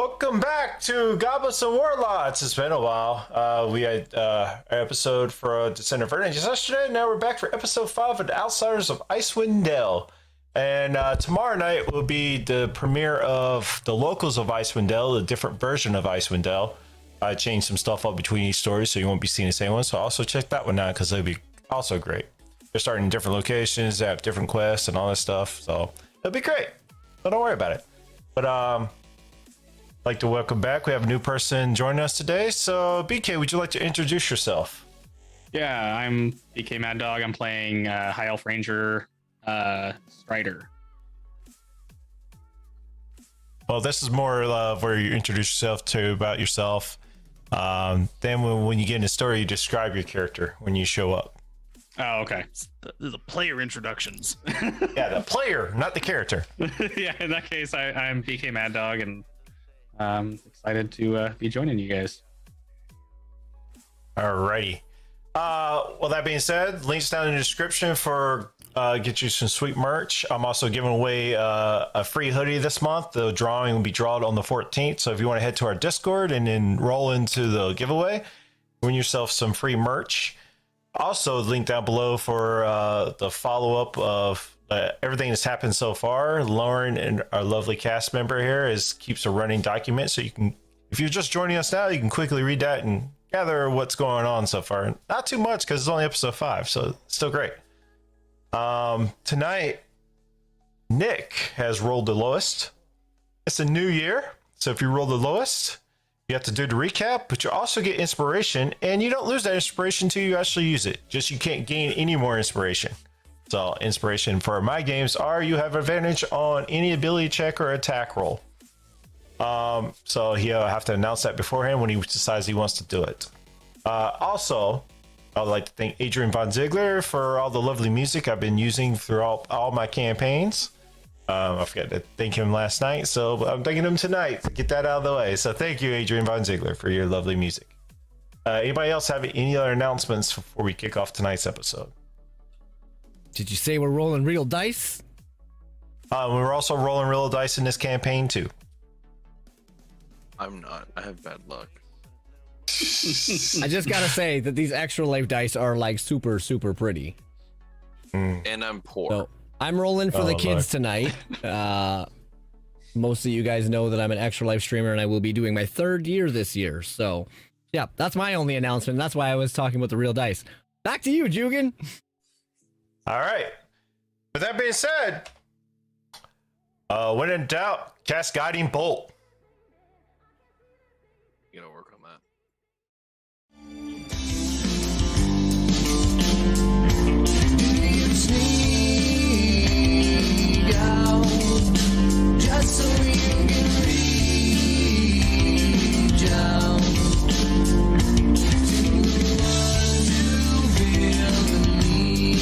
Welcome back to Goblets&Warlocks. It's been a while. We had an episode for Descent of Verdant yesterday. Now we're back for episode 5 of the Outsiders of Icewind Dale. And tomorrow night will be the premiere of the Locals of Icewind Dale, a different version of Icewind Dale. I changed some stuff up between each story, so you won't be seeing the same one. So also check that one out because it'll be also great. They're starting in different locations, they have different quests and all this stuff. So it'll be great. So don't worry about it. But I'd like to welcome back. We have a new person joining us today. So BK, would you like to introduce yourself? Yeah, I'm BK Mad Dog. I'm playing High Elf Ranger Strider. Well, this is more where you introduce yourself to about yourself. Then when you get in the story, you describe your character when you show up. Oh, okay. The player introductions. Yeah, the player, not the character. Yeah, in that case, I'm BK Mad Dog, and excited to be joining you guys. Alrighty. Well, that being said, links down in the description for get you some sweet merch. I'm also giving away a free hoodie this month. The drawing will be drawn on the 14th. So if you want to head to our Discord and then roll into the giveaway, win yourself some free merch. Also, link down below for the follow-up of everything that's happened so far. Lauren and our lovely cast member here keeps a running document, so you can, if you're just joining us now, you can quickly read that and gather what's going on so far. Not too much because it's only episode 5, so it's still great. Tonight, Nick has rolled the lowest. It's a new year, so if you roll the lowest, you have to do the recap, but you also get inspiration, and you don't lose that inspiration until you actually use it. Just you can't gain any more inspiration. So inspiration for my games are you have advantage on any ability check or attack roll. So he'll have to announce that beforehand when he decides he wants to do it. Also, I would like to thank Adrian Von Ziegler for all the lovely music I've been using throughout all my campaigns. I forgot to thank him last night, so I'm thanking him tonight to get that out of the way. So thank you, Adrian Von Ziegler, for your lovely music. Anybody else have any other announcements before we kick off tonight's episode? Did you say we're rolling real dice? We're also rolling real dice in this campaign too. I'm not. I have bad luck. I just gotta say that these extra life dice are like super, super pretty. And I'm poor. So I'm rolling for the kids tonight. Most of you guys know that I'm an extra life streamer and I will be doing my 3rd year this year. So yeah, that's my only announcement. That's why I was talking about the real dice. Back to you, Jugan. All right. With that being said, when in doubt, cast Guiding Bolt. You gotta work on that. Just so you can reach out to the ones who feel the need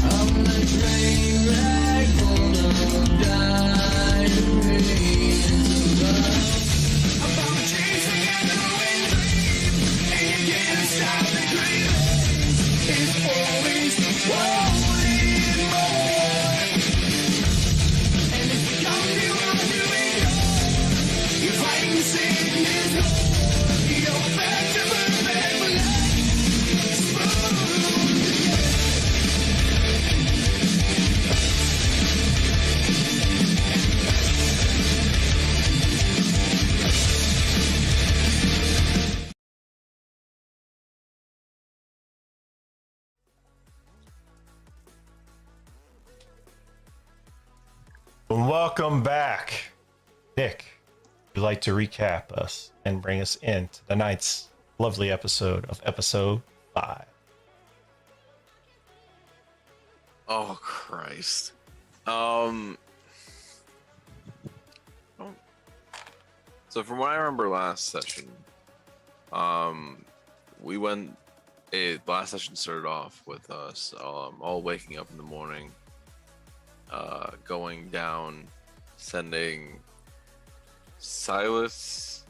of the train wreck full of diaries about chasing after a dream, and you can't stop the dream. It's always wanting more. And if you don't do what you you're fighting sickness, you're back to perfect life. Welcome back. Nick, would you like to recap us and bring us into tonight's lovely episode of episode 5? Oh Christ. So from what I remember last session, we went. Last session started off with us all waking up in the morning, going down, sending Silas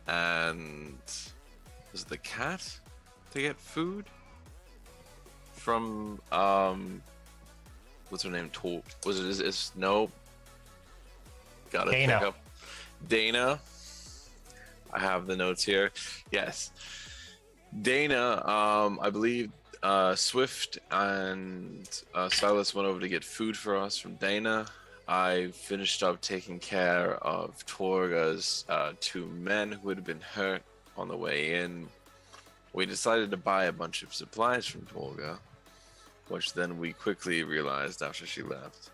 and was it the cat to get food from what's her name? Was it? Is no? Got it. Kano. Dana. I have the notes here. Yes. Dana, I believe Swift and Silas went over to get food for us from Dana. I finished up taking care of Torga's 2 men who had been hurt on the way in. We decided to buy a bunch of supplies from Torga, which then we quickly realized after she left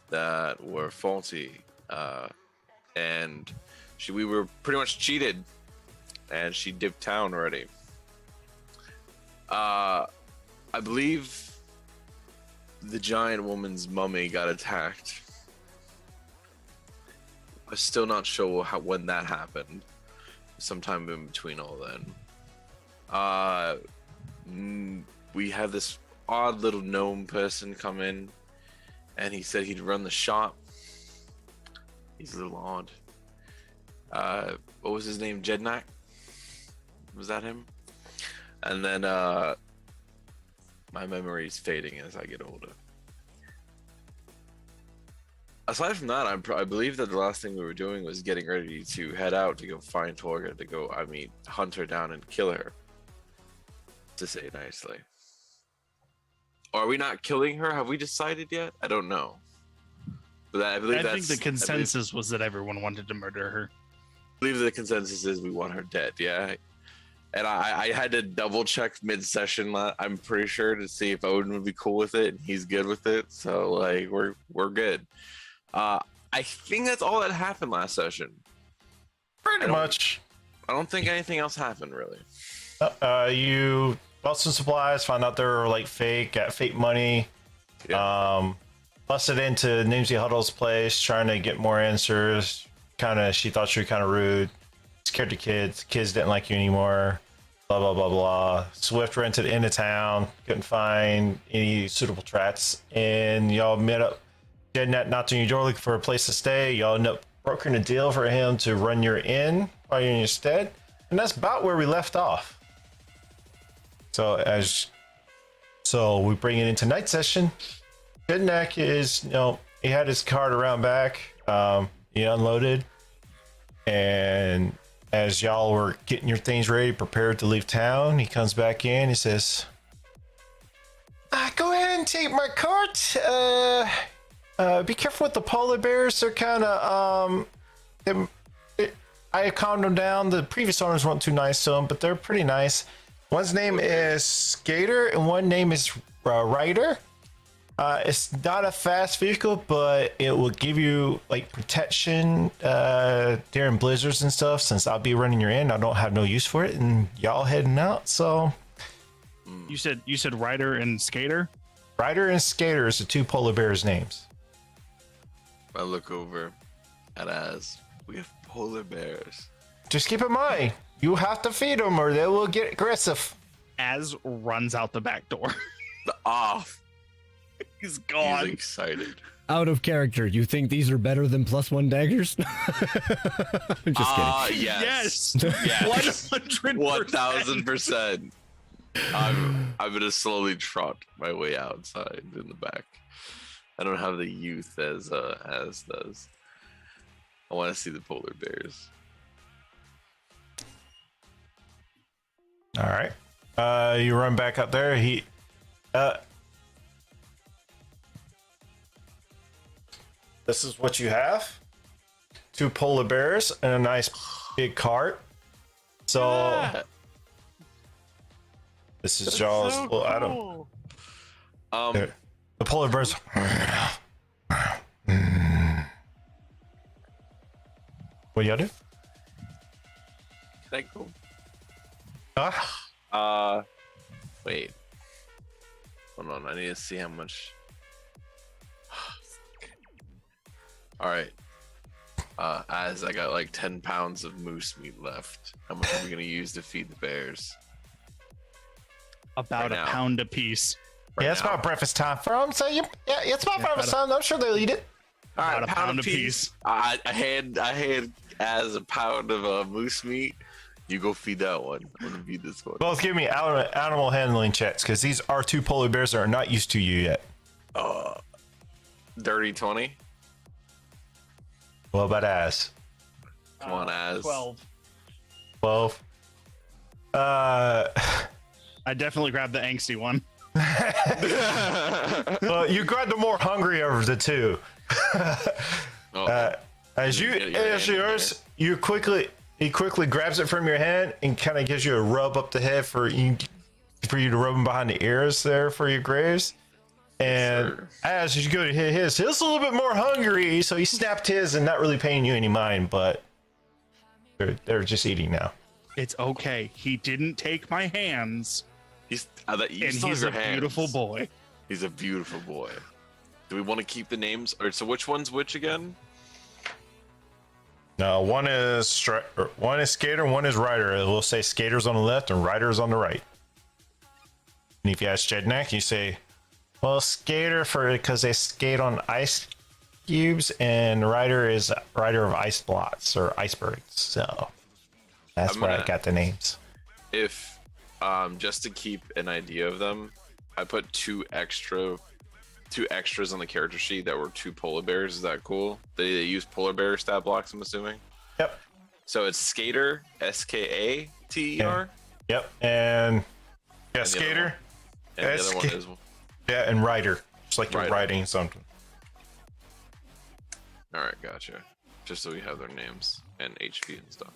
that were faulty. And we were pretty much cheated, and she dipped town already. I believe the giant woman's mummy got attacked. I'm still not sure when that happened. Sometime in between all then. We had this odd little gnome person come in, and he said he'd run the shop. He's a little odd. What was his name? Jednak? Was that him? And then my memory's fading as I get older. Aside from that, I believe that the last thing we were doing was getting ready to head out to go find Torga, hunt her down and kill her. To say it nicely. Or are we not killing her? Have we decided yet? I don't know. But I think the consensus was that everyone wanted to murder her. I believe the consensus is we want her dead, yeah. And I had to double check mid-session. I'm pretty sure to see if Odin would be cool with it, and he's good with it. So like we're good. I think that's all that happened last session. Pretty much. I don't think anything else happened really. You bought some supplies, found out they were like fake, got fake money. Yeah. Busted into Nimsy Huddle's place, trying to get more answers. She thought she was kind of rude. Scared the kids. Kids didn't like you anymore. Blah, blah, blah, blah. Swift rented into town. Couldn't find any suitable tracks. And y'all met up. Jednet knocked on your door looking for a place to stay. Y'all ended up brokering a deal for him to run your inn while you're in your stead. And that's about where we left off. So we bring it into night session. Jednek is, he had his cart around back. He unloaded. And as y'all were getting your things ready, prepared to leave town, he comes back in. He says, go ahead and take my cart. Be careful with the polar bears. They're kind of, I calmed them down. The previous owners weren't too nice to them, but they're pretty nice. One's name is Skater and one name is Rider. It's not a fast vehicle, but it will give you like protection during blizzards and stuff. Since I'll be running your inn, I don't have no use for it, and y'all heading out. So You said Rider and Skater? Rider and Skater is the 2 polar bears' names. I look over at Az. We have polar bears. Just keep in mind, you have to feed them or they will get aggressive. Az runs out the back door. Off. He's gone. He's excited. Out of character, you think these are better than +1 daggers? I'm just kidding. Yes. Yes. 100%. 1000%. I'm gonna slowly trot my way outside in the back. I don't have the youth as does. I want to see the polar bears. All right. You run back up there. This is what you have. 2 polar bears and a nice big cart. So this is y'all's little item. The polar bears. What y'all do? Can I go? Wait. Hold on, I need to see how much. All right. As I got like 10 pounds of moose meat left. How much are we gonna use to feed the bears? About Right a now. pound a piece. Yeah, it's now. about breakfast time for them. So it's about breakfast time. I'm sure they'll eat it. All right, About a pound a piece. I had as a pound of moose meat. You go feed that one. I'm gonna feed this one. Both give me animal handling checks because these are 2 polar bears that are not used to you yet. Dirty 20. What about Az? Come on, Az. 12. 12. I definitely grabbed the angsty one. Well, you grabbed the more hungry of the two. Oh, As You you get your as hand in yours, he quickly grabs it from your hand and kind of gives you a rub up the head for you to rub him behind the ears there for your graves. And sir. as you go to hit his, he's a little bit more hungry, so he snapped his and not really paying you any mind, but they're just eating now. It's okay. He didn't take my hands, he's and he's a beautiful boy. He's a beautiful boy. Do we want to keep the names? Or so which one's which again? No, one is skater, one is rider. It will say skaters on the left and riders on the right. And if you ask Jednak, you say, well, skater because they skate on ice cubes, and rider is rider of ice blocks or icebergs. So that's where I got the names. If just to keep an idea of them, I put two extras on the character sheet that were two polar bears. Is that cool? They use polar bear stat blocks, I'm assuming. Yep. So it's skater, Skater. Yep. And yeah, the skater. And the other one is Yeah, and rider. Just like you're Rider. riding something. all right, gotcha. Just so we have their names and HP and stuff.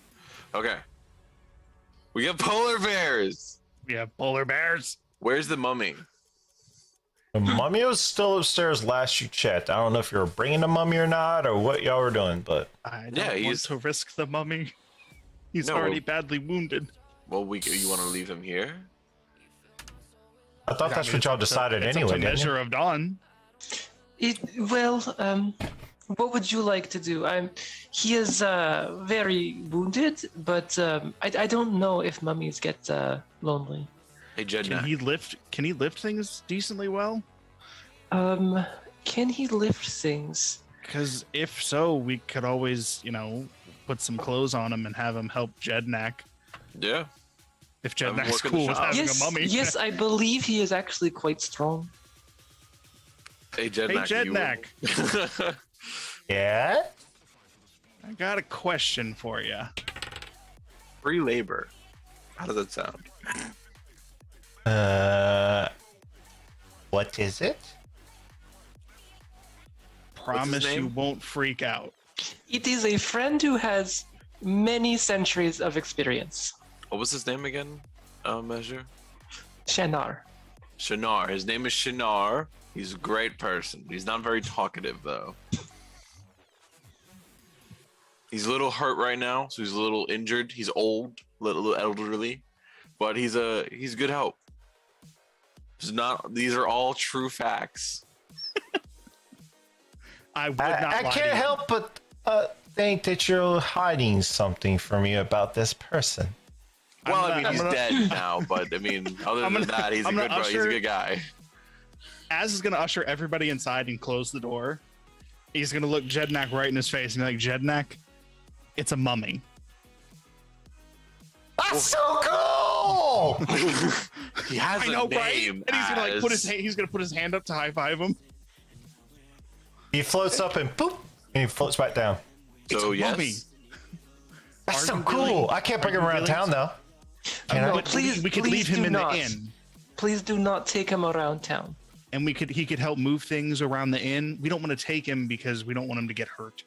Okay. We got polar bears. We have polar bears. Where's the mummy? The mummy was still upstairs last you checked. I don't know if you were bringing the mummy or not, or what y'all were doing, but I don't Yeah, want he's- to risk the mummy. He's No, already well- badly wounded. Well, you want to leave him here? I thought that's what y'all decided It's anyway. up to didn't you? Measure of Dawn. What would you like to do? He is very wounded, but I don't know if mummies get lonely. Hey, Jed. Can he lift things decently well? Can he lift things? Because if so, we could always, put some clothes on him and have him help Jednak. Yeah. If I'm Jednak's working cool the with shop. having Yes, a mummy. yes, I believe he is actually quite strong. Hey, Jednak. Hey, Jednak. Yeah? I got a question for you. Free labor. How does that sound? What is it? Promise you name? won't freak out. It is a friend who has many centuries of experience. What was his name again? Measure? Shanar. Shinar. His name is Shinar. He's a great person. He's not very talkative, though. He's a little hurt right now, so he's a little injured. He's old, a little elderly, but he's good help. These are all true facts. I would not I lie to can't you. help but think that you're hiding something from me about this person. Well, gonna- he's I'm gonna- dead now, but I mean, other I'm than gonna- that, he's a I'm good gonna he's a usher- good guy. Az is gonna usher everybody inside and close the door. He's gonna look Jednak right in his face and be like, Jednak, it's a mummy. That's so cool! He has I know, a right? name. And he's gonna Az. he's gonna put his hand up to high five him. He floats up and boop, and he floats back down. So It's a mummy. yes, That's Are so you cool. willing- I can't bring are him you around willing town to- though. Can I? No, But please, we could please leave him do in not. the inn, Please do not take him around town. and he could help move things around the inn. We don't want to take him because we don't want him to get hurt.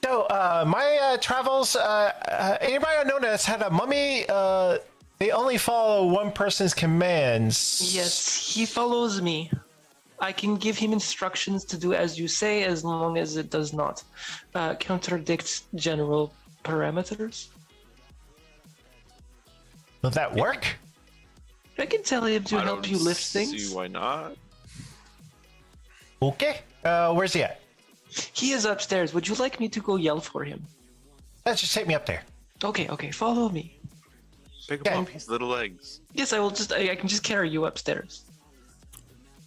So, my travels, anybody I know that's had a mummy, they only follow one person's commands. Yes, he follows me. I can give him instructions to do as you say, as long as it does not contradict general parameters. Will that work? I can tell him to I help don't you lift see things. why not. Okay. Where's he at? He is upstairs. Would you like me to go yell for him? Let's just take me up there. Okay, follow me. Pick him up. His little legs. Yes, I will just. I can just carry you upstairs.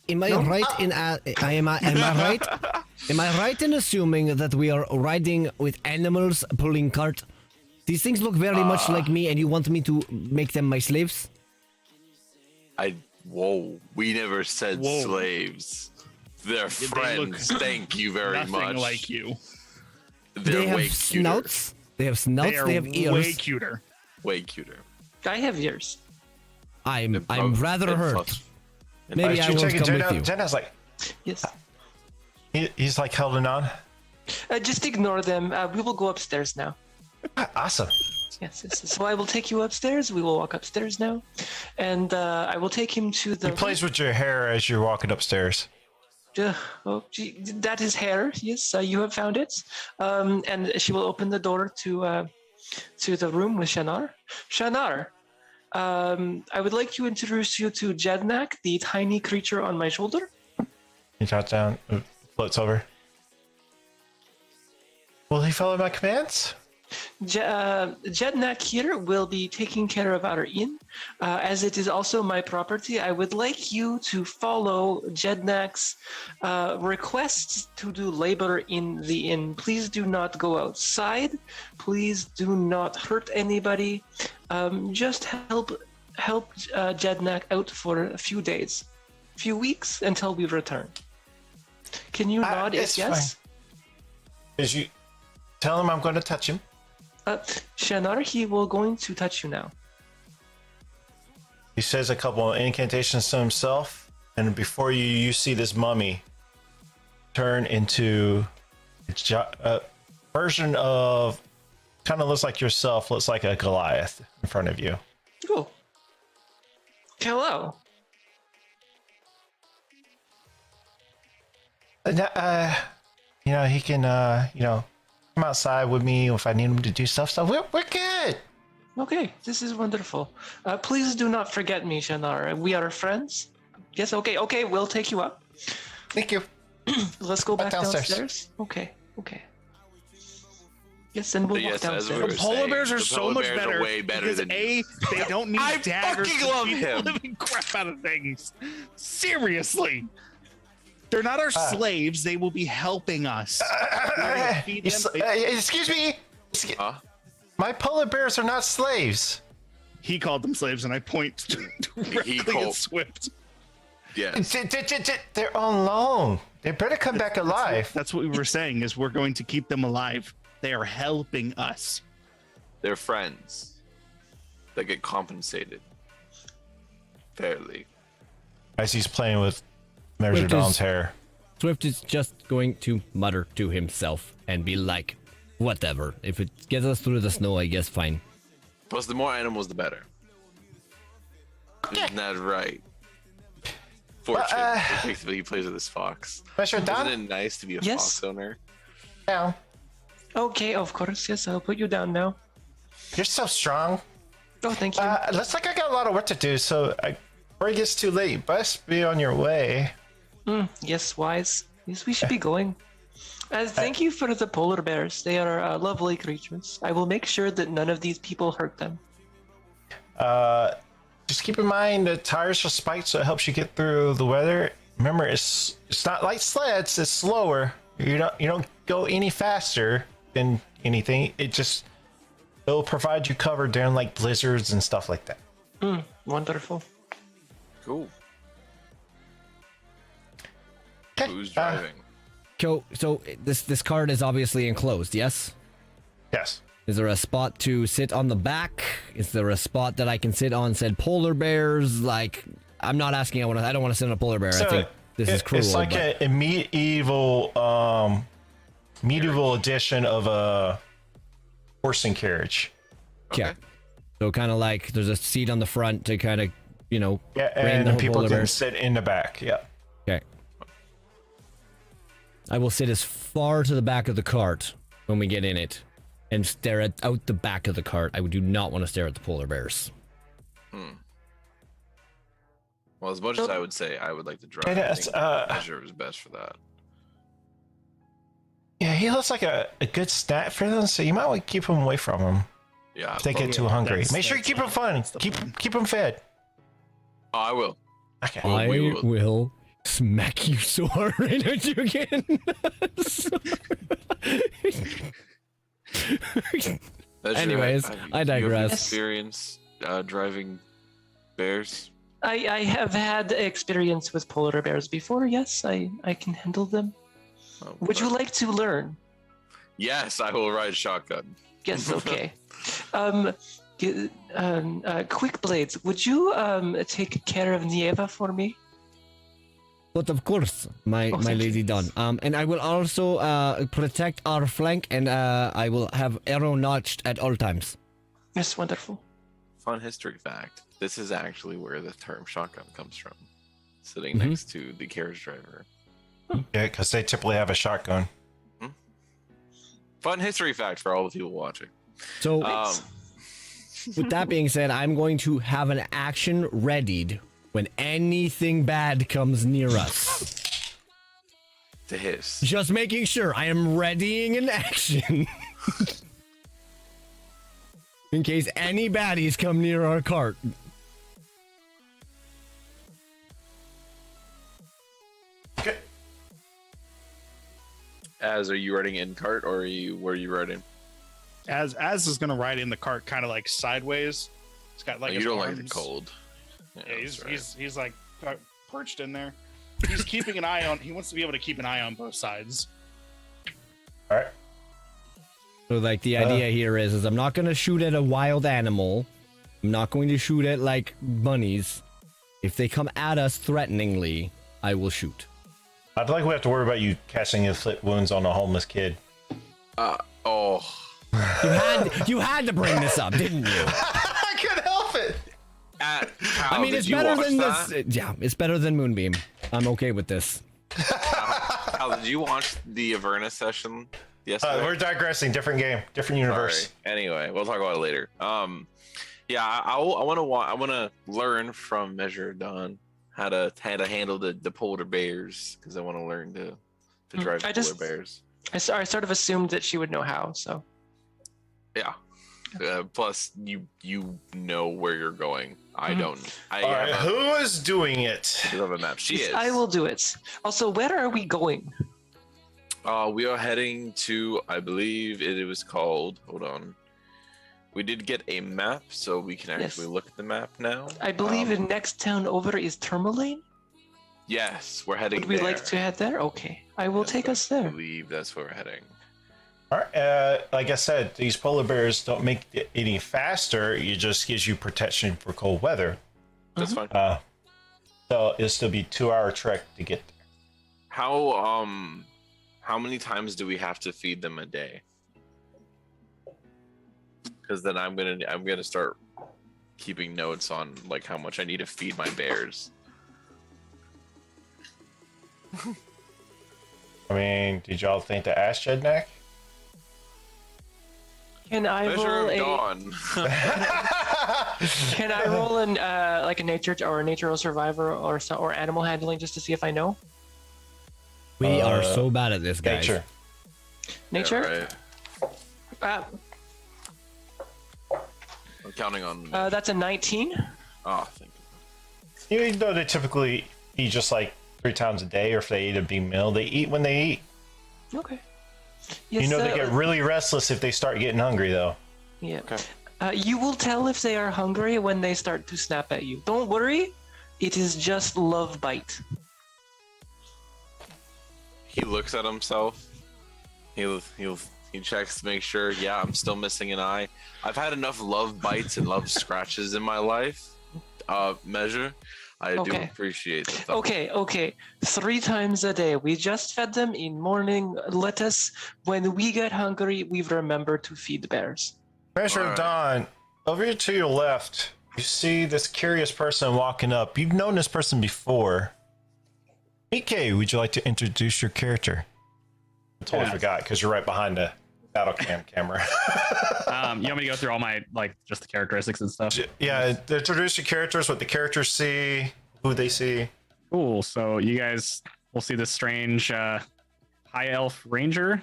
Am I right in am I right? Am I right in assuming that we are riding with animals pulling cart? These things look very much like me, and you want me to make them my slaves? Whoa. We never said Whoa. slaves. They're They look friends. Thank you very Nothing much. like you. They're They way have cuter. snouts. They have snouts. They are They have ears. way cuter. Way cuter. I have ears. I'm And rather and hurt. plus- Maybe I You will check it, come with you. Jenna's like, Yes. he's like holding on. Just ignore them. We will go upstairs now. Awesome. Yes, yes. So I will take you upstairs. We will walk upstairs now, and I will take him to the. He plays with your hair as you're walking upstairs. Oh, gee, that is hair. Yes, you have found it. And she will open the door to the room with Shanar. Shanar, I would like to introduce you to Jednak, the tiny creature on my shoulder. He drops down, floats over. Will he follow my commands? Jednak here will be taking care of our inn. As it is also my property, I would like you to follow Jednak's requests to do labor in the inn. Please do not go outside. Please do not hurt anybody. Just help Jednak out for a few days, few weeks until we return. Can you nod if it's yes? As you tell him I'm going to touch him. Shanar, he will going to touch you now. He says a couple of incantations to himself, and before you see this mummy turn into a version of, kind of looks like yourself, looks like a Goliath in front of you. Oh. Hello. He can, come outside with me if I need him to do stuff. So we're good. Okay, this is wonderful. Please do not forget me, Shanar. We are friends. Yes, okay, we'll take you up. Thank you. Let's go back downstairs. downstairs. Okay. Yes, and we'll walk Yes, as we downstairs. were The polar saying, bears are the so polar much bears are better. way better because than A, they don't need I daggers fucking to love beat him. the living crap out of things. Seriously. They're not our slaves. They will be helping us. We're gonna feed them. Excuse me. Huh? My polar bears are not slaves. He called them slaves, and I point directly at called- Swift. Yes. They're on loan. They better come back alive. That's what we were saying. Is we're going to keep them alive. They are helping us. They're friends that get compensated fairly. As he's playing with Measure Swift Dawn's is- hair. Swift is just going to mutter to himself and be like, whatever. If it gets us through the snow, I guess fine. Plus, the more animals, the better. Isn't that right? Fortune. Effectively, he plays with this fox. Measure Dawn Isn't it nice to be a Yes. fox owner? down. Okay, of course. Yes, I'll put you down now. You're so strong. Oh, thank you. Looks like I got a lot of work to do, so before it gets too late, you best be on your way. Yes, wise. Yes, we should be going. Thank you for the polar bears. They are lovely creatures. I will make sure that none of these people hurt them. Just keep in mind the tires are spiked, so it helps you get through the weather. Remember, it's not like sleds; it's slower. You don't go any faster than anything. It'll provide you cover during like blizzards and stuff like that. Wonderful. Cool. Okay. Who's driving? So this cart is obviously enclosed, yes? Yes. Is there a spot to sit on the back? Is there a spot that I can sit on said polar bears? Like, I'm not asking, I don't want to sit on a polar bear. I think this is cruel. It's like but- a medieval edition of a horse and carriage. Yeah. So kind of like there's a seat on the front to kind of, rein And the people polar can bears. sit in the back. Yeah. Okay. I will sit as far to the back of the cart when we get in it and stare out the back of the cart. I do not want to stare at the polar bears. Well, as much as I would say I would like to drive, Yeah, I it's, think Measure is best for that. Yeah, he looks like a good snack for them, so you might want to keep him away from him. Yeah. If they get probably. too hungry. that's- Make sure you keep them fun. Keep them fed. Oh, I will. Okay. Well, we I will smack you so hard right at you again. Measure, Anyways, have I you digress. experience driving bears? I have had experience with polar bears before. Yes, I can handle them. Oh, Would you perfect. like to learn? Yes, I will ride shotgun. Yes, okay. Quick Blades, would you take care of Nieva for me? But of course, my thank lady you. Dawn. And I will also protect our flank, and I will have arrow notched at all times. Yes, wonderful. Fun history fact. This is actually where the term shotgun comes from. Sitting Mhm. next to the carriage driver. Yeah, because they typically have a shotgun. Fun history fact for all the people watching. So, Um, with that being said, I'm going to have an action readied when anything bad comes near us. to hiss. Just making sure I am readying an action. In case any baddies come near our cart. Okay. As are you riding in cart or where are you riding? As is gonna ride in the cart, kind of like sideways. He's got like Oh, you his don't like the arms- cold. Yeah, that's right. he's like perched in there. He's keeping an eye on. He wants to be able to keep an eye on both sides. All right. So like the idea here is I'm not going to shoot at a wild animal. I'm not going to shoot at like bunnies. If they come at us threateningly, I will shoot. I don't think we have to worry about you casting inflict wounds on a homeless kid. Oh, You had to bring this up, didn't you? I couldn't help it. I mean, it's better than this. Yeah, it's better than Moonbeam. I'm okay with this. Al, did you watch the Averna session yesterday? We're digressing. Different game, different universe. Sorry. Anyway, we'll talk about it later. Yeah, I want to learn from Measure of Dawn how to handle the polar bears because I want to learn to drive polar bears. I sort of assumed that she would know how, so. Yeah. Plus, you know where you're going. I don't. I All right, who is doing it? you have a map. She is. I will do it. Also, where are we going? We are heading to. I believe it was called. Hold on. We did get a map, so we can actually look at the map now. I believe the next town over is Tourmaline. Yes, we're heading. Would we there. like to head there? Okay, I will Yes, take us I there. believe that's where we're heading. All right. Like I said, these polar bears don't make it any faster. It just gives you protection for cold weather. That's fine. So it'll still be 2-hour trek to get there. How many times do we have to feed them a day? Because then I'm gonna start keeping notes on like how much I need to feed my bears. I mean, did y'all think to ask Jednak? Can I Measure roll of a? Dawn. Can I roll an like a nature or a natural survivor or animal handling just to see if I know We are so bad at this, guys. Nature. nature? Yeah, right. I'm counting on. That's a 19. Oh, thank you. Even though they typically eat just like 3 times a day, or if they eat a big meal, they eat when they eat. Okay. Yes, You know, they get really restless if they start getting hungry, though. Yeah. Okay. You will tell if they are hungry when they start to snap at you. Don't worry, it is just love bite. He looks at himself. He checks to make sure. Yeah, I'm still missing an eye. I've had enough love bites and love scratches in my life. Measure. I do Okay. appreciate that. Okay. 3 times a day. We just fed them in morning. Let us, when we get hungry, we remember to feed the bears. Measure of Alright. Dawn, over here to your left, you see this curious person walking up. You've known this person before. Mike, would you like to introduce your character? I totally forgot because you're right behind the battle cam camera. You want me to go through all my just the characteristics and stuff? Yeah, introduce your characters, what the characters see, who they see. Cool. So you guys will see this strange high elf ranger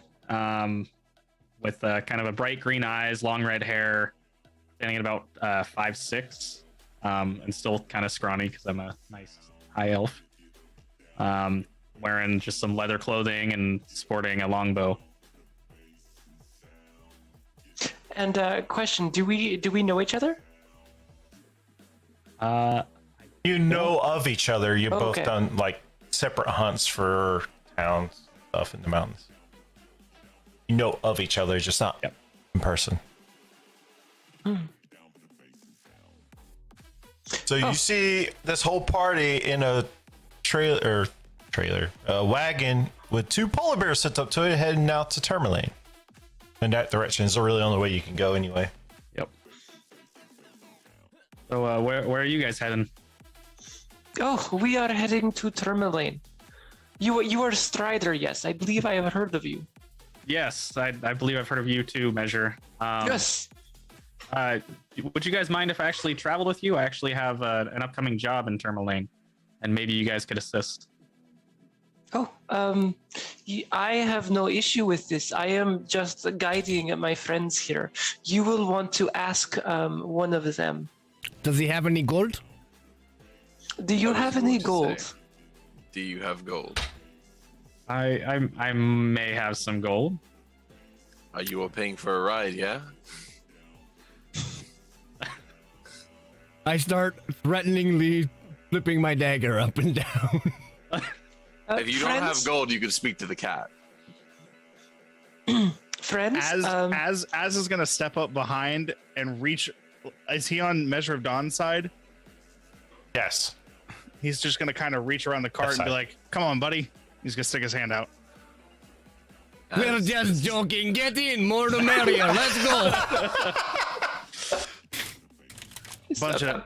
with kind of a bright green eyes, long red hair, standing at about 5'6", and still kind of scrawny because I'm a nice high elf. Wearing just some leather clothing and sporting a longbow. And question: Do we know each other? You know of each other. You've both Okay. done like separate hunts for towns stuff in the mountains. you know of each other, just not in person. So you see this whole party in a wagon with 2 polar bears set up to it, heading out to Tourmaline. In that direction is really the only way you can go anyway. Yep. So where are you guys heading? Oh, we are heading to Tourmaline. You are Strider, yes. I believe I have heard of you. Yes, I believe I've heard of you too, Measure. Yes. Would you guys mind if I actually traveled with you? I actually have an upcoming job in Tourmaline, and maybe you guys could assist. Oh, I have no issue with this. I am just guiding my friends here. You will want to ask one of them. Does he have any gold? Do you What have was he any going to gold? say? Do you have gold? I may have some gold. You are paying for a ride, yeah? I start threateningly flipping my dagger up and down. If you don't have gold, you can speak to the cat. Friends, As is gonna step up behind and reach. Is he on Measure of Dawn's side? Yes. He's just gonna kind of reach around the cart Left and be side. like, "Come on, buddy." He's gonna stick his hand out. We're just joking. Get in, more the merrier. Let's go. Bunch of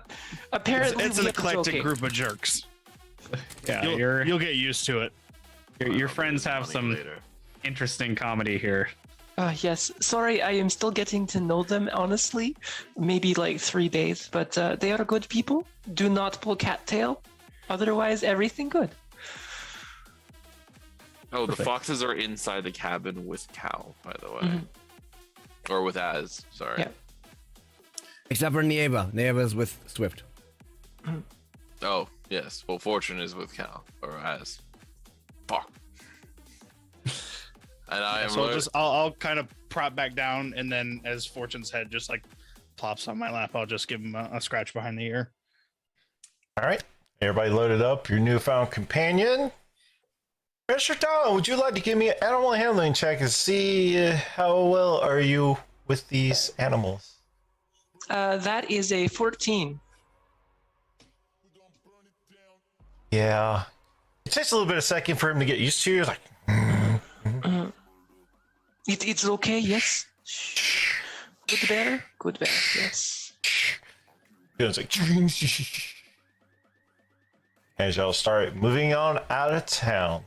apparently it's we an are eclectic joking. group of jerks. Yeah, You'll get used to it. your friends have Money some later. interesting comedy here. Yes, sorry, I am still getting to know them, honestly. Maybe like 3 days, but they are good people. Do not pull cattail. Otherwise, everything good. Oh, the foxes are inside the cabin with Cal, by the way. Or with Az, sorry. Yeah. Except for Nieva. Nieva's with Swift. Oh, yes. Well, Fortune is with Cal, or Az. Fuck. And I am So I'll kind of prop back down, and then as Fortune's head just like plops on my lap, I'll just give him a scratch behind the ear. All right. Everybody loaded up your newfound companion. Mr. Don, would you like to give me an animal handling check and see how well are you with these animals? That is a 14. Yeah. It takes a little bit of second for him to get used to you. It's like, It's okay, yes. Good bear, yes. it's like, as y'all start moving on out of town.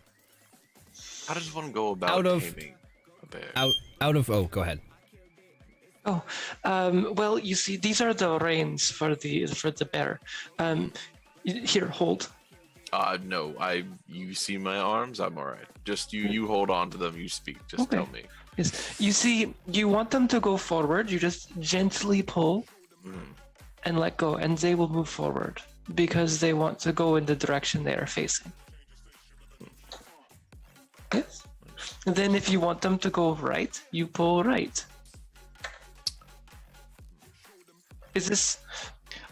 How does one go about Out of- taming a bear? Out of. Oh, go ahead. Oh, well, you see, these are the reins for the bear. Here, hold. No, you see my arms? I'm all right. Just you hold on to them. You speak. Just Okay. tell me. Yes, you see, you want them to go forward. You just gently pull and let go, and they will move forward because they want to go in the direction they are facing. Yes. And then if you want them to go right, you pull right. Is this?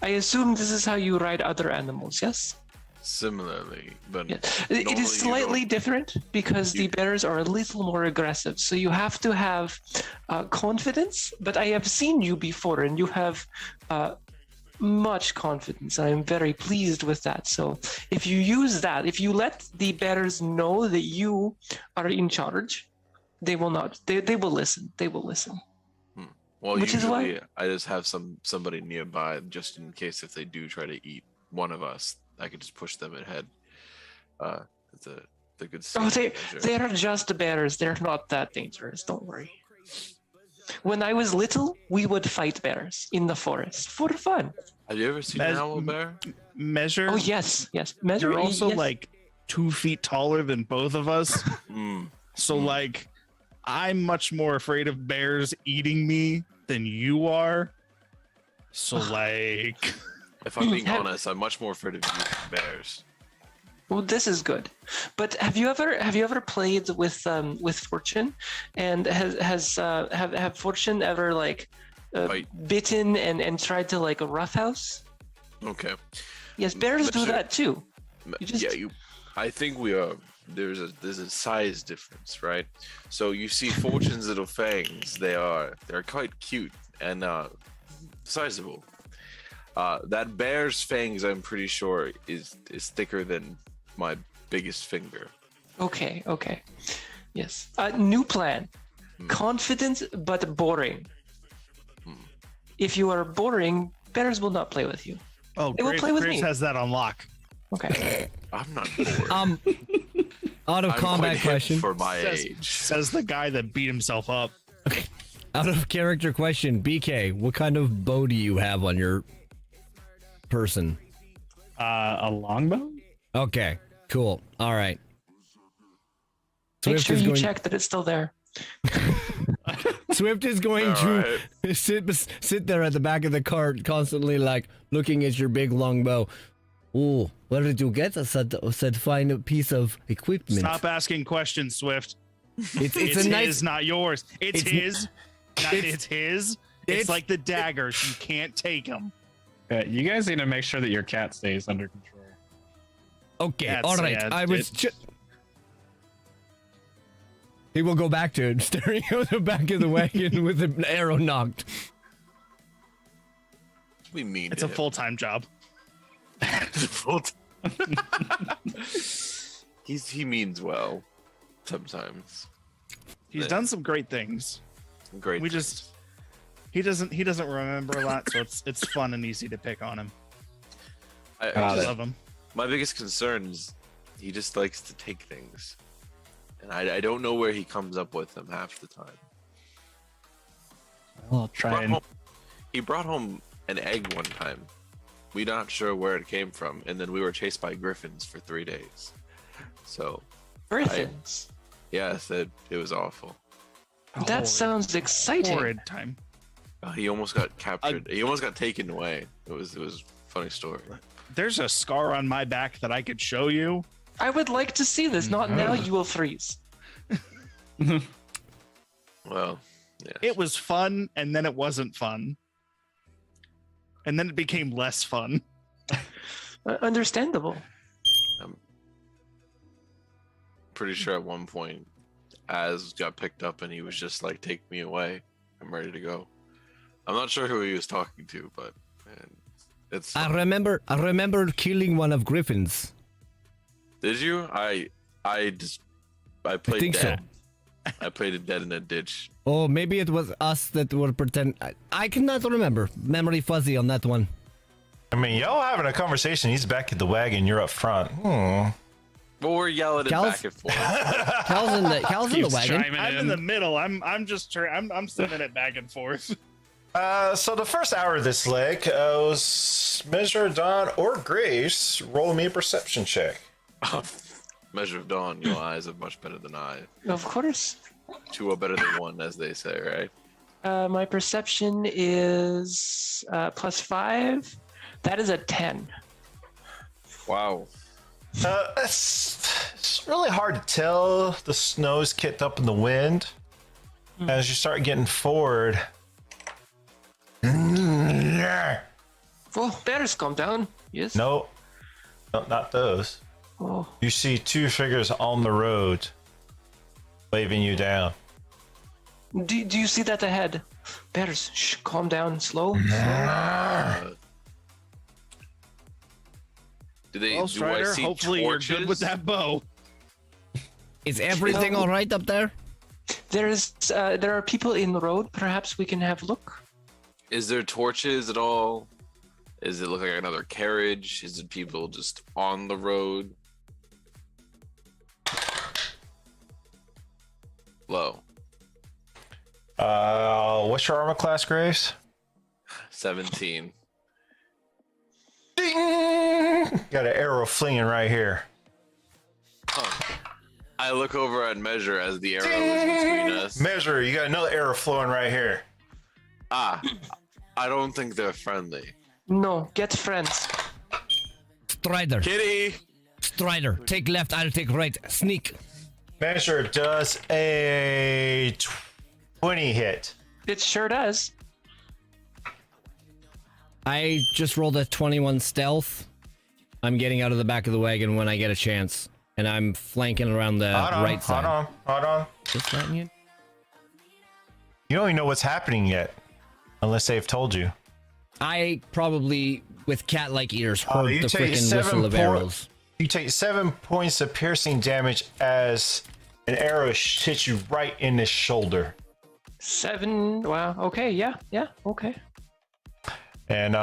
I assume this is how you ride other animals, yes? Similarly, but Yeah. It normally you is slightly don't- different because the bears are a little more aggressive. So you have to have confidence. But I have seen you before, and you have much confidence. I am very pleased with that. So if you use that, if you let the bears know that you are in charge, they will not. They will listen. They will listen. Well, Which is why- usually I just have somebody nearby just in case if they do try to eat one of us, I could just push them ahead. It's a good. Oh, safety measure. they are just bears. They're not that dangerous. Don't worry. When I was little, we would fight bears in the forest for fun. Have you ever seen an owl bear? Measure. Oh yes, yes. Measure. You're also yes. like 2 feet taller than both of us. Mm. So like, I'm much more afraid of bears eating me than you are. So like, If I'm being Have- honest, I'm much more afraid of you than bears. Well, this is good. But have you ever played with Fortune, and have Fortune ever like Bite. bitten and tried to like a roughhouse? Okay. Yes, bears do Measure- that too. You just- Yeah, I think we are there's a size difference, right? So you see Fortune's little fangs. They're quite cute and sizable. That bear's fangs, I'm pretty sure, is thicker than my biggest finger. Okay. Yes. New plan. Confident but boring. If you are boring, bears will not play with you. Oh, They will play with Graves me. has that on lock. Okay. I'm not bored. Out of I'm combat quite hip question. for my Says, age. says the guy that beat himself up. Out of character question, BK, what kind of bow do you have on your person? A longbow? Okay, cool. All right. Make Swift sure is you going- check that it's still there. Swift is going All to right. sit there at the back of the cart, constantly like looking at your big long bow. Ooh, where did you get a said fine piece of equipment? Stop asking questions, Swift. It's It's a his, nice. not yours. It's his. Not, it's- it's his. It's it's- like the daggers. You can't take them. You guys need to make sure that your cat stays under control. Okay, That's- all right. yeah, I was. He will go back to it, staring at the back of the wagon with an arrow knocked. We mean It's a full-time job. He means well sometimes. He's done some great things. Great. We just he doesn't remember a lot, so it's fun and easy to pick on him. I I just- love him. my biggest concern is he just likes to take things, and I don't know where he comes up with them half the time. I'll try and He brought home an egg one time. We're not sure where it came from, and then we were chased by griffins for 3 days. So Griffins. yes, it was awful. That sounds exciting. Horrid time. He almost got captured. He almost got taken away. It was a funny story. There's a scar on my back that I could show you. I would like to see this. Not now, you will freeze. Well, yeah. It was fun, and then it wasn't fun. And then it became less fun. Understandable. Pretty sure at one point, Az got picked up and he was just like, "Take me away. I'm ready to go." I'm not sure who he was talking to, but man, it's. I remember killing one of Griffin's. Did you? I played think so. dead. I played it dead in a ditch. Oh, maybe it was us that were pretend. I cannot remember. Memory fuzzy on that one. I mean, y'all having a conversation. He's back at the wagon. You're up front. Well, we're yelling it Cal's- back and forth. Cal's in the keeps wagon. chiming I'm in the middle. I'm sending it back and forth. So the first hour of this leg was Measure, Dawn, or Grace. Roll me a perception check. Measure of Dawn, your eyes are much better than I. Of course. Two are better than one, as they say, right? My perception is +5. That is a 10. Wow. It's really hard to tell. The snow's kicked up in the wind. As you start getting forward. Oh, bears, calm down. Yes. No, not those. Oh, You see two figures on the road waving you down. do you see that ahead? Bears, shh, calm down, slow. Do they? Well, do I Strider, see hopefully torches? you're good with that bow. Is everything No. all right up there? There are people in the road. Perhaps we can have a look. Is there torches at all? Does it look like another carriage? Is it people just on the road? Low. What's your armor class, Grace? 17. Ding! Got an arrow flinging right here. I look over at Measure as the arrow is between us. Measure, you got another arrow flowing right here. I don't think they're friendly. No, get friends. Strider, Kitty! Strider, take left. I'll take right. Sneak. Measure does a 20 hit. It sure does. I just rolled a 21 stealth. I'm getting out of the back of the wagon when I get a chance, and I'm flanking around the right side. Hold on. Just letting you. You don't even know what's happening yet, unless they've told you. I probably, with cat-like ears, heard you the take freaking whistle of arrows. You take 7 points of piercing damage as an arrow hits you right in the shoulder. 7. Wow. Okay. Yeah. Okay. And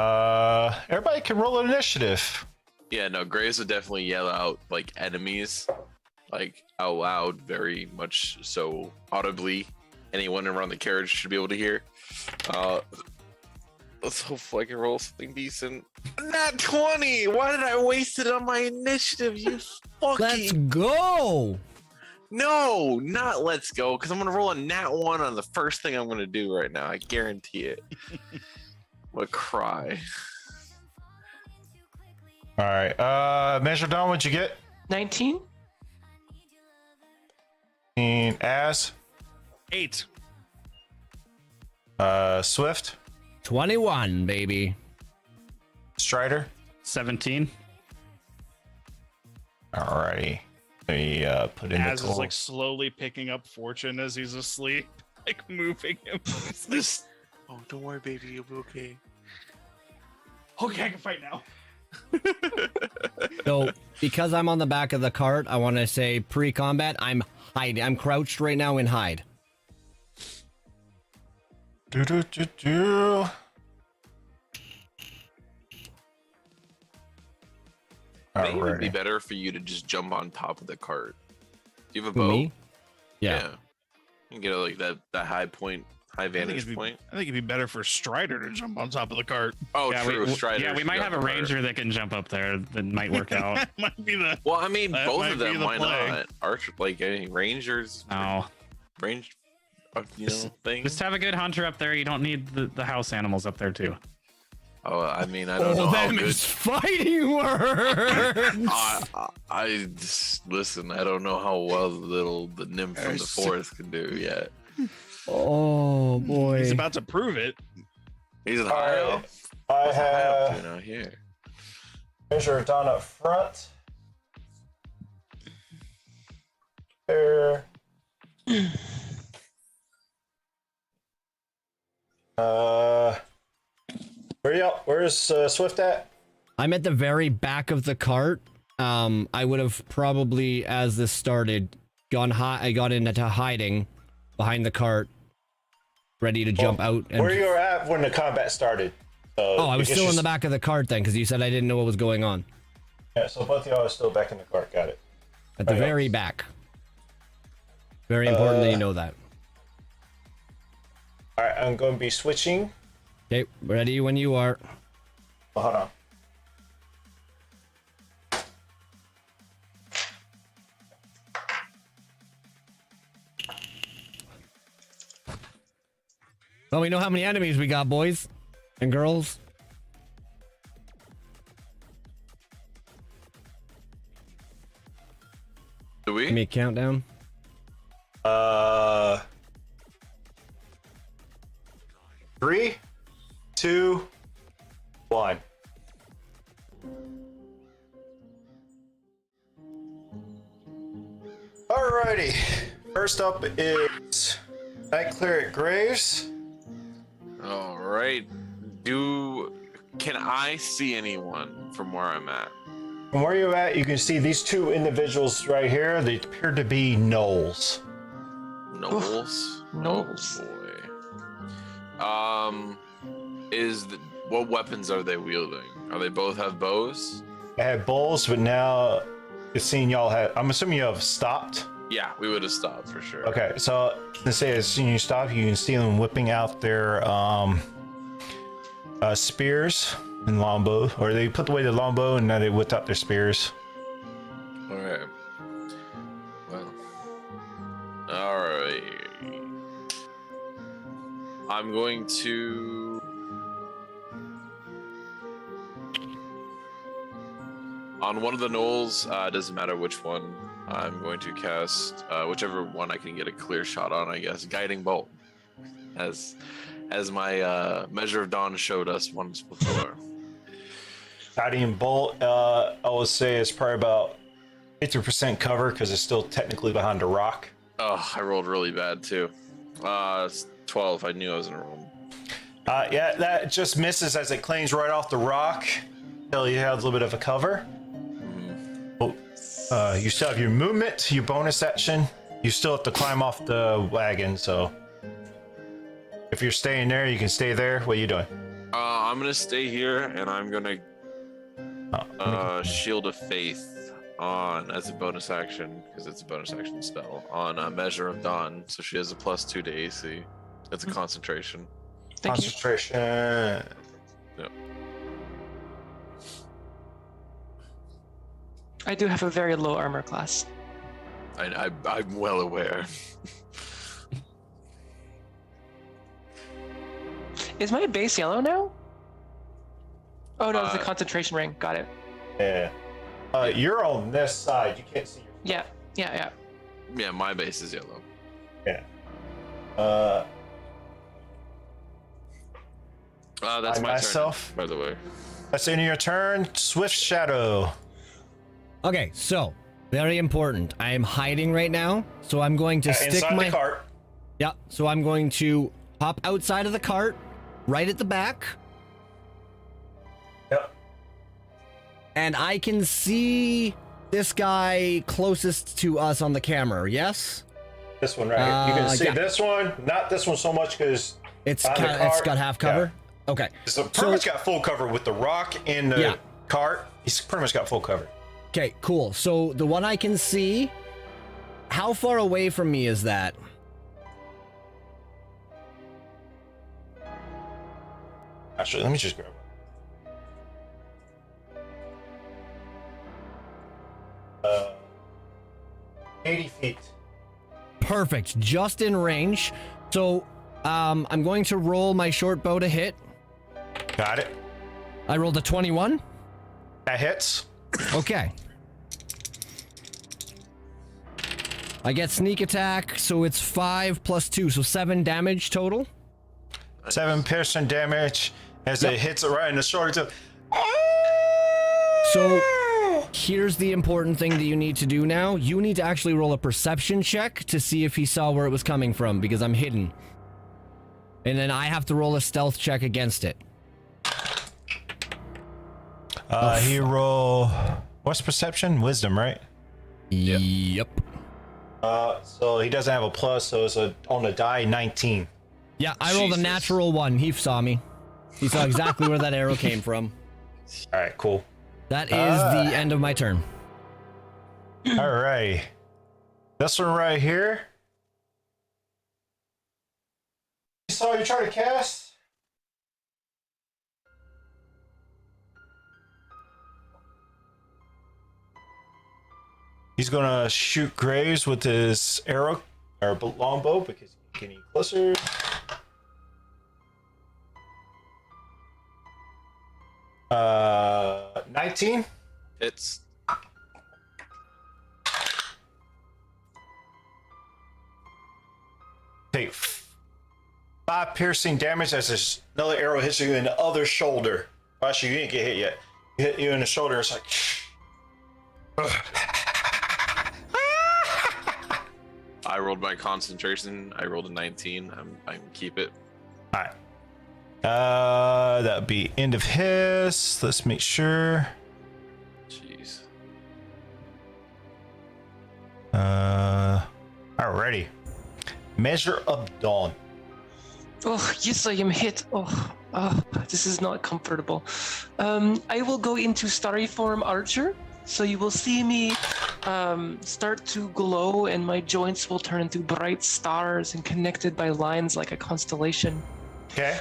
everybody can roll an initiative. Yeah, no, Graves would definitely yell out like enemies, like out loud, very much so audibly. Anyone around the carriage should be able to hear. Let's hope I can roll something decent. Not 20! Why did I waste it on my initiative? You fucking. Let's go! No, not let's go, because I'm gonna roll a nat 1 on the first thing I'm gonna do right now. I guarantee it. I'm gonna cry. All right. Measure Dawn, what'd you get? 19. And As. 8. Swift. 21, baby. Strider. 17. Alrighty. Let me put in Az the is like slowly picking up Fortune as he's asleep, like moving him. This. Oh, don't worry, baby. You'll be okay. Okay, I can fight now. So, because I'm on the back of the cart, I want to say pre-combat, I'm hiding. I'm crouched right now in hide. Do. Maybe it would be Alrighty. better for you to just jump on top of the cart. Do you have a Who, bow? me? Yeah. You can get like that high point, high vantage point. I think it'd be better for Strider to jump on top of the cart. Oh, Yeah, true. we Strider. might have a ranger that can jump up there. That might work out. That might be the. Well, I mean, That both might of be them. the Why play. not? Archer, like any rangers, No, range, thing. just have a good hunter up there. You don't need the house animals up there too. Oh, I mean, I don't know how them good. is fighting words! I just listen. I don't know how well the nymph from the forest can do yet. Oh, boy. He's about to prove it. He's an All high right. elf. I What's a high elf have doing out here? Measure Dawn up front. There. Where's Swift at? I'm at the very back of the cart. I would have probably, as this started, I got into hiding behind the cart, ready to jump out. And... Where you were at when the combat started. So Oh, I was guess still you're in the back of the cart then, because you said I didn't know what was going on. Yeah, so both of y'all are still back in the cart. Got it. At the Okay. very back. Very important that you know that. All right, I'm going to be switching. Okay, ready when you are. Oh, hold on. Well, we know how many enemies we got, boys and girls. Do we? Give me a countdown. 3, 2, 1. Alrighty. First up is Night Cleric Graves. All right. Can I see anyone from where I'm at? From where you're at, you can see these two individuals right here. They appear to be gnolls. Knowles. Knowles. Oh boy. What weapons are they wielding? Are they both have bows? They had bowls, but now it's seeing y'all have. I'm assuming you have stopped. Yeah, we would have stopped for sure. Okay, so to say as soon as you stop, you can see them whipping out their spears and longbow, or they put away the longbow and now they whipped out their spears. All right. Well. All right. I'm going to. On one of the knolls, doesn't matter which one. I'm going to cast whichever one I can get a clear shot on. I guess guiding bolt, as my measure of dawn showed us once before. Guiding bolt, I would say it's probably about 50% cover because it's still technically behind a rock. Oh, I rolled really bad too. It's 12. I knew I was in a room. Yeah, that just misses as it clings right off the rock. Until you have a little bit of a cover. You still have your movement, your bonus action. You still have to climb off the wagon, so if you're staying there, you can stay there. What are you doing? I'm gonna stay here, and I'm gonna Shield of Faith on as a bonus action because it's a bonus action spell on a Measure of Dawn. So she has a +2 to AC. That's a concentration. Thank you. Concentration. Yep. I do have a very low armor class. I'm well aware. Is my base yellow now? Oh no, it's the concentration ring. Got it. Yeah. You're on this side. You can't see your. Yeah. Yeah, my base is yellow. Yeah. That's my myself. turn, by the way. That's the end of your turn. Swift Shadow. Okay, so very important. I am hiding right now, so I'm going to stick inside my the cart. Yeah, so I'm going to hop outside of the cart, right at the back, Yep. and I can see this guy closest to us on the camera. Yes, This one right here. You can see yeah. this one. Not this one so much because it's On the it's cart, got half cover. Okay, it's pretty much got full cover with the rock in the Yeah. cart. He's pretty much got full cover. okay, cool. So the one I can see, how far away from me is that? Actually, let me just grab it. 80 feet. Perfect, just in range. So I'm going to roll my short bow to hit. Got it. I rolled a 21. That hits. Okay. I get sneak attack, so it's 5 plus 2, so 7 damage total. 7 piercing damage as it hits it right in the shoulder. So here's the important thing that you need to do now. You need to actually roll a perception check to see if he saw where it was coming from, because I'm hidden. And then I have to roll a stealth check against it. He roll. What's perception? Wisdom, right? Yep. So he doesn't have a plus, so it's on the die 19. Yeah, I rolled a Jesus. natural 1. He saw me. He saw exactly where that arrow came from. All right, cool. That is the end of my turn. All right. This one right here. You saw you try to cast? He's gonna shoot Graves with his arrow or longbow because he can get closer. Uh, 19. It's Take 5 piercing damage as another arrow hits you in the other shoulder. Actually, you didn't get hit yet. It hit you in the shoulder. It's like. I rolled my concentration. I rolled a 19. I can keep it. All right. That'd be end of his. Let's make sure. Jeez. Alrighty. Measure of Dawn. Oh, yes, I am hit. Oh, this is not comfortable. I will go into Starry Form Archer. So you will see me start to glow, and my joints will turn into bright stars and connected by lines like a constellation. Okay.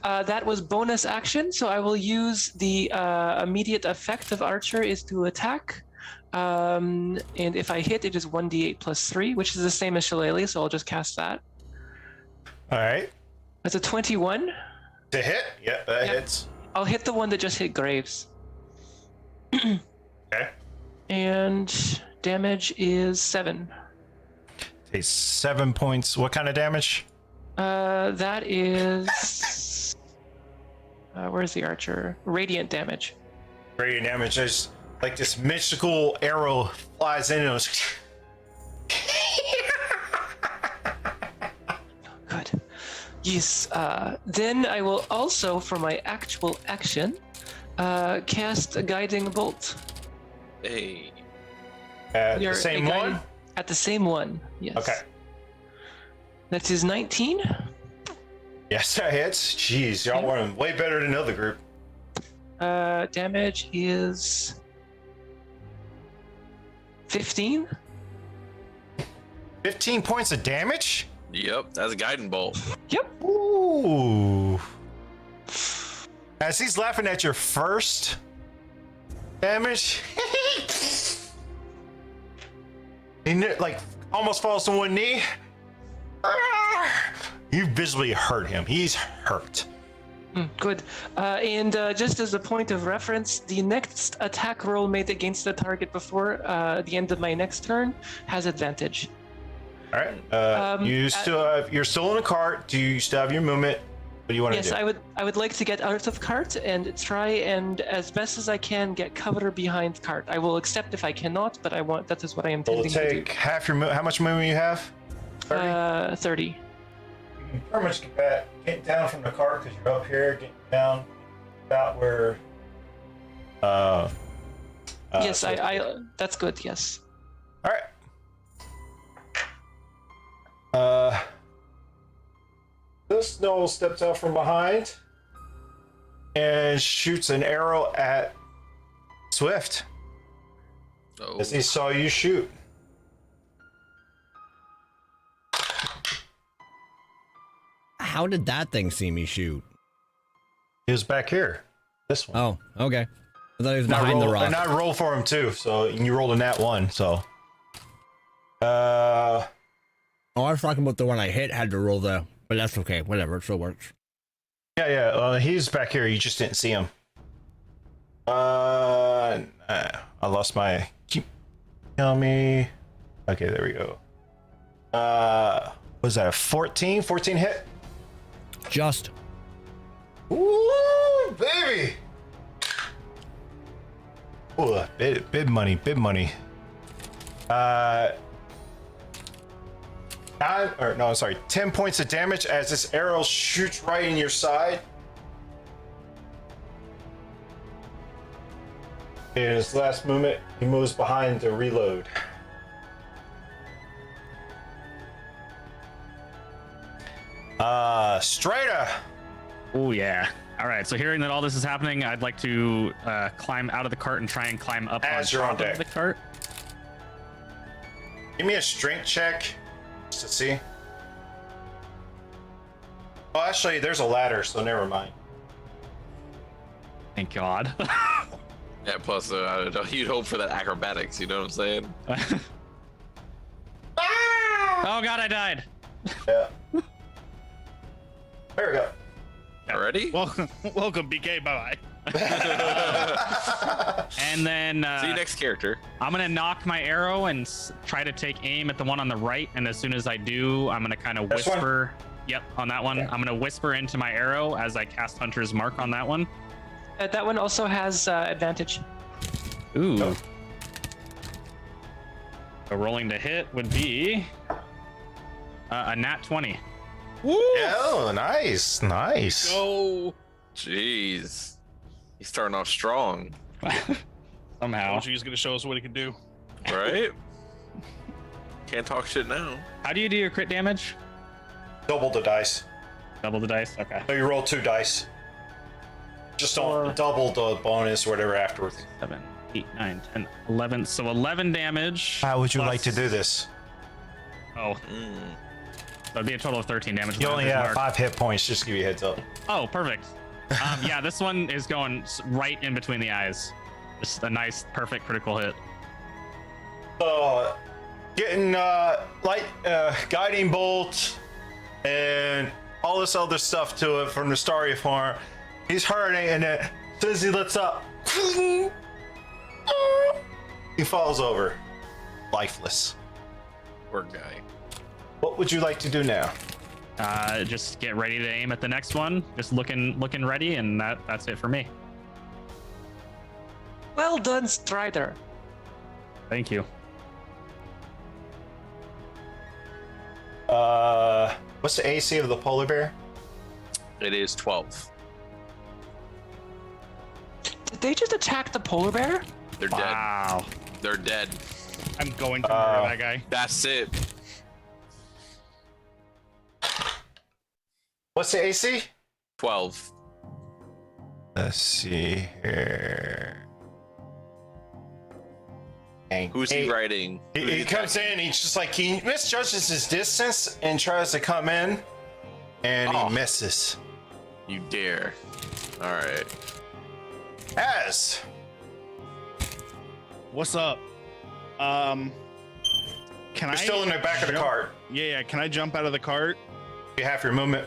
That was bonus action, so I will use the immediate effect of Archer is to attack. And if I hit, it is 1d8 plus 3, which is the same as Shillelagh, so I'll just cast that. All right. That's a 21. To hit? Yep, that hits. I'll hit the one that just hit Graves. Okay. And damage is 7. Take 7 points. What kind of damage? That is... where's the archer? Radiant damage. Radiant damage is like this mystical arrow flies in and goes. Good. Yes. Then I will also, for my actual action, cast a guiding bolt. Hey. At You're the same a guiding- one? At the same one. Yes. Okay. That is 19. Yes, that hits. Jeez, y'all were way better than the other group. Damage is 15. 15 points of damage? Yep, that's a guiding bolt. Yep. Ooh. As he's laughing at your first damage, he like almost falls to one knee. You visibly hurt him. He's hurt. Good. And just as a point of reference, the next attack roll made against the target before the end of my next turn has advantage. All right. You're still in the cart. Do you still have your movement? What do you want to Yes, do? I would like to get out of cart and try and, as best as I can, get cover behind cart. I will accept if I cannot, but that is what I am We'll intending to take half your how much movement you have? do. 30. You can pretty much get down from the cart because you're up here, getting down about where. Yes, I that's good. Yes. All right. This Noel steps out from behind and shoots an arrow at Swift Oh. as he saw you shoot. How did that thing see me shoot? He was back here. This one. Oh, okay. I thought he was And I behind the rolled- rock. And I rolled for him too, so you rolled a nat 1, so. Oh, I was talking about the one I hit had to roll the, but that's okay. Whatever, it still works. Yeah. He's back here. You just didn't see him. I lost my. Keep telling me. Okay, there we go. Was that a 14? 14 hit? Just. Ooh, baby. Ooh, bid money, bid money. 10 points of damage as this arrow shoots right in your side. In his last movement, he moves behind to reload. Strider. Oh yeah. All right. So hearing that all this is happening, I'd like to climb out of the cart and try and climb up As on you're on top deck. of the cart. Give me a strength check just to see. Oh, actually, there's a ladder, so never mind. Thank God. Yeah, plus I don't know, you'd hope for that acrobatics, you know what I'm saying? Oh God, I died. Yeah. There we go. Already? Welcome, BK. Bye bye. And then See you next character. I'm gonna knock my arrow and try to take aim at the one on the right. And as soon as I do, I'm gonna kind of This one? whisper. Yep, on that one. Yeah. I'm gonna whisper into my arrow as I cast Hunter's Mark on that one. That one also has advantage. Ooh. Oh. So rolling to hit would be a nat 20. Oh, nice, nice. Go. Jeez. He's starting off strong, Somehow. He's gonna show us what he can do. right? Can't talk shit now. How do you do your crit damage? Double the dice. Double the dice. Okay. So you roll 2 dice. Just don't double the bonus or whatever afterwards. 7, 8, 9, 10, 11. So 11 damage. How would you plus- like to do this? Oh, Mm. so it'd be a total of 13 damage. You only have Mark. 5 hit points, just to give you a heads up. Oh, perfect. Yeah, this one is going right in between the eyes. Just a nice, perfect critical hit. So, getting light guiding bolt and all this other stuff to it from the starry farm. He's hurting, and then as soon as he lifts up, he falls over, lifeless. Poor guy. What would you like to do now? Just get ready to aim at the next one. Just looking ready, and that's it for me. Well done, Strider. Thank you. What's the AC of the polar bear? It is 12. Did they just attack the polar bear? They're dead. Wow. They're dead. I'm going to murder that guy. That's it. What's the AC? 12. Let's see here. Dang. Who's he riding? He comes in, he's just like, he misjudges his distance and tries to come in, and he misses. You dare. All right. As What's up? Can you're still in the back of the cart. Yeah. Can I jump out of the cart? You have your movement.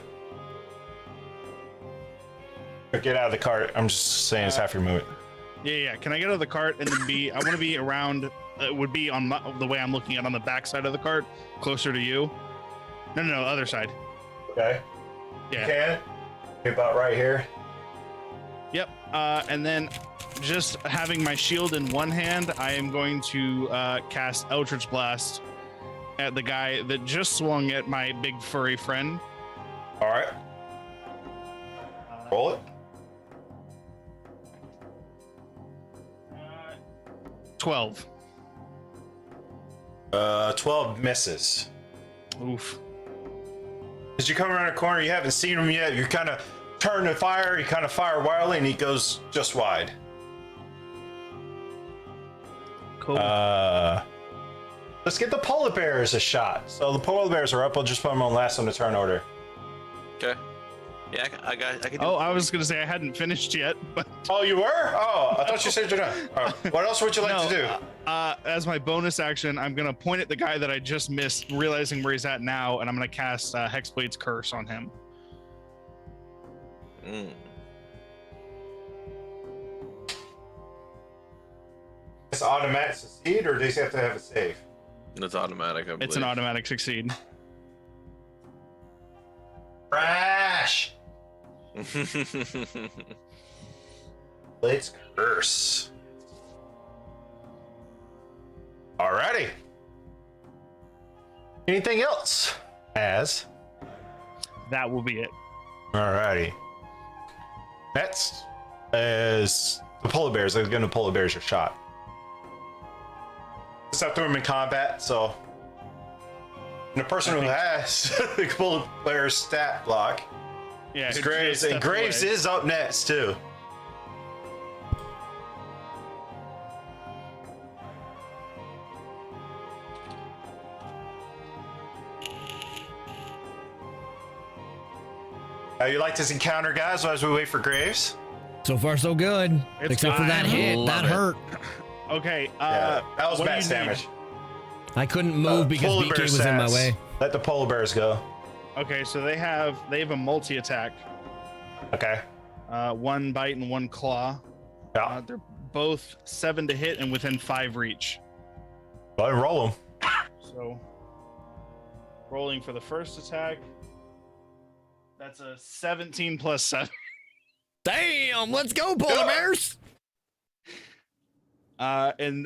Or get out of the cart. I'm just saying it's half your movement. Yeah. Can I get out of the cart and then be? I want to be around. It would be on the way I'm looking at on the back side of the cart, closer to you. No, other side. Okay. Yeah. You can. Be about right here. Yep. And then, just having my shield in one hand, I am going to cast Eldritch Blast at the guy that just swung at my big furry friend. All right. Roll it. 12. 12 misses. Oof. As you come around a corner, you haven't seen him yet. You're kind of turn to fire. You kind of fire wildly, and he goes just wide. Cool. Let's get the polar bears a shot. So the polar bears are up. I'll just put them on last on the turn order. Okay. Yeah, I can do I was gonna say I hadn't finished yet, but Oh, you were? Oh, I thought you said you're done. All right. What else would you like to do? As my bonus action, I'm gonna point at the guy that I just missed, realizing where he's at now, and I'm gonna cast Hexblade's Curse on him. It's automatic succeed, or does he have to have a save? It's automatic, I believe. It's an automatic succeed. Crash! Blade's Curse. Alrighty. Anything else? As? That will be it. Alrighty. Next is the polar bears. They're going to polar bears your shot. Just have to throw them in combat, so. And the person who has the polar bear stat block. Yeah, It's Graves, and Graves is up next too. How you like this encounter, guys, as we wait for Graves? So far, so good. It's Except for that fine. hit. That hurt. Okay. That was what do max you need? damage. I couldn't move because Polar BK bear was in my stats. way. Let the polar bears go. Okay, so they have a multi attack. Okay. One bite and one claw. Yeah. They're both 7 to hit and within 5 reach. Go ahead and roll them. So, rolling for the first attack. That's a 17 plus 7. Damn, let's go, polar bears. And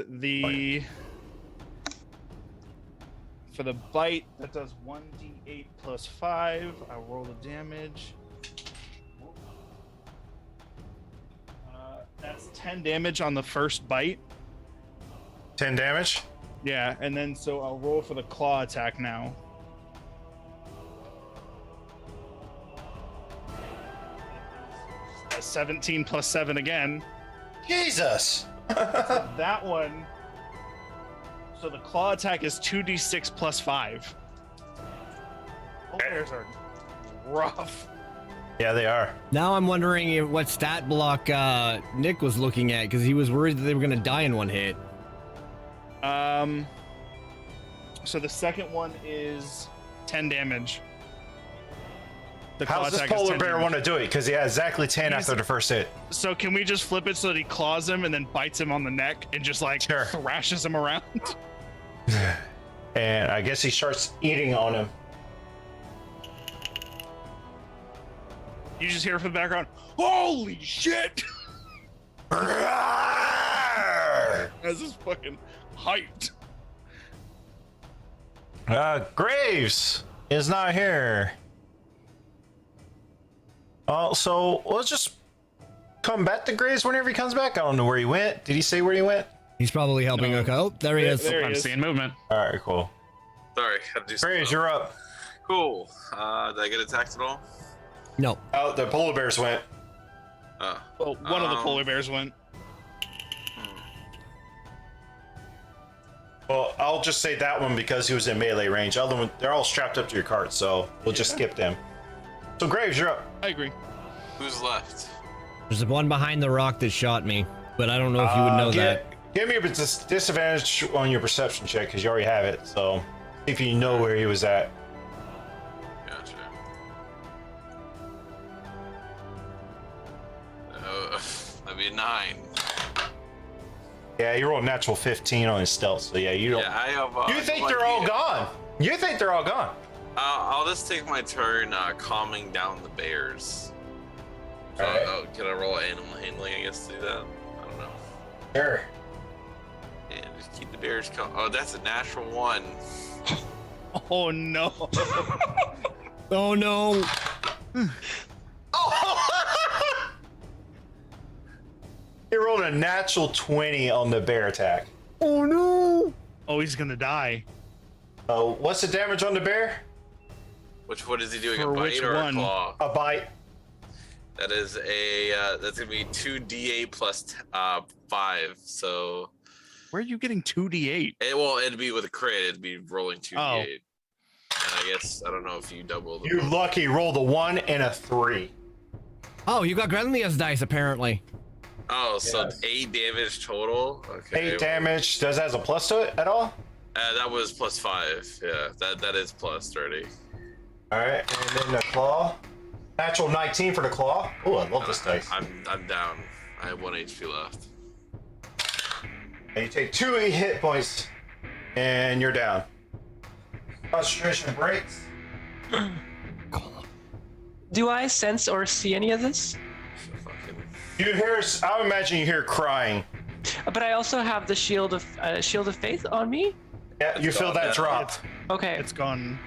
for the bite, that does 1d8 plus 5. I'll roll the damage. That's 10 damage on the first bite. 10 damage. Yeah, and then so I'll roll for the claw attack now. A 17 plus 7 again. Jesus. That one. So the claw attack is 2d6 plus 5. Bears are rough. Yeah, they are. Now I'm wondering what stat block Nick was looking at because he was worried that they were gonna die in one hit. So the second one is 10 damage. The How claw does this attack is polar 10 bear damage. want to do it? Because he had exactly 10 He's- after the first hit. So can we just flip it so that he claws him and then bites him on the neck and just like Sure. thrashes him around? And I guess he starts eating on him. You just hear from the background, holy shit! This is fucking hyped. Graves is not here. So let's just come back to Graves whenever he comes back. I don't know where he went. Did he say where he went? He's probably helping. Okay. Oh, there he is. There he I'm is. seeing movement. All right, cool. Sorry, had to do something Graves, else. you're up. Cool. Did I get attacked at all? No. Oh, the polar bears went. Oh. Well, one of the polar bears went. Well, I'll just say that one because he was in melee range. Other one, they're all strapped up to your cart, so we'll just skip them. So Graves, you're up. I agree. Who's left? There's one behind the rock that shot me, but I don't know if you would know that. Give me a disadvantage on your perception check because you already have it. So see if you know where he was at. Gotcha. That'd be a 9. Yeah, you rolled a natural 15 on his stealth, so yeah, you don't. Yeah, I have. You think they're all gone? You think they're all gone? I'll just take my turn calming down the bears. So, Alright. can I roll animal handling, I guess, to do that? I don't know. Sure. And just keep the bears calm. Oh, that's a natural 1. Oh no. Oh no. He rolled a natural 20 on the bear attack. Oh no. Oh, he's gonna die. What's the damage on the bear? What is he doing? For a which bite or one? a claw? A bite. That is a. That's gonna be 2d8 plus 5. So. Where are you getting 2d8? It'd be with a crit. It'd be rolling 2d8. Oh. And I guess I don't know if you double the. You lucky. Rolled a 1 and a 3. Oh, you got Grenlia's dice apparently. Oh, so Yes. 8 damage total. Okay. 8 damage. Does that has a plus to it at all? That was plus 5. Yeah, that is plus 30. All right, and then the claw. Natural 19 for the claw. Oh, I love this dice. I'm down. I have 1 HP left. And you take 2 hit points, and you're down. Concentration breaks. Do I sense or see any of this? Fucking. You hear? I would imagine you hear crying. But I also have the shield of faith on me. Yeah, you feel that drop. Okay. It's gone.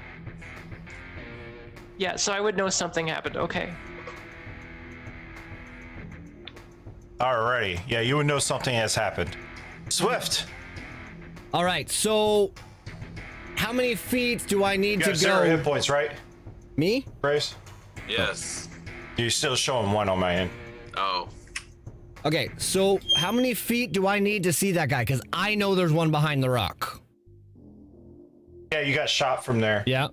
Yeah, so I would know something happened. Okay. Alrighty. Yeah, you would know something has happened. Swift. All right. So, how many feet do I need You to got 0 go? hit points, right, Me? Grace? Yes. You're still showing 1 on my end. Oh. Okay. So, how many feet do I need to see that guy? Because I know there's one behind the rock. Yeah, you got shot from there. Yeah.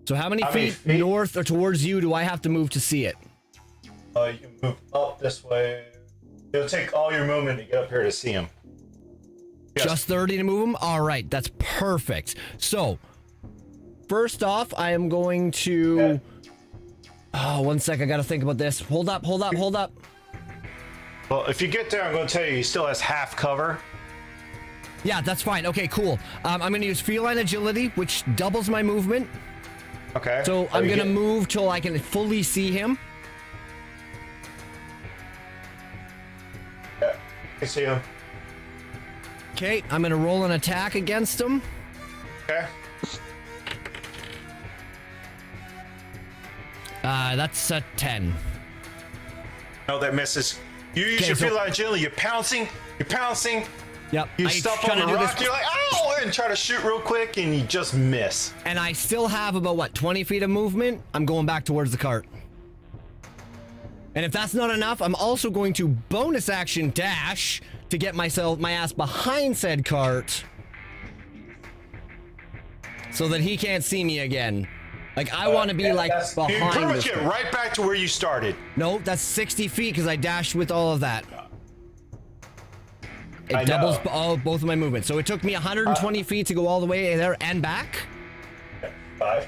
So, how many How many feet north or towards you do I have to move to see it? You can move up this way. It'll take all your movement to get up here to see him. Yes. Just 30 to move him? All right, that's perfect. So, first off, I am going to... Oh, 1 sec, I gotta think about this. Hold up. Well, if you get there, I'm going to tell you he still has half cover. Yeah, that's fine. Okay, cool. I'm gonna use feline agility, which doubles my movement. Okay. So I'm gonna move till I can fully see him. Yeah, I see him. Okay, I'm gonna roll an attack against him. Okay. That's a 10. No, that misses. You use Okay, your so- feline agility. You're pouncing. Yep. You I stop try on to the do rock. this- You're like, oh, and try to shoot real quick, and you just miss. And I still have about, what, 20 feet of movement? I'm going back towards the cart. And if that's not enough, I'm also going to bonus action dash to get my ass behind said cart so that he can't see me again. Like, I want to be, like, You pretty behind much this get thing. right back to where you started. No, that's 60 feet because I dashed with all of that. It I doubles know. both of my movements. So it took me 120 feet to go all the way there and back. 5,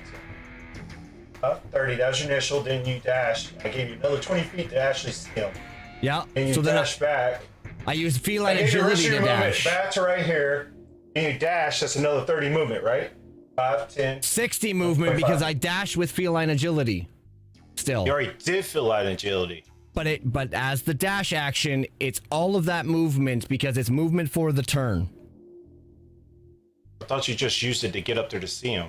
30. That was your initial. Then you dash. I gave you another 20 feet to actually see him. Yeah. And you So then dash back. I used I feline gave you the rest agility of to your movement dash. back to right here. And you dash. That's another 30 movement, right? 5, 10. 60 movement 25. because I dash with feline agility. Still. You already did feline agility. But as the dash action, it's all of that movement because it's movement for the turn. I thought you just used it to get up there to see him.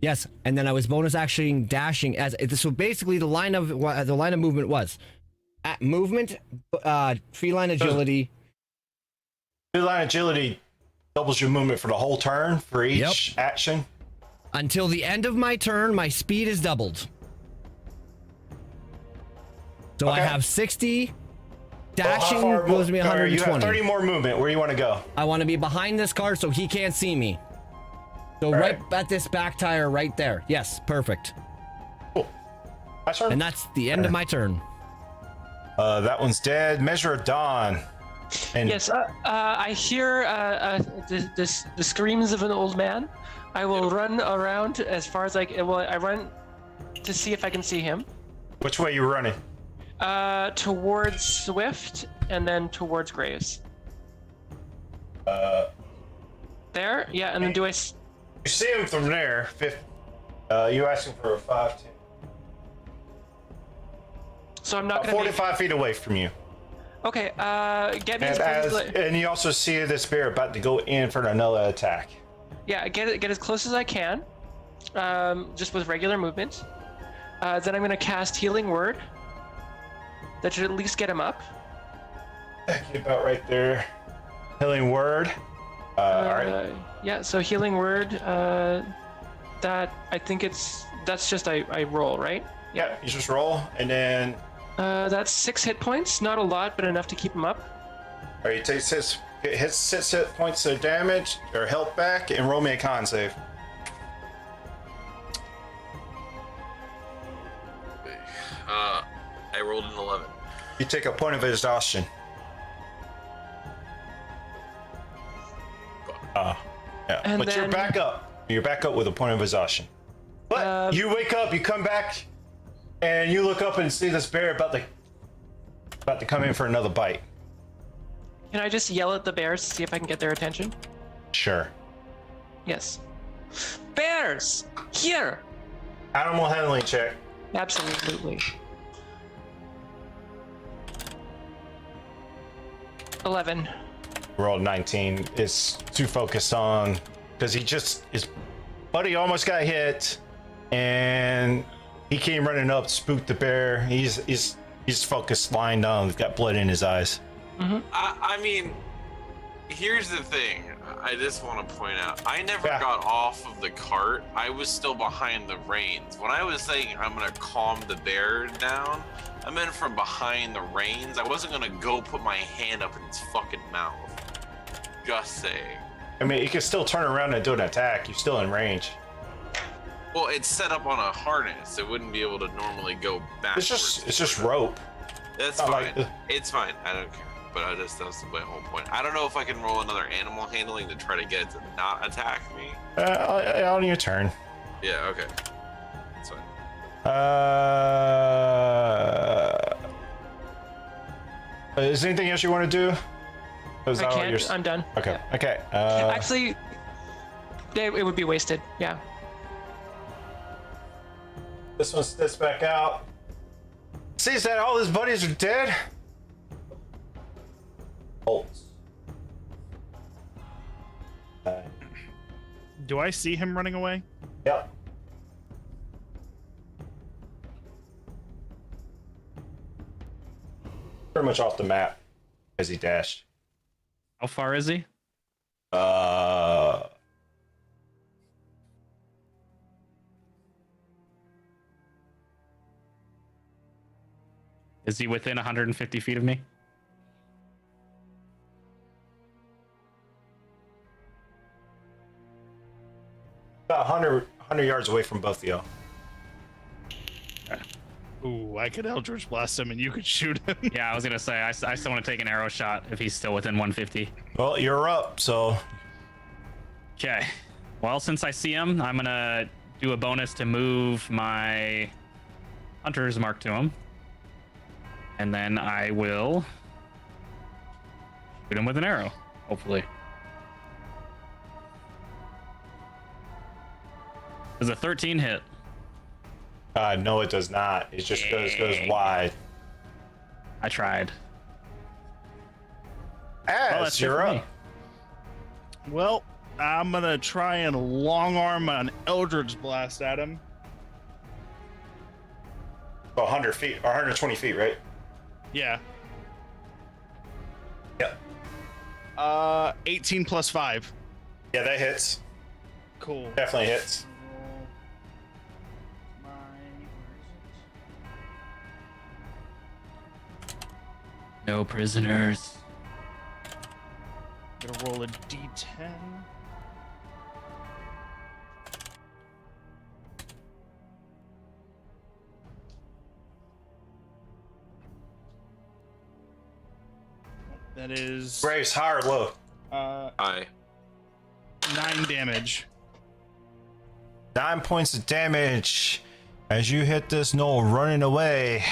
Yes, and then I was bonus actioning dashing as so basically the line of movement was at movement, feline agility. Feline agility doubles your movement for the whole turn for each action. Until the end of my turn, my speed is doubled. So I have 60. Dashing goes me 120. You have 30 more movement. Where do you want to go? I want to be behind this car so he can't see me. So right at this back tire right there. Yes, perfect. Cool. My turn. And that's the end of my turn. That one's dead. Measure of Dawn. And Yes, I hear the screams of an old man. I will run around as far as I can. Well, I run to see if I can see him. which way you running? Towards Swift and then towards Graves. There? Yeah, and then do I... You see him from there. You asking for a 5, 10. So I'm not About going to 45 feet away from you. Okay, get me And, as close as... and you also see this bear about to go in for another attack. Yeah, get as close as I can, just with regular movement. Then I'm going to cast Healing Word. That should at least get him up. Get about right there. Healing Word. All right. Yeah, so Healing Word, that, I think that's just I roll, right? Yeah, you just roll, and then... That's 6 hit points, not a lot, but enough to keep him up. All right, you take 6 hit points of damage, or health back, and roll me a con save. I rolled an 11. You take a point of exhaustion. Yeah, And but you're then- back up. You're back up with a point of exhaustion. But you wake up, you come back, and you look up and see this bear about to come in for another bite. Can I just yell at the bears to see if I can get their attention? Sure. Yes. Bears! Here! Animal handling check. Absolutely. 11. Roll 19. It's too focused on because his buddy almost got hit, and he came running up, spooked the bear. He's focused, lying down. He's got blood in his eyes. I mean, here's the thing. I just want to point out, I never Yeah. got off of the cart. I was still behind the reins. When I was saying I'm gonna calm the bear down, I meant from behind the reins. I wasn't gonna go put my hand up in its fucking mouth. Just saying. I mean, you can still turn around and do an attack. You're still in range. Well, it's set up on a harness. It wouldn't be able to normally go backwards. It's just rope. That's not fine. like- It's fine. I don't care. But that's my whole point. I don't know if I can roll another animal handling to try to get it to not attack me. On your turn. Yeah, okay. That's fine. Is there anything else you want to do? Is I that all can't. yours? I'm done. Okay. Yeah. Okay. Actually, it would be wasted. Yeah. This one steps back out. Sees that all his buddies are dead. Bolts. Do I see him running away? Yep. Pretty much off the map as he dashed. How far is he? Is he within 150 feet of me? About 100 yards away from both of you. Ooh, I could Eldritch Blast him and you could shoot him. Yeah, I was gonna say I still want to take an arrow shot if he's still within 150. Well, you're up, so Okay. Well, since I see him, I'm gonna do a bonus to move my hunter's mark to him, and then I will shoot him with an arrow. Hopefully. Does a 13 hit? no, it does not. It just goes wide. I tried. As that's you're it for me. up. Well, I'm gonna try and long arm an Eldritch Blast at him. 100 feet or 120 feet, right? Yeah. Yep. 18 plus 5. Yeah, that hits. Cool. Definitely hits. No prisoners. Gonna roll a d10. That is Graves, high or low? Aye. 9 damage. 9 points of damage as you hit this gnoll running away.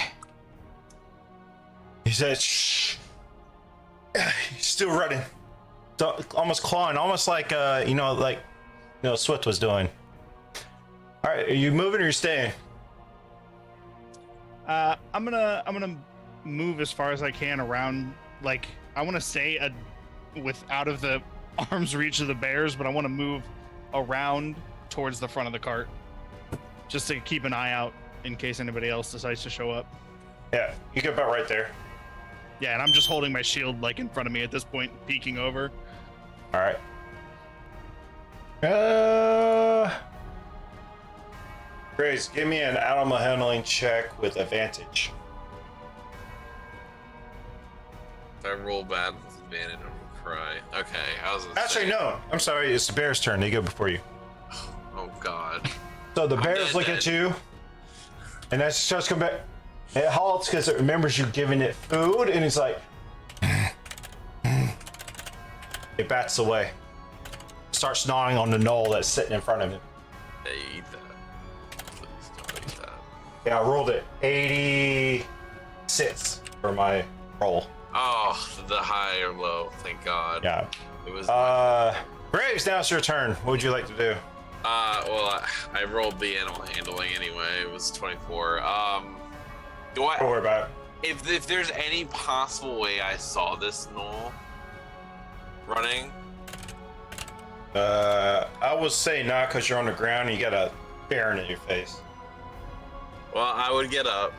He says, shh. He's still running. Almost clawing, almost like, Swift was doing. All right, are you moving or you staying? I'm gonna move as far as I can around. Like, I want to stay out of the arm's reach of the bears, but I want to move around towards the front of the cart, just to keep an eye out in case anybody else decides to show up. Yeah, you get about right there. Yeah, and I'm just holding my shield like in front of me at this point, peeking over. All right. Grace, give me an animal handling check with advantage. If I roll bad with advantage, I'm gonna cry. Okay, I was gonna Actually, say, no. I'm sorry. It's the bear's turn. They go before you. Oh God. So the I'm bears dead, look at you, and that starts coming back. It halts because it remembers you giving it food, and it's like, it bats away. Starts gnawing on the knoll that's sitting in front of him. Hey, eat that. Please don't eat that. Yeah, I rolled it 86 for my roll. Oh, the high or low. Thank God. Yeah. It was. Graves, now it's your turn. What would you like to do? Well, I rolled the animal handling anyway. It was 24. Do I? Don't worry about it. If there's any possible way I saw this gnoll running, I would say not because you're on the ground and you got a bear in your face. well, I would get up.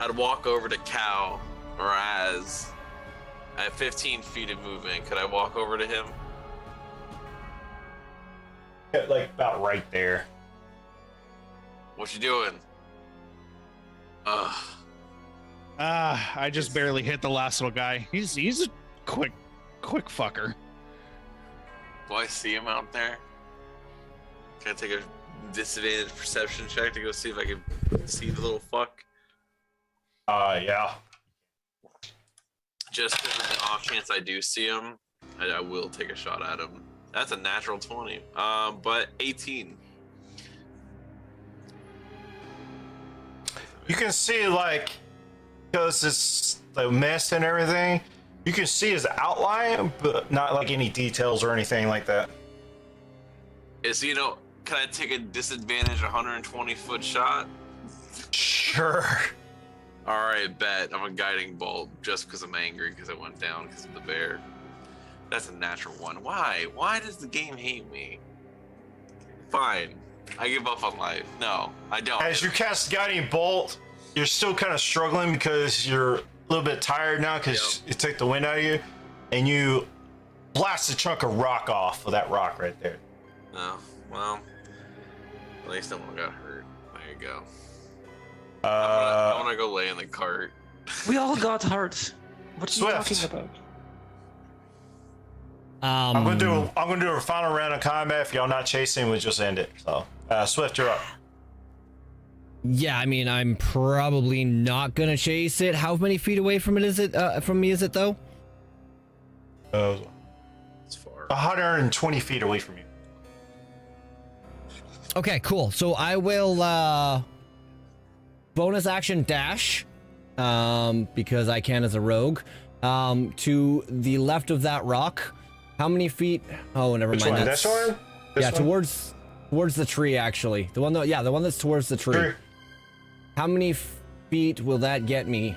I'd walk over to Cal or Az. I have 15 feet of movement. Could I walk over to him? Yeah, like about right there. What you doing? Ugh. I just barely hit the last little guy. He's a quick fucker. Do I see him out there? Can I take a disadvantage perception check to go see if I can see the little fuck? Yeah. Just because of the off chance I do see him, I will take a shot at him. That's a natural 20. But 18. You can see, like, because it's the mist and everything, you can see his outline, but not like any details or anything like that. Can I take a disadvantage 120-foot shot? Sure. All right, bet. I'm a guiding bolt just because I'm angry because I went down because of the bear. That's a natural one. Why? Why does the game hate me? Fine. I give up on life. No, I don't. As you cast Guiding Bolt, you're still kind of struggling because you're a little bit tired now because it took the wind out of you, and you blast a chunk of rock off of that rock right there. Oh, well, at least no one got hurt. There you go. Uh, I want to go lay in the cart. We all got hurt. What are you Swift. talking about? I'm gonna do a final round of combat. If y'all not chasing, we'll just end it. So, Swift, you're up. Yeah, I mean, I'm probably not gonna chase it. How many feet away from it is it? From me is it though? It's far. 120 feet away from you. Okay, cool. So I will bonus action dash, because I can as a rogue, to the left of that rock. How many feet? Oh, never Which mind. one? That's, This one? This yeah, one? towards the tree actually. The one that's towards the tree. Tree. How many feet will that get me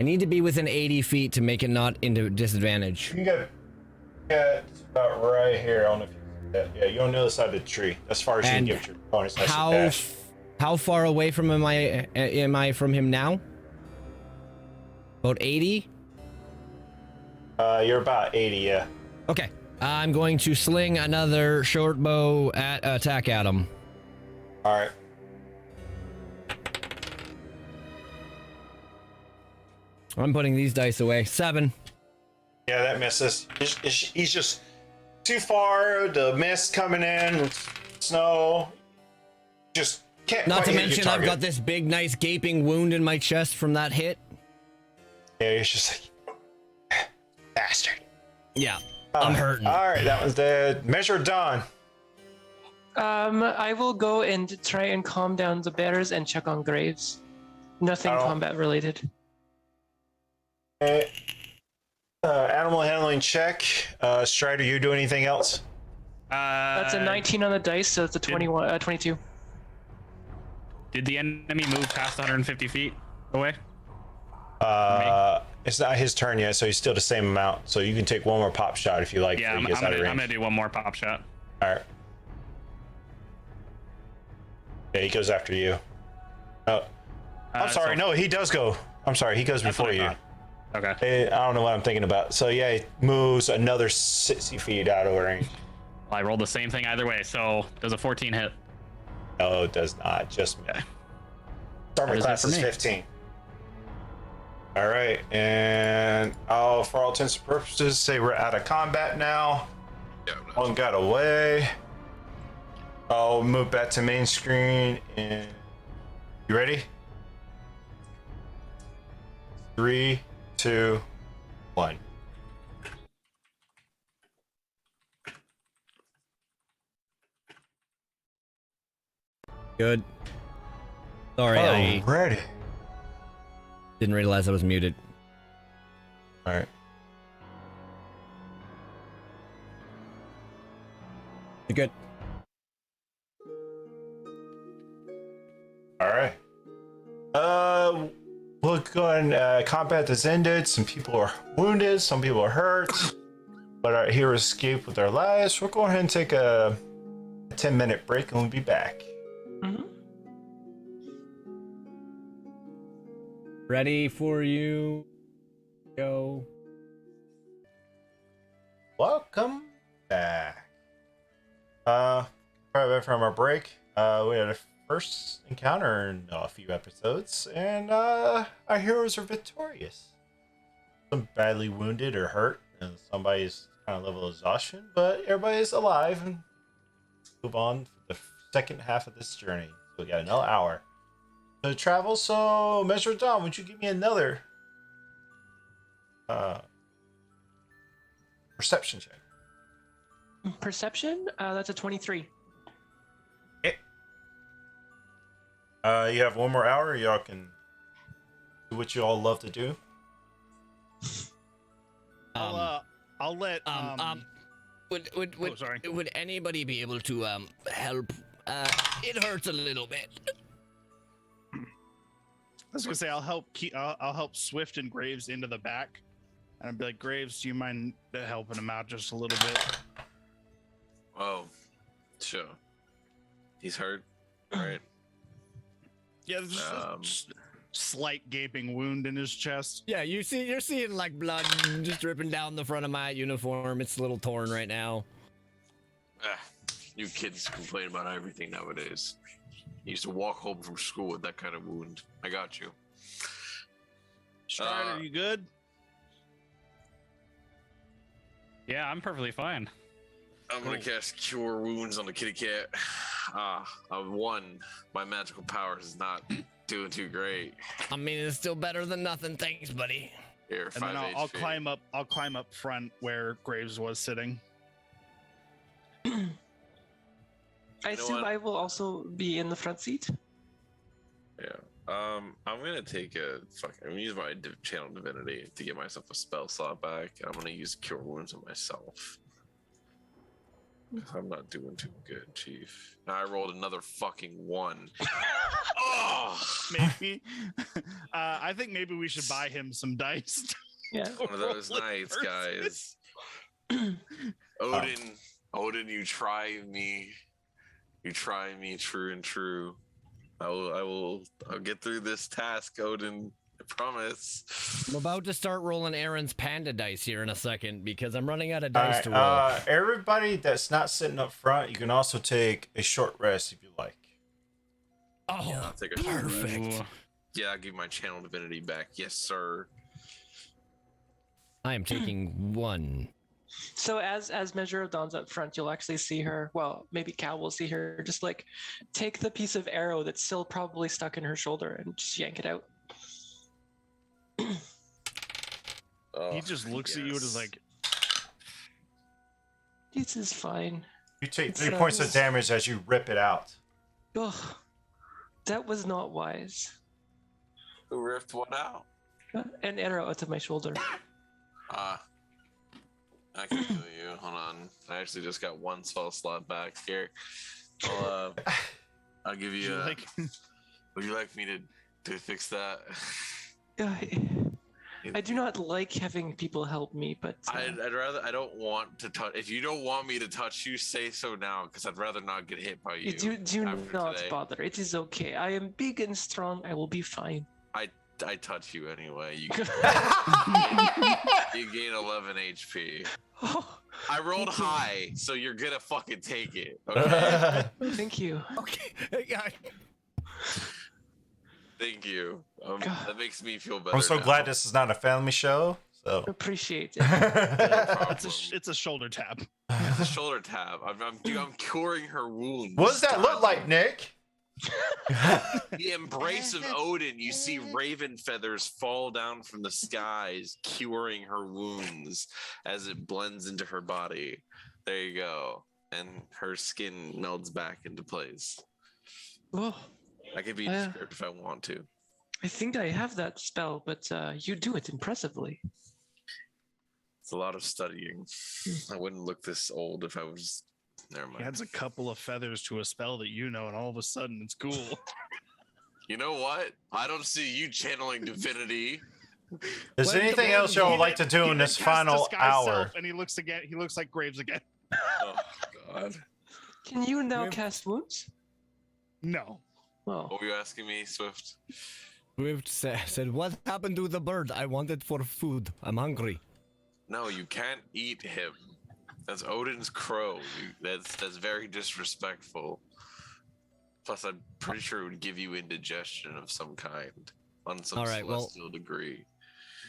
I need to be within 80 feet to make it not into disadvantage. You got about right here. I don't know if you see that. Yeah, you're on the other side of the tree. As far as And you can get your bonus. That's your dash. How far away from am I from him now? About 80? You're about 80, yeah. Okay. I'm going to sling another short bow attack at him. All right. I'm putting these dice away. 7. Yeah, that misses. He's just too far. The mist coming in, snow. Just can't. Not quite to hit your mention, I've target. got this big, nice gaping wound in my chest from that hit. Yeah, he's just like bastard. Yeah, I'm hurting. All right, that one's dead. Measure done. I will go and try and calm down the bears and check on Graves. Nothing Oh. combat related. Okay. Animal handling check. Strider, you do anything else? That's a 19 on the dice, so it's a 21, 22. Did the enemy move past 150 feet away? It's not his turn yet, so he's still the same amount. So you can take one more pop shot if you like. Yeah, before I'm he gets out of range. gonna do one more pop shot. All right. Yeah, he goes after you. Oh, I'm sorry. So No, he does go. I'm sorry. He goes that's what before I you. thought. Okay. I don't know what I'm thinking about. So yeah, he moves another 60 feet out of range. Well, I rolled the same thing either way. So does a 14 hit? No, it does not. Just armor What is that class for is me? 15. All right, and I'll, for all intents and purposes, say we're out of combat now. Yeah, I'm not- One got away. I'll move back to main screen. And you ready? 3, 2, 1. Good. Sorry, I Ready. didn't realize I was muted. All right. You're good. All right. We'll go and combat has ended. Some people are wounded, some people are hurt, but our heroes escaped with their lives. We'll go ahead and take a 10-minute break, and we'll be back. Mm-hmm. Ready for you. Go. Welcome back. Right back from our break. We had a first encounter in a few episodes, and our heroes are victorious. Some badly wounded or hurt, and somebody's kind of level of exhaustion, but everybody's alive, and move on for the second half of this journey. So we got another hour to travel. So, Measure Dawn, would you give me another perception check? Perception? That's a 23. You have one more hour. Y'all can do what you all love to do. I'll let Would sorry. would anybody be able to help? It hurts a little bit. I was gonna say I'll help Swift and Graves into the back, and I'll be like, Graves, do you mind helping him out just a little bit? Oh, sure. He's hurt. All right. Yeah, there's just a slight gaping wound in his chest. Yeah, you're seeing like blood just dripping down the front of my uniform. It's a little torn right now. Ah, you kids complain about everything nowadays. You used to walk home from school with that kind of wound. I got you. Strider, you good? Yeah, I'm perfectly fine. I'm gonna cast Cure Wounds on the kitty cat. One, my magical powers is not doing too great. I mean, it's still better than nothing. Thanks, buddy. Here, And then 5 I'll HP. climb up. I'll climb up front where Graves was sitting. I know assume what? I will also be in the front seat. Yeah. I'm gonna take I'm gonna use my channel divinity to get myself a spell slot back. I'm gonna use Cure Wounds on myself. I'm not doing too good, Chief. Now I rolled another fucking 1. Oh, Maybe. I think maybe we should buy him some dice. Yeah. one of those Roll it nights, first. guys. Odin, you try me. You try me true and true. I'll get through this task, Odin. I promise. I'm about to start rolling Aaron's panda dice here in a second because I'm running out of All dice right, to roll. everybody that's not sitting up front, you can also take a short rest if you like. Oh, I'll take a short rest. perfect. Ooh. Yeah, I'll give my channel divinity back. Yes, sir. I am taking 1. So as Measure of Dawn's up front, you'll actually see her. Well, maybe Cal will see her. Just like take the piece of arrow that's still probably stuck in her shoulder and just yank it out. Oh, He just looks at you and is yes. like, This is fine. You take It's 3 points of nice. damage as you rip it out. Ugh, that was not wise. Who ripped one out? An arrow out of my shoulder. I can feel you. Hold on. I actually just got 1 spell slot back here. I'll give you. like, Would you like me to fix that? I do not like having people help me, but I'd rather. I don't want to touch. If you don't want me to touch you, say so now, because I'd rather not get hit by you. do after not today. bother. It is okay. I am big and strong. I will be fine. I touch you anyway. You you gain 11 HP. Oh, I rolled Thank you. high, so you're gonna fucking take it. Okay. thank you. Okay. Thank you. God. That makes me feel better. I'm so now. glad this is not a family show. So Appreciate it. No what problem. it's a shoulder tap. It's a shoulder tap. I'm curing her wounds. does that look like, Nick? The embrace of Odin. You see raven feathers fall down from the skies, curing her wounds as it blends into her body. There you go. And her skin melds back into place. Oh, I can be descriptive if I want to. I think I have that spell, but you do it impressively. It's a lot of studying. I wouldn't look this old if I was. Never He mind. adds a couple of feathers to a spell that you know, and all of a sudden it's cool. You know what? I don't see you channeling divinity. Is there anything else y'all would like to do in this final hour? And he looks again. He looks like Graves again. Oh God. Can you now We've- cast wounds? No. Oh, What were you asking me, Swift? Swift said, "What happened to the bird? I want it for food. I'm hungry." No, you can't eat him. That's Odin's crow. That's very disrespectful. Plus, I'm pretty sure it would give you indigestion of some kind on some All right, well- celestial degree.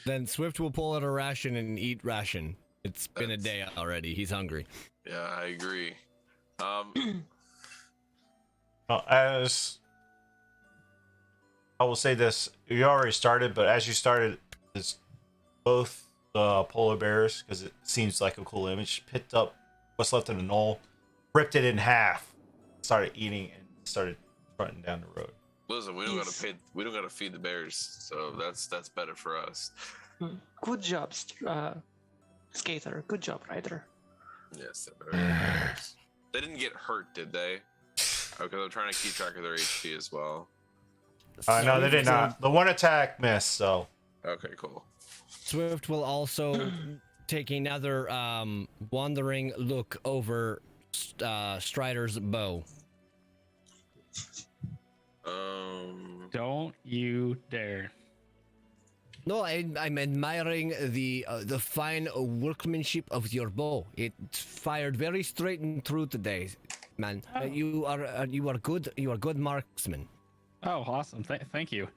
Then Swift will pull out a ration and eat ration. It's been a day already. He's hungry. Yeah, I agree. As I will say this, you already started, but as you started, is both polar bears, because it seems like a cool image, picked up what's left of the knoll, ripped it in half, started eating, and started trotting down the road. Listen, we don't Yes. gotta feed the bears, so that's better for us. good job, skater. Good job, rider. Yes, they're better for bears. They didn't get hurt, did they? Okay, I'm trying to keep track of their HP as well. No, they did not. The one attack missed, so Okay, cool. Swift will also take another wandering look over Strider's bow. Don't you dare. No, I'm admiring the fine workmanship of your bow. It fired very straight and true today, man. You are good. You are good marksman. Oh, awesome. Thank you.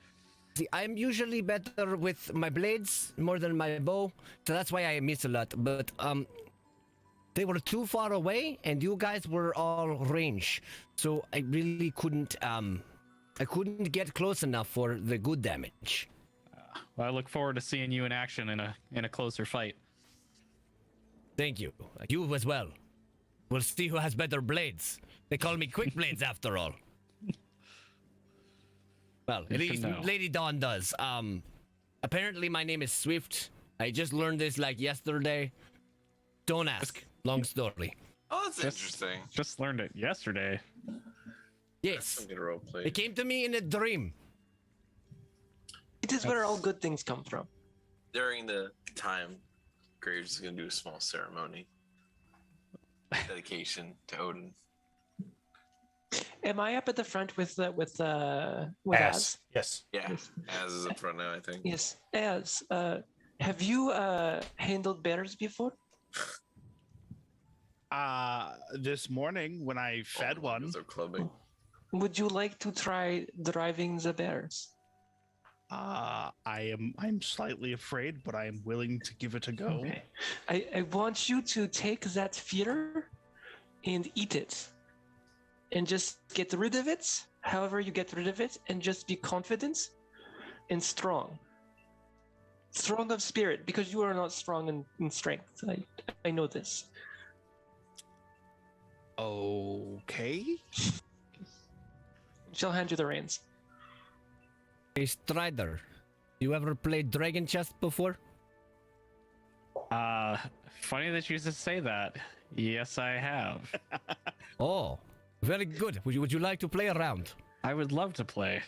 See, I'm usually better with my blades more than my bow, so that's why I miss a lot. But they were too far away, and you guys were all range, so I really couldn't get close enough for the good damage. Well, I look forward to seeing you in action in a closer fight. Thank you. You as well. We'll see who has better blades. They call me Quick Blades after all. Well, at Good to least know. Lady Dawn does. Apparently my name is Swift. I just learned this like yesterday. Don't ask. Long story. Oh, that's Just- interesting. Just learned it yesterday. Yes. I'm gonna role play. It came to me in a dream. It is where all good things come from. During the time, Graves is gonna do a small ceremony. Dedication to Odin. Am I up at the front with Az? Ass. Yes. Yeah, as is up front now, I think. Yes, Az. Have you handled bears before? This morning when I fed one, So clubbing. Would you like to try driving the bears? I'm slightly afraid, but I am willing to give it a go. Okay. I want you to take that fear and eat it. And just get rid of it, however you get rid of it, and just be confident and strong. Strong of spirit, because you are not strong in strength. I know this. Okay. She'll hand you the reins. Hey, Strider, you ever played Dragon Chess before? Funny that you just say that. Yes, I have. Oh, very good. Would you like to play a round? I would love to play.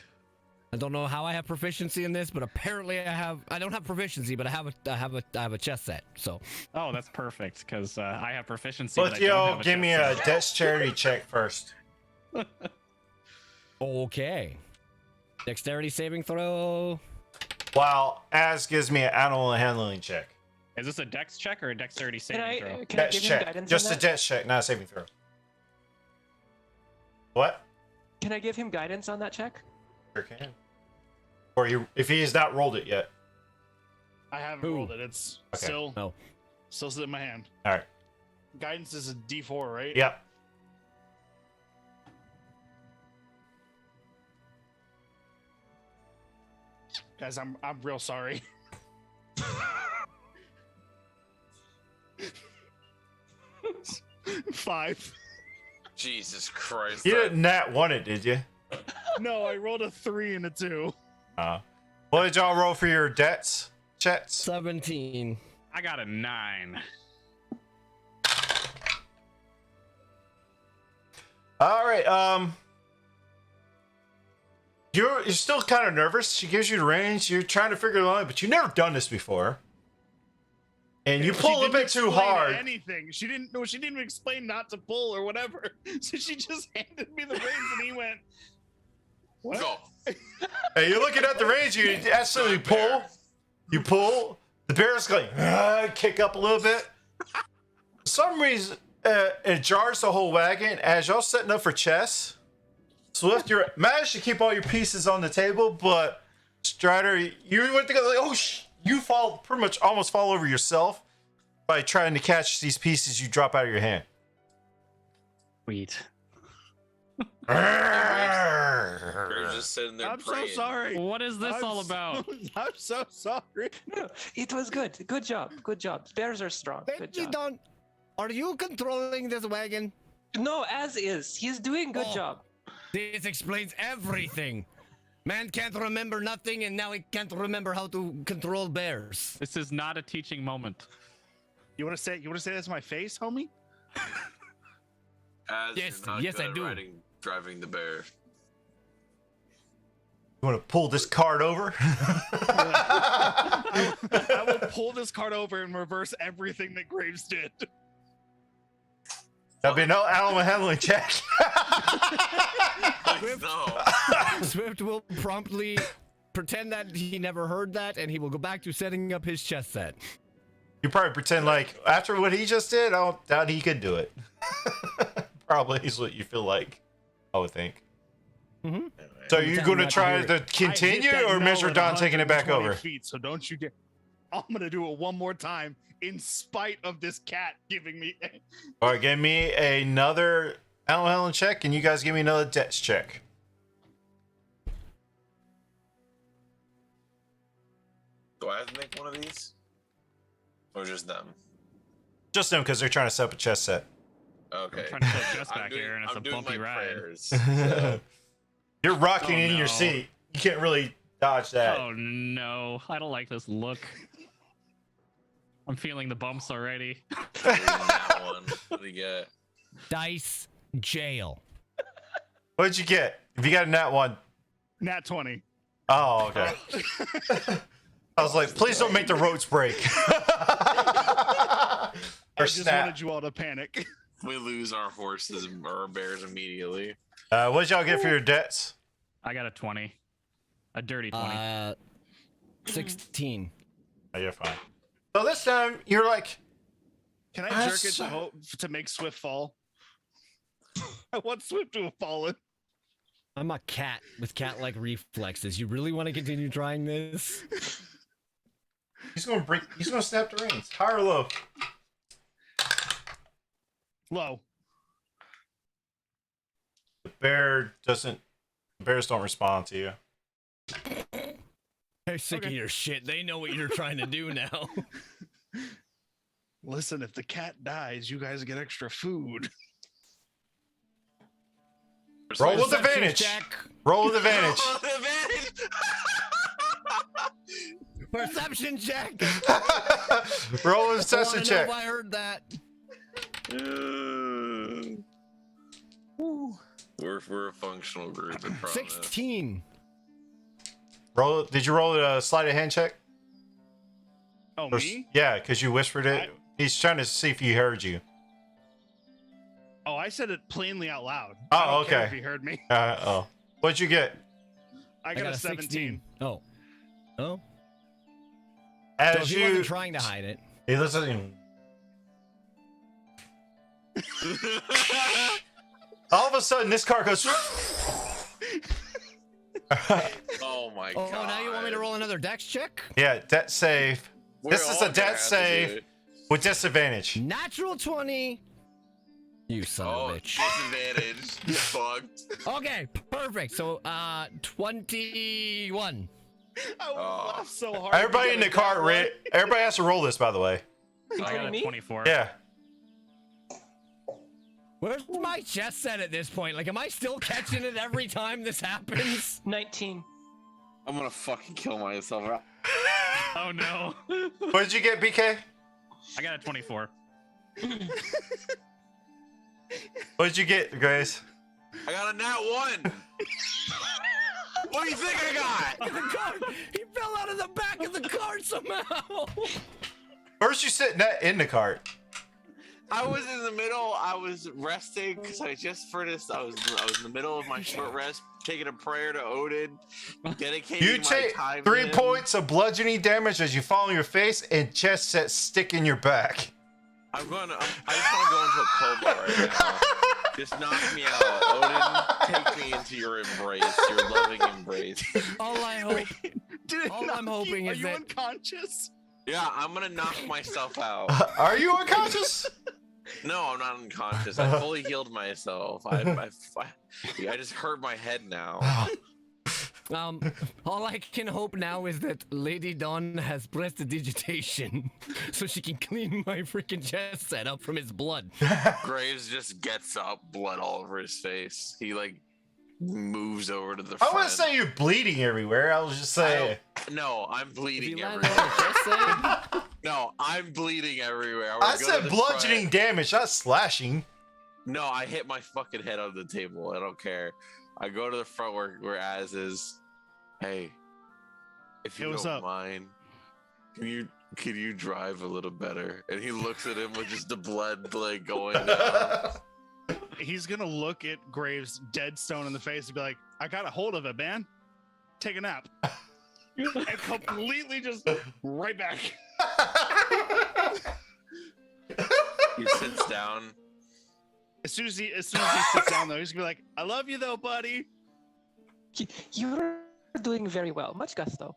I don't know how I have proficiency in this, but apparently I don't have proficiency, but I have a chess set. So Oh, that's perfect because I have proficiency. but But I don't yo, have a give me chess a dexterity check first. okay. Dexterity saving throw. While Az gives me an animal handling check. set. Is this a dex check or a dexterity Can saving throw? I Dex give him check. guidance Just on a that? dex check, not a saving throw. What? Can I give him guidance on that check? Sure can. Or if he has not rolled it yet. I haven't Who? rolled it. It's Okay. No. still sitting in my hand. All right. Guidance is a D4, right? Yep. Guys, I'm real sorry. Five. Jesus Christ. You that- didn't nat one it, did you? No, I rolled a 3 and a 2. What did y'all roll for your debts? Chats? 17. I got a 9. All right. You're still kind of nervous. She gives you the reins. You're trying to figure it out, but you've never done this before. And you pull a bit too hard. Anything? She didn't. No, she didn't explain not to pull or whatever. So she just handed me the reins, and he went, "What?" Go. Hey, you're looking at the reins. You absolutely pull. You pull. The bear's going kick up a little bit. For some reason, it jars the whole wagon. As y'all setting up for chess, Swift, you managed to keep all your pieces on the table, but Strider, you went to go like, you fall pretty much almost fall over yourself by trying to catch these pieces you drop out of your hand. Sweet. You're just sitting there I'm praying. so sorry. What is this I'm all about? I'm so sorry. No, it was good. Good job. Good job. Bears are strong. Good Benji, job. don't. Are you controlling this wagon? No, as is. He's doing good Oh. job. This explains everything. Man can't remember nothing, and now he can't remember how to control bears. This is not a teaching moment. You want to say? You want to say that's my face, homie? As Yes, you're not yes, good I at do. driving the bear. You want to pull this cart over? I will pull this cart over and reverse everything that Graves did. That'll be no animal handling check. No. Swift will promptly pretend that he never heard that, and he will go back to setting up his chess set. You probably pretend like after what he just did, I don't doubt he could do it. Probably is what you feel like, I would think. So you're going to try to continue I hit that or no Mr. at Don taking it back 120 over? Feet, so don't you get. I'm gonna do it one more time, in spite of this cat giving me. All right, give me another animal handling check, and you guys give me another dex check. Do I have to make one of these? Or just them? Just them because they're trying to set up a chess set. Okay. trying to put Jess I'm back doing- here, and it's I'm a doing bumpy my ride. prayers. So, You're rocking Oh, in your no. seat. You can't really dodge that. Oh no, I don't like this look. I'm feeling the bumps already. that one. What do you get? Dice jail. What'd you get? If you got a nat 1. Nat 20. Oh, okay. I was like, please don't make the roads break. I Or just snap. wanted you all to panic. We lose our horses or our bears immediately. What did y'all get for your debts? I got a 20. A dirty 20. 16. Oh, you're fine. So this time, you're like, Can I jerk it to make Swift fall? I want Swift to have fallen. I'm a cat with cat-like reflexes. You really want to continue trying this? he's gonna snap the reins. High or low? Low. The bears don't respond to you. They're sick of your shit. They know what you're trying to do now. Listen, if the cat dies, you guys get extra food. Roll with Perception advantage. check. Roll with advantage. Perception check. Roll with I deception wanna know check. if I heard that. We're a functional group. I promise. 16. Roll. Did you roll a sleight of hand check? Oh, Or- me? Yeah, because you whispered it. He's trying to see if he heard you. Oh, I said it plainly out loud. Oh, I don't care okay. if he heard me. Oh. What'd you get? I got a 17. 16. Oh. Oh. So As if he you. wasn't trying to hide it. He looks at him. All of a sudden, this car goes. Oh my Oh, god. now you want me to roll another dex check? Yeah, debt save. We're This is all a gonna debt have to save do it. with disadvantage. Natural 20. You son Oh, of a bitch. disadvantage. You fucked. Okay, perfect. So, 21. I would Oh. laugh so hard. Everybody to in get the it car, that way. everybody has to roll this, by the way. I got Including a me? 24. Yeah. Where's my chest set at this point? Like, am I still catching it every time this happens? 19. I'm gonna fucking kill myself. Oh no. What did you get, BK? I got a 24. What did you get, Grace? I got a nat 1. What do you think I got? The cart! He fell out of the back of the cart somehow! First, you sit in the cart. I was in the middle. I was resting because I just finished. I was in the middle of my short rest, taking a prayer to Odin, dedicating You my take time. 3 to him. points of bludgeoning damage as you fall on your face and chest set stick in your back. I just want to go into a coma right now. Just knock me out, Odin. Take me into your embrace, your loving embrace. All I hope, Did it all knock I'm you? hoping Are is you that unconscious? Yeah, I'm gonna knock myself out. Are you unconscious? No, I'm not unconscious. I fully healed myself. I just hurt my head now. all I can hope now is that Lady Dawn has prestidigitation, so she can clean my freaking chest set up from his blood. Graves just gets up, blood all over his face. He like moves over to the I front. wouldn't say you're bleeding everywhere. I was just saying. No, I'm If bleeding you land everywhere. on the chest set, No, I'm bleeding everywhere. I said bludgeoning damage, not slashing. No, I hit my fucking head on the table. I don't care. I go to the front where Az is. Hey, if you Hey, what's don't up? mind, can you drive a little better? And he looks at him with just the blood like going down. He's gonna look at Graves dead stone in the face and be like, I got a hold of it, man. Take a nap. And completely just right back. He sits down. As soon as he sits down though, he's gonna be like, I love you though, buddy. You're doing very well. Much gusto.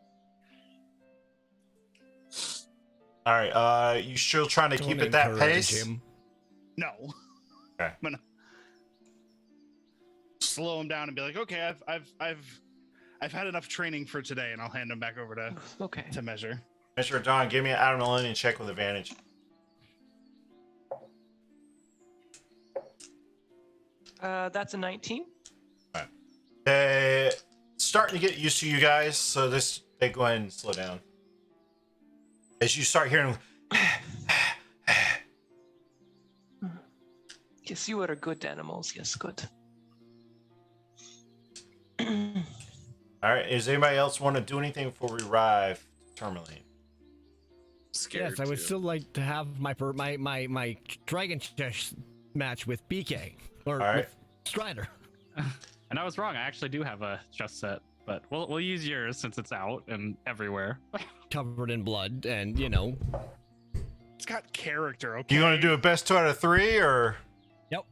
All right. You still trying to keep don't it that encourage pace? him. No. Okay. I'm gonna slow him down and be like, okay, I've had enough training for today, and I'll hand him back over Okay. to measure. Mr. Don, give me an adrenaline check with advantage. That's a 19. Starting to get used to you guys, so they go ahead and slow down. As you start hearing, Yes, you are good animals. Yes, good. All right. Is anybody else want to do anything before we arrive to Tourmaline? Scared. Yes, I would too. still like to have my dragon chess match with BK or All right. with Strider. And I was wrong. I actually do have a chess set, but we'll use yours since it's out and everywhere. Covered in blood, and It's got character, okay? You want to do a best 2 out of 3 or? Yep.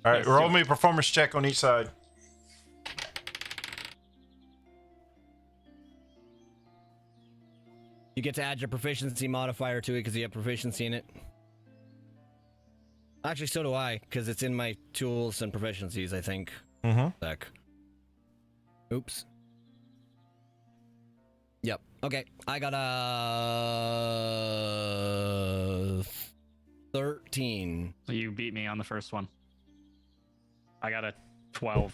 All right. Yes, Roll do me a performance check on each side. You get to add your proficiency modifier to it because you have proficiency in it. Actually, so do I, because it's in my tools and proficiencies, I think. Mm-hmm. Sec. Oops. Yep. Okay. I got a 13. So you beat me on the first one. I got a 12.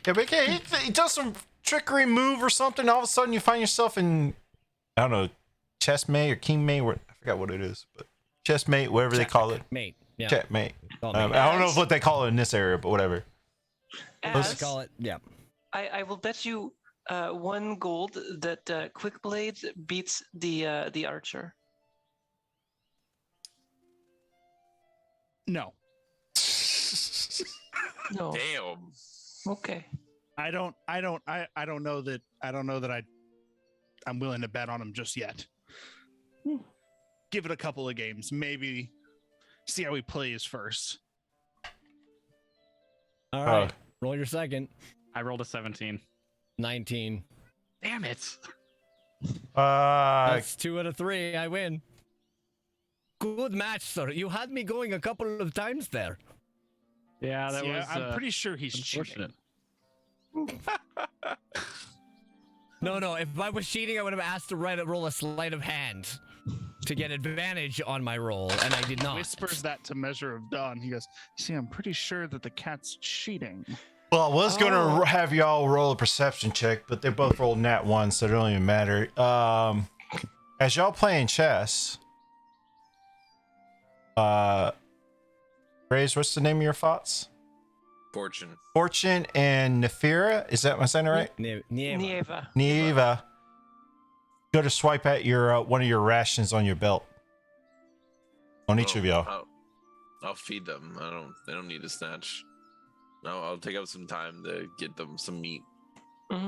Yeah, but okay, he does some trickery move or something. All of a sudden, you find yourself in, I don't know, chessmate or kingmate. I forgot what it is, but chessmate, whatever they call it. Mate. Yeah. Checkmate. Call I me. don't know what they call it in this area, but whatever. Let's As call it. Yeah. I will bet you 1 gold that Quickblade beats the archer. No. No. Damn. Okay. I don't know that I'm willing to bet on him just yet. Give it a couple of games, maybe see how he plays first. All right. Roll your second. I rolled a 17. 19. Damn it. That's 2 out of 3. I win. Good match, sir. You had me going a couple of times there. Yeah, that was. I'm pretty sure he's cheating. unfortunate. No. If I was cheating, I would have asked to roll a sleight of hand to get advantage on my roll, and I did not. Whispers that to Measure of Dawn. He goes, "See, I'm pretty sure that the cat's cheating." Well, I was going to have y'all roll a perception check, but they both rolled nat 1, so it don't even matter. As y'all playing chess, Grace, what's the name of your thoughts? Fortune. Fortune and Nefira. Is that my saying it right? Nieva. Nieva. Go to swipe at your one of your rations on your belt. On each of y'all. I'll feed them. They don't need a snatch. No, I'll take up some time to get them some meat.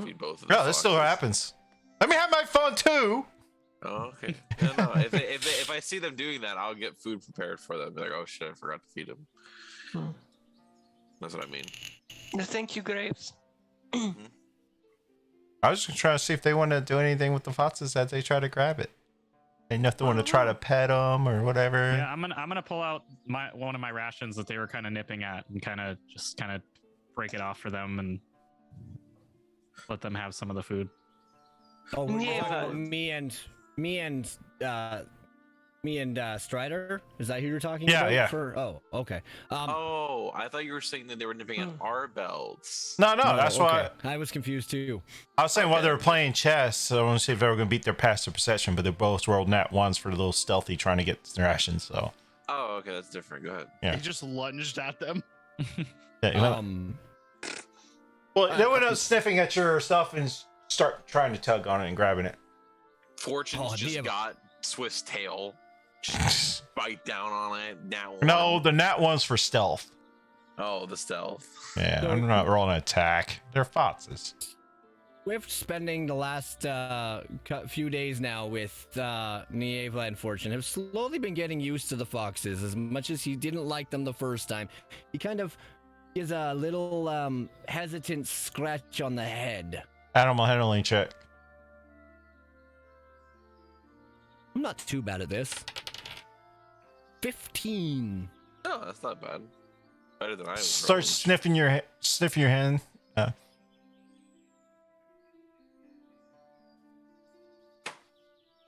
Feed both of them. Yeah, this still happens. Let me have my phone too. Oh, okay. No. If I see them doing that, I'll get food prepared for them. They're like, oh shit, I forgot to feed them. That's what I mean. Thank you, Graves. I was just trying to see if they want to do anything with the foxes as they try to grab it. Ain't nothing want to try to pet them or whatever. Yeah, I'm gonna pull out one of my rations that they were kind of nipping at and kind of break it off for them and let them have some of the food. Oh, Nieva. me and Strider. Is that who you're talking Yeah, about? yeah. Oh, okay. Oh, I thought you were saying that they were nipping at our belts. No, that's why I was confused too. I was saying while they were playing chess, so I want to see if they were going to beat their passive perception, but they both rolled nat 1s for a little stealthy trying to get their rations. So Oh, okay, that's different. Go ahead. Yeah. He just lunged at them. yeah, you know. Well, they went up sniffing at your stuff and start trying to tug on it and grabbing it. Fortune's just got Swift's tail. Just bite down on it. No, the nat 1's for stealth. Oh, the stealth. Yeah, I'm not rolling an attack. They're foxes. Swift spending the last few days now with Nieva and Fortune have slowly been getting used to the foxes. As much as he didn't like them the first time, he kind of gives a little hesitant scratch on the head. Animal handling check. I'm not too bad at this. 15. Oh, that's not bad. Better than I was. Start sniffing your hand.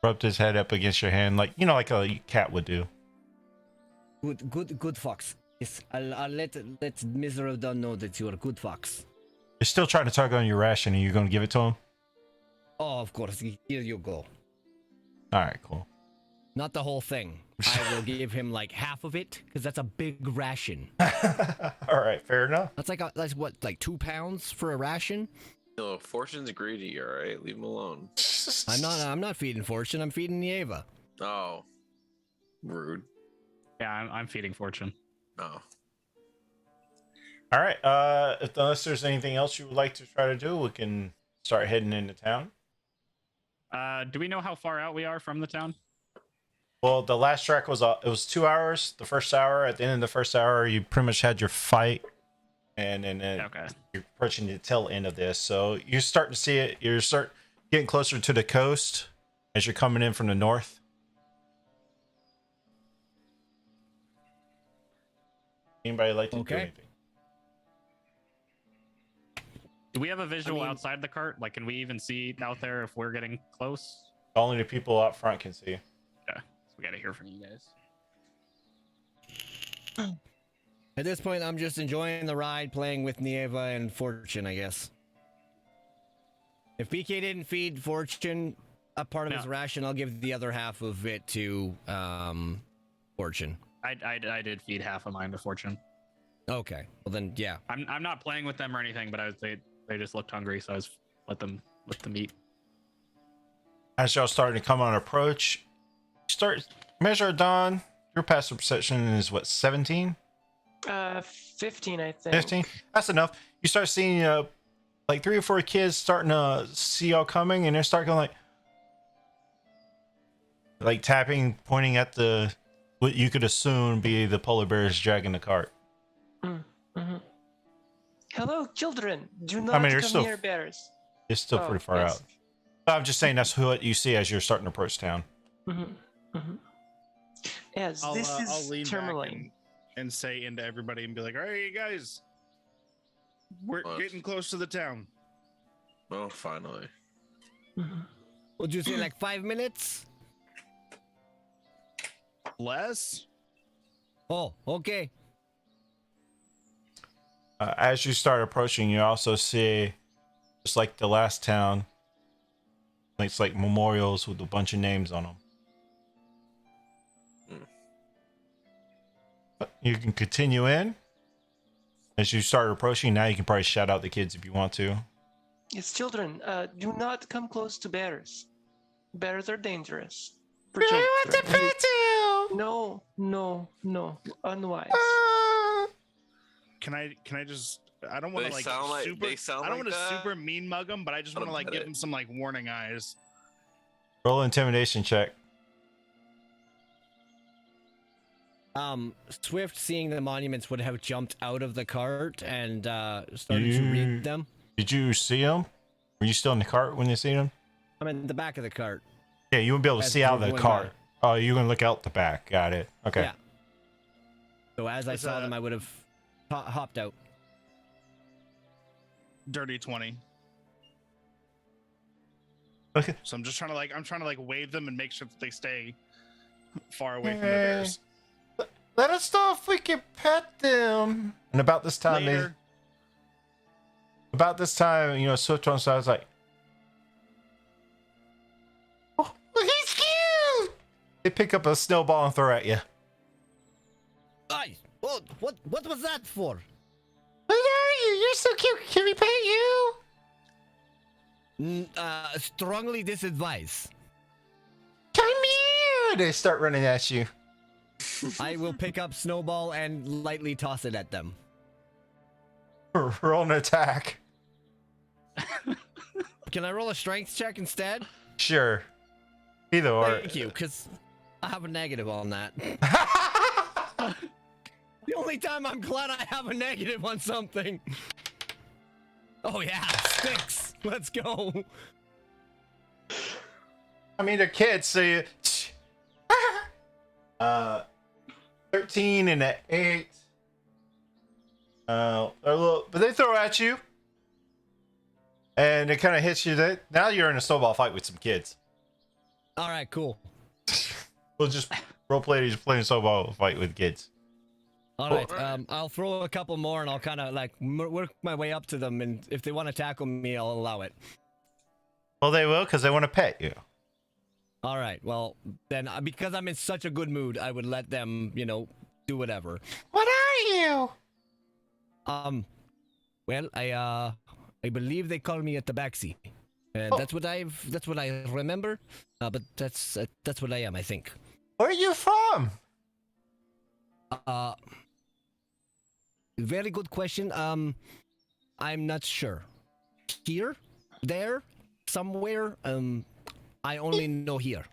Rubbed his head up against your hand, like like a cat would do. Good fox. Yes, I'll let Mr. Dunn know that you're a good fox. You're still trying to tug on your ration, and you're going to give it to him. Oh, of course. Here you go. All right, cool. Not the whole thing. I will give him like half of it because that's a big ration. All right, fair enough. That's what, like 2 pounds for a ration? No, Fortune's greedy. All right, leave him alone. I'm not feeding Fortune. I'm feeding Nieva. Oh, rude. Yeah, I'm feeding Fortune. Oh. All right. Unless there's anything else you would like to try to do, we can start heading into town. Do we know how far out we are from the town? Well, the last track was it was 2 hours. The first hour, at the end of the first hour, you pretty much had your fight, and then Okay. you're approaching the tail end of this. So you're starting to see it. You start getting closer to the coast as you're coming in from the north. Anybody like to do Okay. anything? Do we have a visual mean- outside the cart? Like, can we even see out there if we're getting close? Only the people out front can see. Yeah, so we gotta hear from you guys. At this point, I'm just enjoying the ride, playing with Nieva and Fortune, I guess. If BK didn't feed Fortune a part of his Yeah. ration, I'll give the other half of it to Fortune. I did feed half of mine to Fortune. Okay. Well then, yeah. I'm not playing with them or anything, but they just looked hungry, so I was let them eat. As y'all starting to come on approach, start measure of dawn. Your passive perception is what, 17? 15, I think. 15? That's enough. You start seeing like 3 or 4 kids starting to see y'all coming, and they start going like tapping, pointing at the what you could assume be the polar bears dragging the cart. Hello, children. Do not you're come still- near bears. It's still Oh, pretty far yes. out. But I'm just saying that's what you see as you're starting to approach town. Yes, this I'll is lean Tourmaline. back and say into everybody and be like, all right, you guys, we're What? getting close to the town. Oh, finally. Would you say like 5 minutes? Less? Oh, okay. As you start approaching, you also see, just like the last town, it's like memorials with a bunch of names on them. But you can continue in. As you start approaching, now you can probably shout out the kids if you want to. Yes, children, do not come close to bears. Bears are dangerous. For children. No, unwise. Can I just? I don't want They to like sound like- super. they sound I don't like want to that. super mean mug them, but I just Let want to 'em like hit give it. them some like warning eyes. Roll an intimidation check. Swift, seeing the monuments, would have jumped out of the cart and started to read them. Did you see them? Were you still in the cart when you seen them? I'm in the back of the cart. Yeah, you wouldn't be able to As see out of we're the going cart. Oh, you're going to look out the back. Got it. Okay. Yeah. So as I Is, saw them, I would have hopped out. Dirty 20. Okay. So I'm trying to like wave them and make sure that they stay far away from the Hey. bears. Let us know if we can pet them. And about this time, Later. Swift on side was like, "Oh, he's cute." They pick up a snowball and throw at you. Ay, what was that for? What are you? You're so cute. Can we pet you? Strongly disadvise. Come here. They start running at you. I will pick up Snowball and lightly toss it at them. Roll an attack. Can I roll a strength check instead? Sure. Either or. Thank you, because I have a negative on that. The only time I'm glad I have a negative on something. Oh yeah, sticks. Let's go. I mean, they're kids, so you... 13 and an 8. They're a little, but they throw at you. And it kind of hits you. Now you're in a snowball fight with some kids. All right, cool. We'll just roleplay just playing a snowball fight with kids. All right, I'll throw a couple more and I'll kind of like work my way up to them, and if they want to tackle me, I'll allow it. Well, they will because they want to pet you. All right. Well, then because I'm in such a good mood, I would let them, do whatever. What are you? Well, I believe they call me a tabaxi. And Oh. that's what I remember. But that's what I am, I think. Where are you from? Very good question. I'm not sure. Here, there, somewhere. I only know here.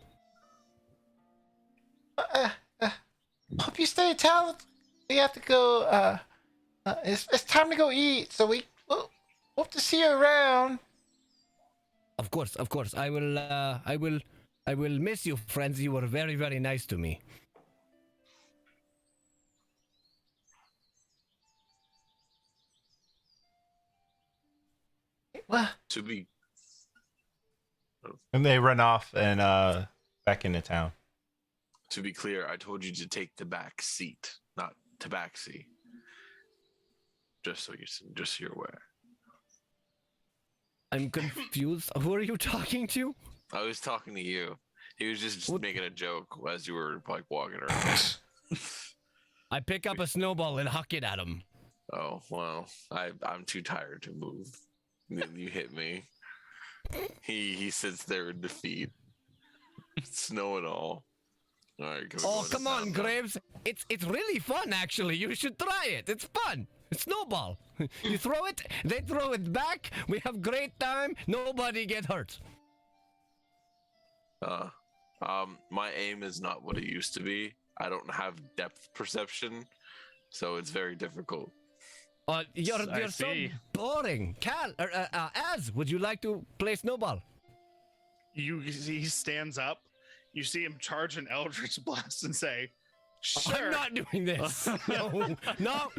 Hope you stay in town. We have to go. It's time to go eat. So we hope to see you around. Of course. I will miss you, friends. You were very, very nice to me. What? To be And they run off and back into town. clear, I told you to take the back seat, not tabaxi. Just so you're aware. I'm confused. Who are you talking to? I was talking to you. He was just making a joke as you were like walking around. I pick up a snowball and huck it at him. Oh well, I'm too tired to move. Then you hit me. He sits there in defeat. Snow and all. All right, Come on, Graves. It's really fun, actually. You should try it. It's fun. Snowball. You throw it, they throw it back. We have great time. Nobody get hurt. My aim is not what it used to be. I don't have depth perception, so it's very difficult. You're so see. boring. Az, would you like to play snowball? He stands up. You see him charge an Eldritch Blast and say, "Sure." I'm not doing this. No.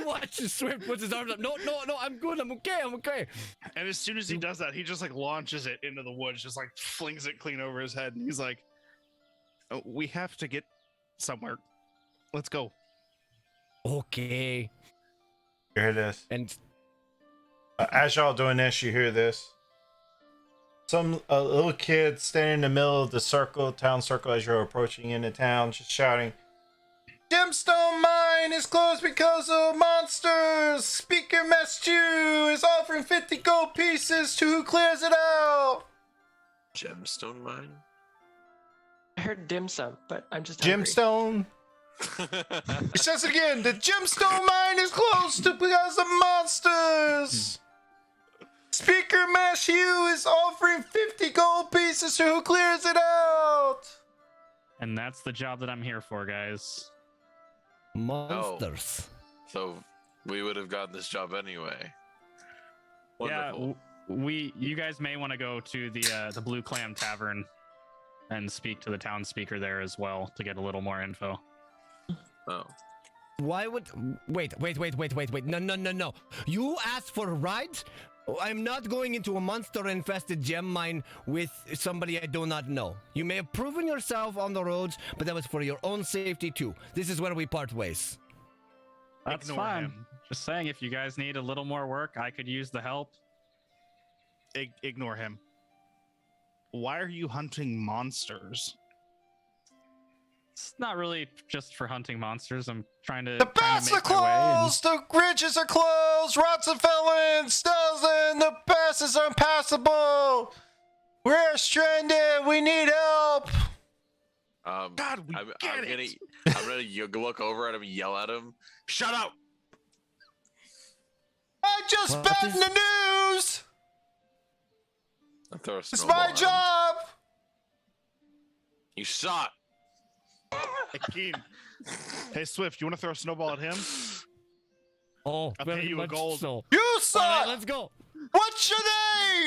Watch Swift puts his arms up. No, I'm good. I'm okay. And as soon as he does that, he just like launches it into the woods, just like flings it clean over his head. And he's like, "Oh, we have to get somewhere. Let's go." Okay. You hear this? And As y'all doing this, you hear this. Some little kid standing in the middle of the town circle as you're approaching into town, just shouting, "Gemstone mine is closed because of monsters! Speaker Meschu is offering 50 gold pieces to who clears it out!" Gemstone mine? I heard dim sum, but I'm just hungry. Gemstone? It says it again, the gemstone mine is closed because of monsters! Speaker Meschu is offering 50 gold pieces to who clears it out! And that's the job that I'm here for, guys. monsters. So we would have gotten this job anyway. Yeah, Wonderful. you guys may want to go to the Blue Clam Tavern and speak to the town speaker there as well to get a little more info. Oh. Why would wait? No. You asked for a ride? I'm not going into a monster-infested gem mine with somebody I do not know. You may have proven yourself on the roads, but that was for your own safety too. This is where we part ways. That's Ignore fine. him. Just saying, if you guys need a little more work, I could use the help. Ignore him. Why are you hunting monsters? It's not really just for hunting monsters. I'm trying to The trying paths to are make my way. closed, the bridges are closed, rots are falling, snows in, the passes are impassable. We're stranded, we need help. God, we get it. I'm gonna look over at him and yell at him. Shut up! I just What bagged is- the news. I throw a It's snowball my at him. job. You suck. Hey, Keen. Hey, Swift, you want to throw a snowball at him? Oh, I'll very pay you a much gold. so. You All suck. right, let's go. What's your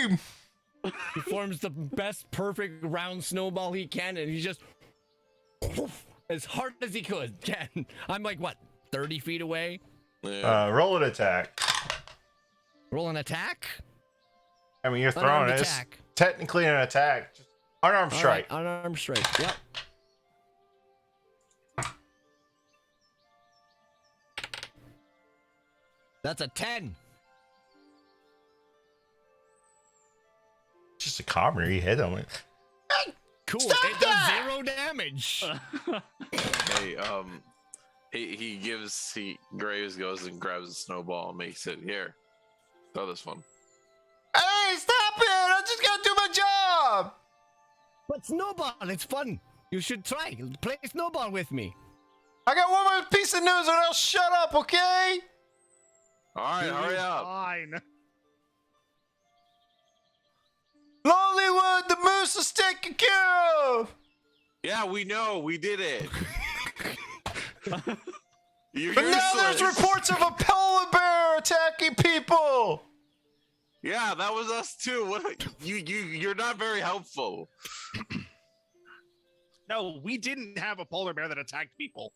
name? He forms the best perfect round snowball he can, and he just as hard as he can. I'm like, what, 30 feet away? Yeah. Roll an attack. Roll an attack? I mean, you're throwing Unarmed it. It's attack. technically an attack. Just unarmed All strike. right, unarmed strike. Yep. That's a 10. Just a commoner. You hit him. Cool. Stop it that! does 0 damage. Hey, Graves goes and grabs a snowball and makes it here. Throw this one. Hey, stop it! I just gotta do my job! But snowball, it's fun. You should try. Play snowball with me. I got one more piece of news and I'll shut up, okay? Alright, hurry up. Fine. Lonelywood, the moose is taken care of! Yeah, we know. We did it. You're But now there's useless. reports of a polar bear attacking people! Yeah, that was us too. What? You're not very helpful. No, we didn't have a polar bear that attacked people.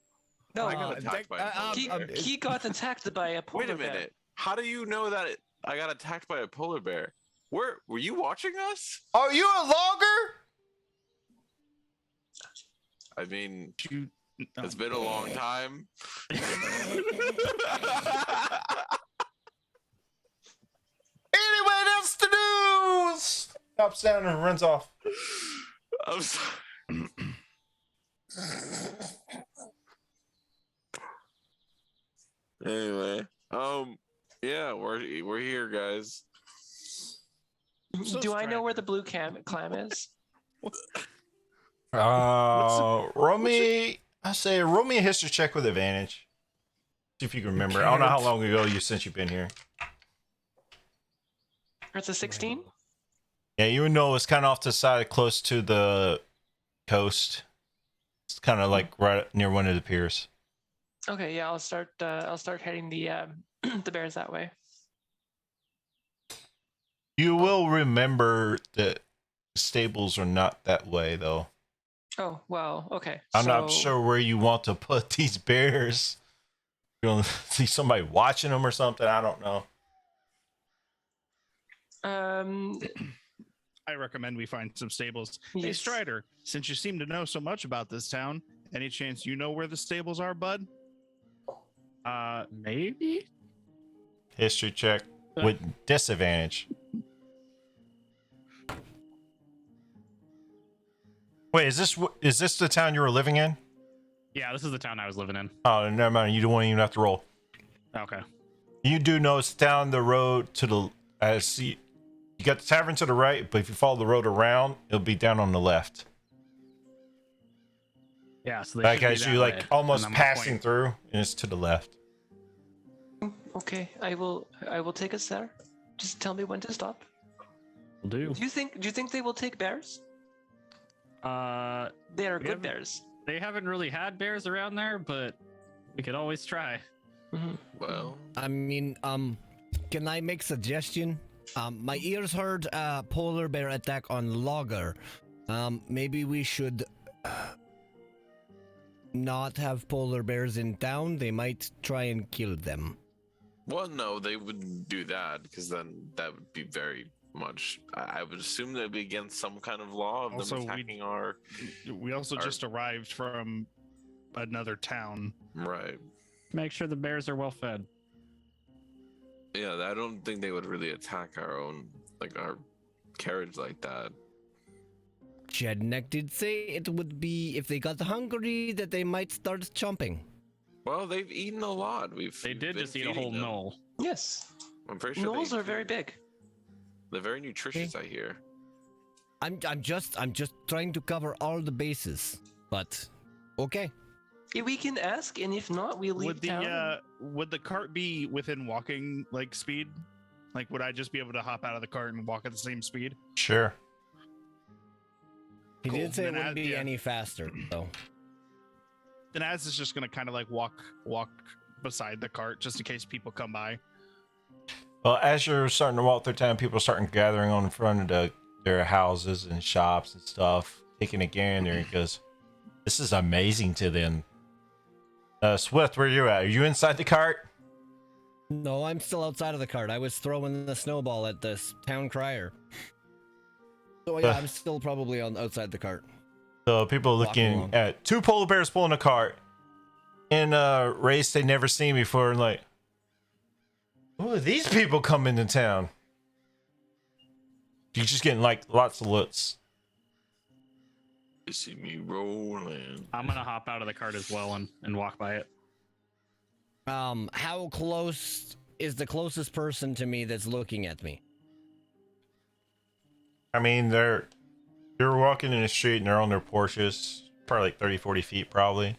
No, I got attacked by a polar bear. he got attacked by a polar Wait a bear. minute. How do you know that I got attacked by a polar bear? Were you watching us? Are you a logger? I mean, You, it's been a long time. Anyway, that's the news! Stops down and runs off. I'm sorry. Anyway, yeah, we're here, guys. so Do I know stranded. where the blue clam is? Roll me a history check with advantage. See if you can remember. I don't know how long ago since you've been here. It's a 16? Yeah, you would know it's kind of off to the side, close to the coast. It's kind of like right near one of the piers. Okay, yeah, I'll start heading the the bears that way. You will remember that stables are not that way, though. Oh, well, okay. I'm not so- sure where you want to put these bears. You're gonna see somebody watching them or something. I don't know. I recommend we find some stables. Hey, Yes. Strider, since you seem to know so much about this town, any chance you know where the stables are, bud? Maybe. History check with disadvantage. Wait, is this the town you were living in? Yeah, this is the town I was living in. Oh, never mind. You don't even have to roll. Okay. You do know it's down the road to the. I see. You got the tavern to the right, but if you follow the road around, it'll be down on the left. Yeah, so they Like should be as that you way, like almost and I'm passing pointing. through, and it's to the left. Okay, I will take us there. Just tell me when to stop. Will do. Do you think they will take bears? They are We good haven't- bears. They haven't really had bears around there, but we could always try. Well, I mean, can I make suggestion? My ears heard polar bear attack on logger. Maybe we should not have polar bears in town. They might try and kill them. well, no, they wouldn't do that because then that would be very much. I would assume that'd be against some kind of law of Also, them we- attacking our We also Our- just arrived from another town. right. Make sure the bears are well fed. Yeah, I don't think they would really attack our own, like our carriage like that. Jednek did say it would be if they got hungry that they might start chomping. Well, they've eaten a lot. They did been just eat a feeding whole them. knoll. Yes, I'm pretty sure gnolls they are very big. They're very nutritious, I hear. I'm just trying to cover all the bases. But okay. We can ask, and if not, we leave town. Would the cart be within walking like speed? Like, would I just be able to hop out of the cart and walk at the same speed? Sure. He Cool. did say it Then wouldn't be yeah. any faster, though. Then Az is just gonna kind of like walk beside the cart just in case people come by. Well, as you're starting to walk through town, people are starting gathering on in front of their houses and shops and stuff, taking a gander. And goes, "This is amazing to them." Swift, where you at? Are you inside the cart? No, I'm still outside of the cart. I was throwing the snowball at this town crier. So yeah, I'm still probably on outside the cart. So people are Walking looking along. at two polar bears pulling a cart in a race they've never seen before, and like, who are these people coming to town? You're just getting like lots of looks. You see me rolling. I'm gonna hop out of the cart as well and walk by it. How close is the closest person to me that's looking at me? I mean, you're walking in the street and they're on their Porsches, probably like 30, 40 feet, probably.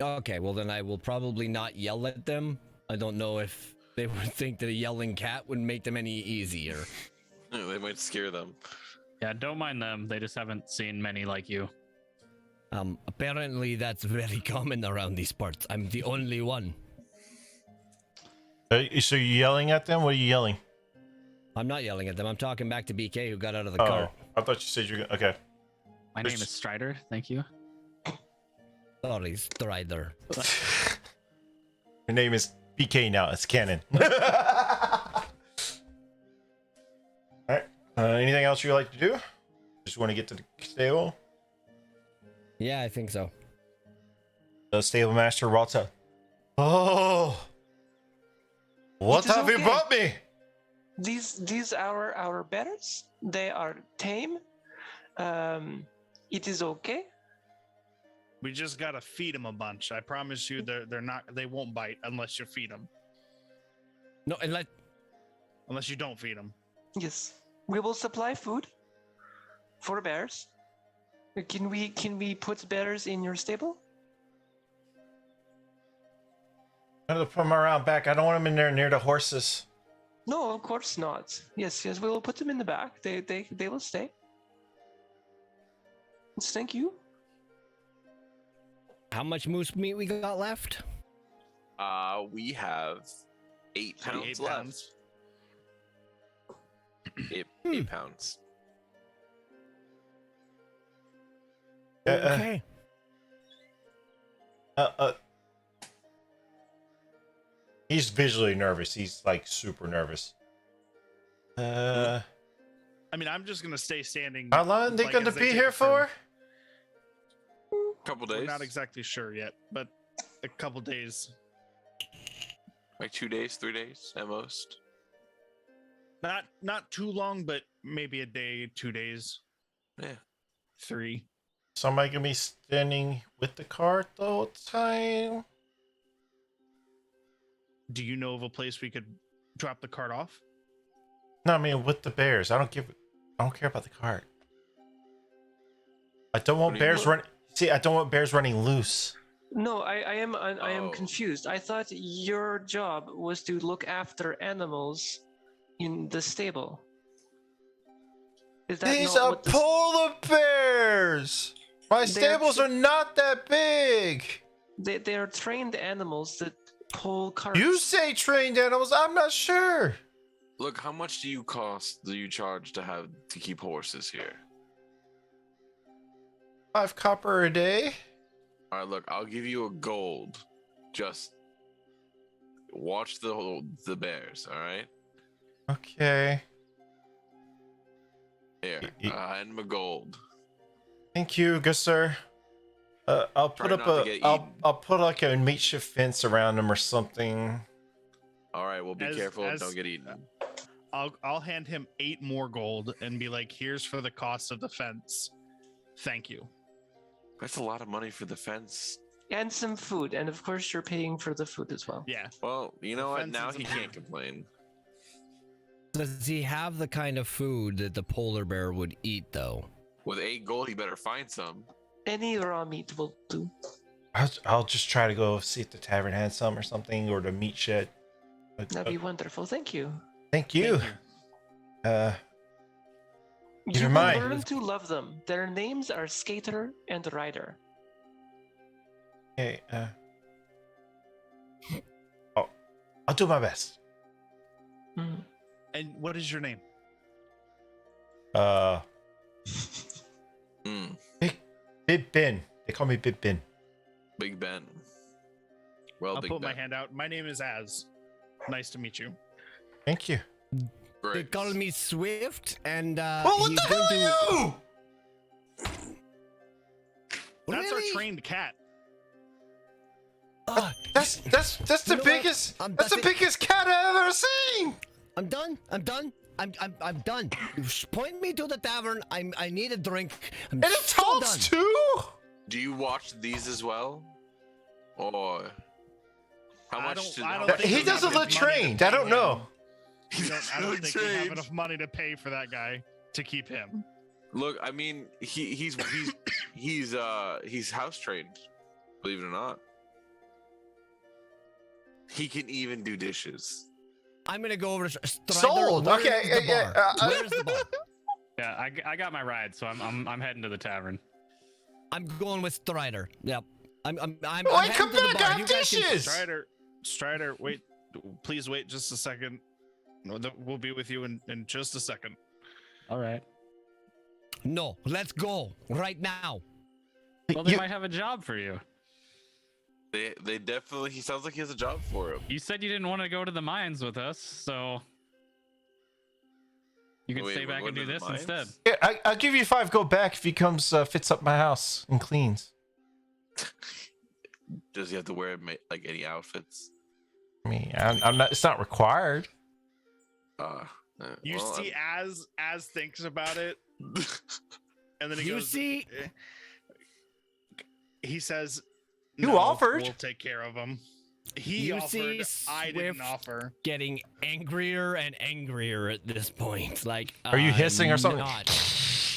Okay, well then I will probably not yell at them. I don't know if they would think that a yelling cat would make them any easier. They might scare them. Yeah, don't mind them. They just haven't seen many like you. Apparently that's very common around these parts. I'm the only one. So you're yelling at them? What are you yelling? I'm not yelling at them. I'm talking back to BK who got out of the Oh, cart. I thought you said you're gonna. Okay. My name is Strider. Thank you. Sorry, Strider. Your name is BK now. It's canon. All right. Anything else you like to do? Just want to get to the stable. Yeah, I think so. The stable master walks up. Oh, what It is have you okay. brought me? These are our bears. They are tame. It is okay. We just gotta feed them a bunch. I promise you, they won't bite unless you feed them. No, and Unless you don't feed them. Yes, we will supply food for bears. Can we put bears in your stable? I'm gonna put them around back. I don't want them in there near the horses. No, of course not. Yes, we will put them in the back. They will stay. Yes, thank you. how much moose meat we got left? We have 8 pounds 8 left. pounds. 8 pounds. Okay. He's visually nervous. He's like super nervous. I mean, I'm just gonna stay standing. How long they like, gonna as be take here a turn. for? Couple We're days. not exactly sure yet, but a couple days. Like 2 days, 3 days at most. Not too long, but maybe a day, 2 days, Yeah. 3. Somebody gonna be standing with the cart the whole time? Do you know of a place we could drop the cart off? No, I mean with the bears. I don't care about the cart. I don't want What do you bears want? running. See, I don't want bears running loose. No, I am Oh. confused. I thought your job was to look after animals in the stable. Is that These not are what this- polar bears. My They're- stables are not that big. They are trained animals that pull carts. You say trained animals. I'm not sure. Look, how much do you charge to keep horses here? 5 copper a day. All right, look, I'll give you a gold. Just watch the bears. All right. Okay. Here, hand him a gold. Thank you, good sir. I'll Try put up not to get eaten. I'll put like a makeshift fence around them or something. All right, well, be As- careful. as- Don't get eaten. I'll hand him 8 more gold and be like, "Here's for the cost of the fence. Thank you." That's a lot of money for the fence. and some food, and of course you're paying for the food as well. Yeah. Well, you know what? Fence Now is he important. can't complain. Does he have the kind of food that the polar bear would eat, though? With 8 gold, he better find some. Any raw meat will do. I'll just try to go see if the tavern has some or something, or the meat shed. That'd be wonderful. Thank you. Thank you. Thank Keep You in will mind- learn to love them. Their names are Skater and Rider. Okay. I'll do my best. Mm. And what is your name? Mm, Big Ben. They call me Big Ben. Big Ben. Well, I'll Big put Ben. my hand out. My name is Az. Nice to meet you. Thank you. They Great. call me Swift, and Well, what he's the hell going to. are you? That's Really? our trained cat. Ah, That's the You know what? biggest. I'm- That's the that's it. biggest cat I've ever seen. I'm done. I'm done. I'm done. Point me to the tavern. I need a drink. I'm And it so talks done. too. Do you watch these as well, or how I much? don't think He we doesn't have look enough money to trained. pay I don't him. know. I don't think we have enough money to pay for that guy to keep him. Look, I mean, he's house trained. Believe it or not, he can even do dishes. I'm gonna go over to Strider. Sold. Where's Okay, the yeah, bar? Where's the bar? Yeah, I got my ride, so I'm heading to the tavern. I'm going with Strider. Yep. I'm Wait, heading come to the back! bar. I have You guys can- dishes. Strider, wait, please wait just a second. No, we'll be with you in just a second. All right. No, let's go right now. Well, they You- might have a job for you. They definitely. He sounds like he has a job for him. You said you didn't want to go to the mines with us, so you can Wait, stay we're back and going do to the this instead. mines? Yeah, I'll give you 5 gold back if he comes, fits up my house and cleans. Does he have to wear like any outfits? I mean, I'm not. It's not required. You well, see, as thinks about it, and then he You goes. see, He says, You "No, offered." We'll take care of him." He You offered. see I didn't Swift- offer. getting angrier and angrier at this point. Like, Are you hissing or something? not.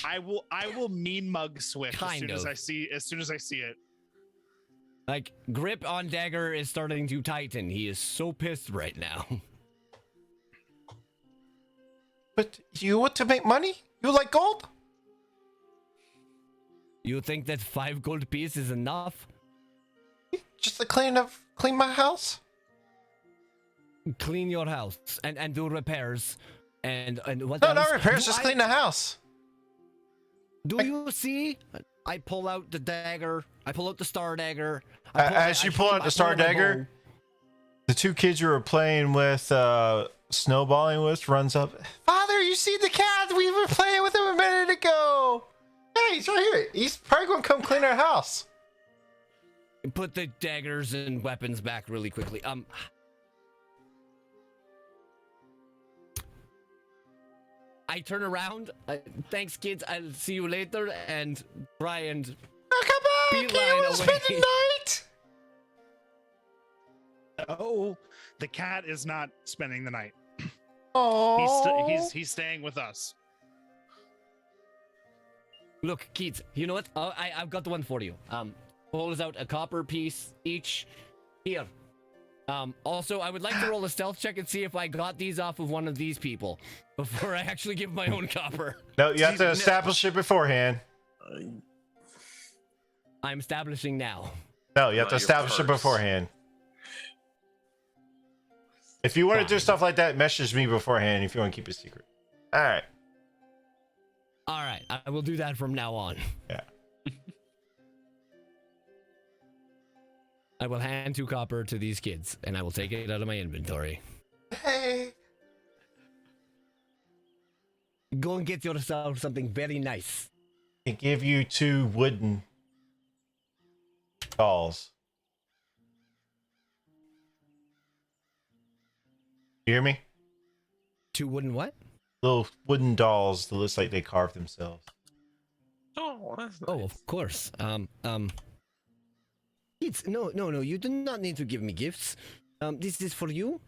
I will mean mug Swift as Kind soon as of. I see it. Like, grip on dagger is starting to tighten. He is so pissed right now. But you want to make money? You like gold? You think that 5 gold piece is enough? Just to clean my house? Clean your house and do repairs and what No, else? not repairs. Do Just I- clean the house. Do you see? I pull out the dagger. I pull out the star dagger. I As you pull out the star dagger, the 2 kids you were playing with, snowballing with, runs up. Father, you see the cat? We were playing with him a minute ago. Hey, he's right here. He's probably going to come clean our house. put the daggers and weapons back really quickly. I turn around. Thanks, kids. I'll see you later. And try and Oh, come back. Beeline You want to spend away. the night? Oh, the cat is not spending the night. Oh. He's staying with us. look, kids. You know what? I've got the one for you. Pulls out a copper piece each. Here. Also, I would like to roll a stealth check and see if I got these off of one of these people before I actually give my own copper. No, you have to establish it beforehand. I'm establishing now. No, you have to Not your establish it purse. beforehand. If you want to do Fine. stuff like that, message me beforehand if you want to keep it secret. All right. All right, I will do that from now on. Yeah. I will hand 2 copper to these kids, and I will take it out of my inventory. Hey. Go and get yourself something very nice. I give you 2 wooden dolls. You hear me? 2 wooden what? Little wooden dolls that looks like they carved themselves. Oh, that's nice. Oh, of course. Kids, no, you do not need to give me gifts. This is for you.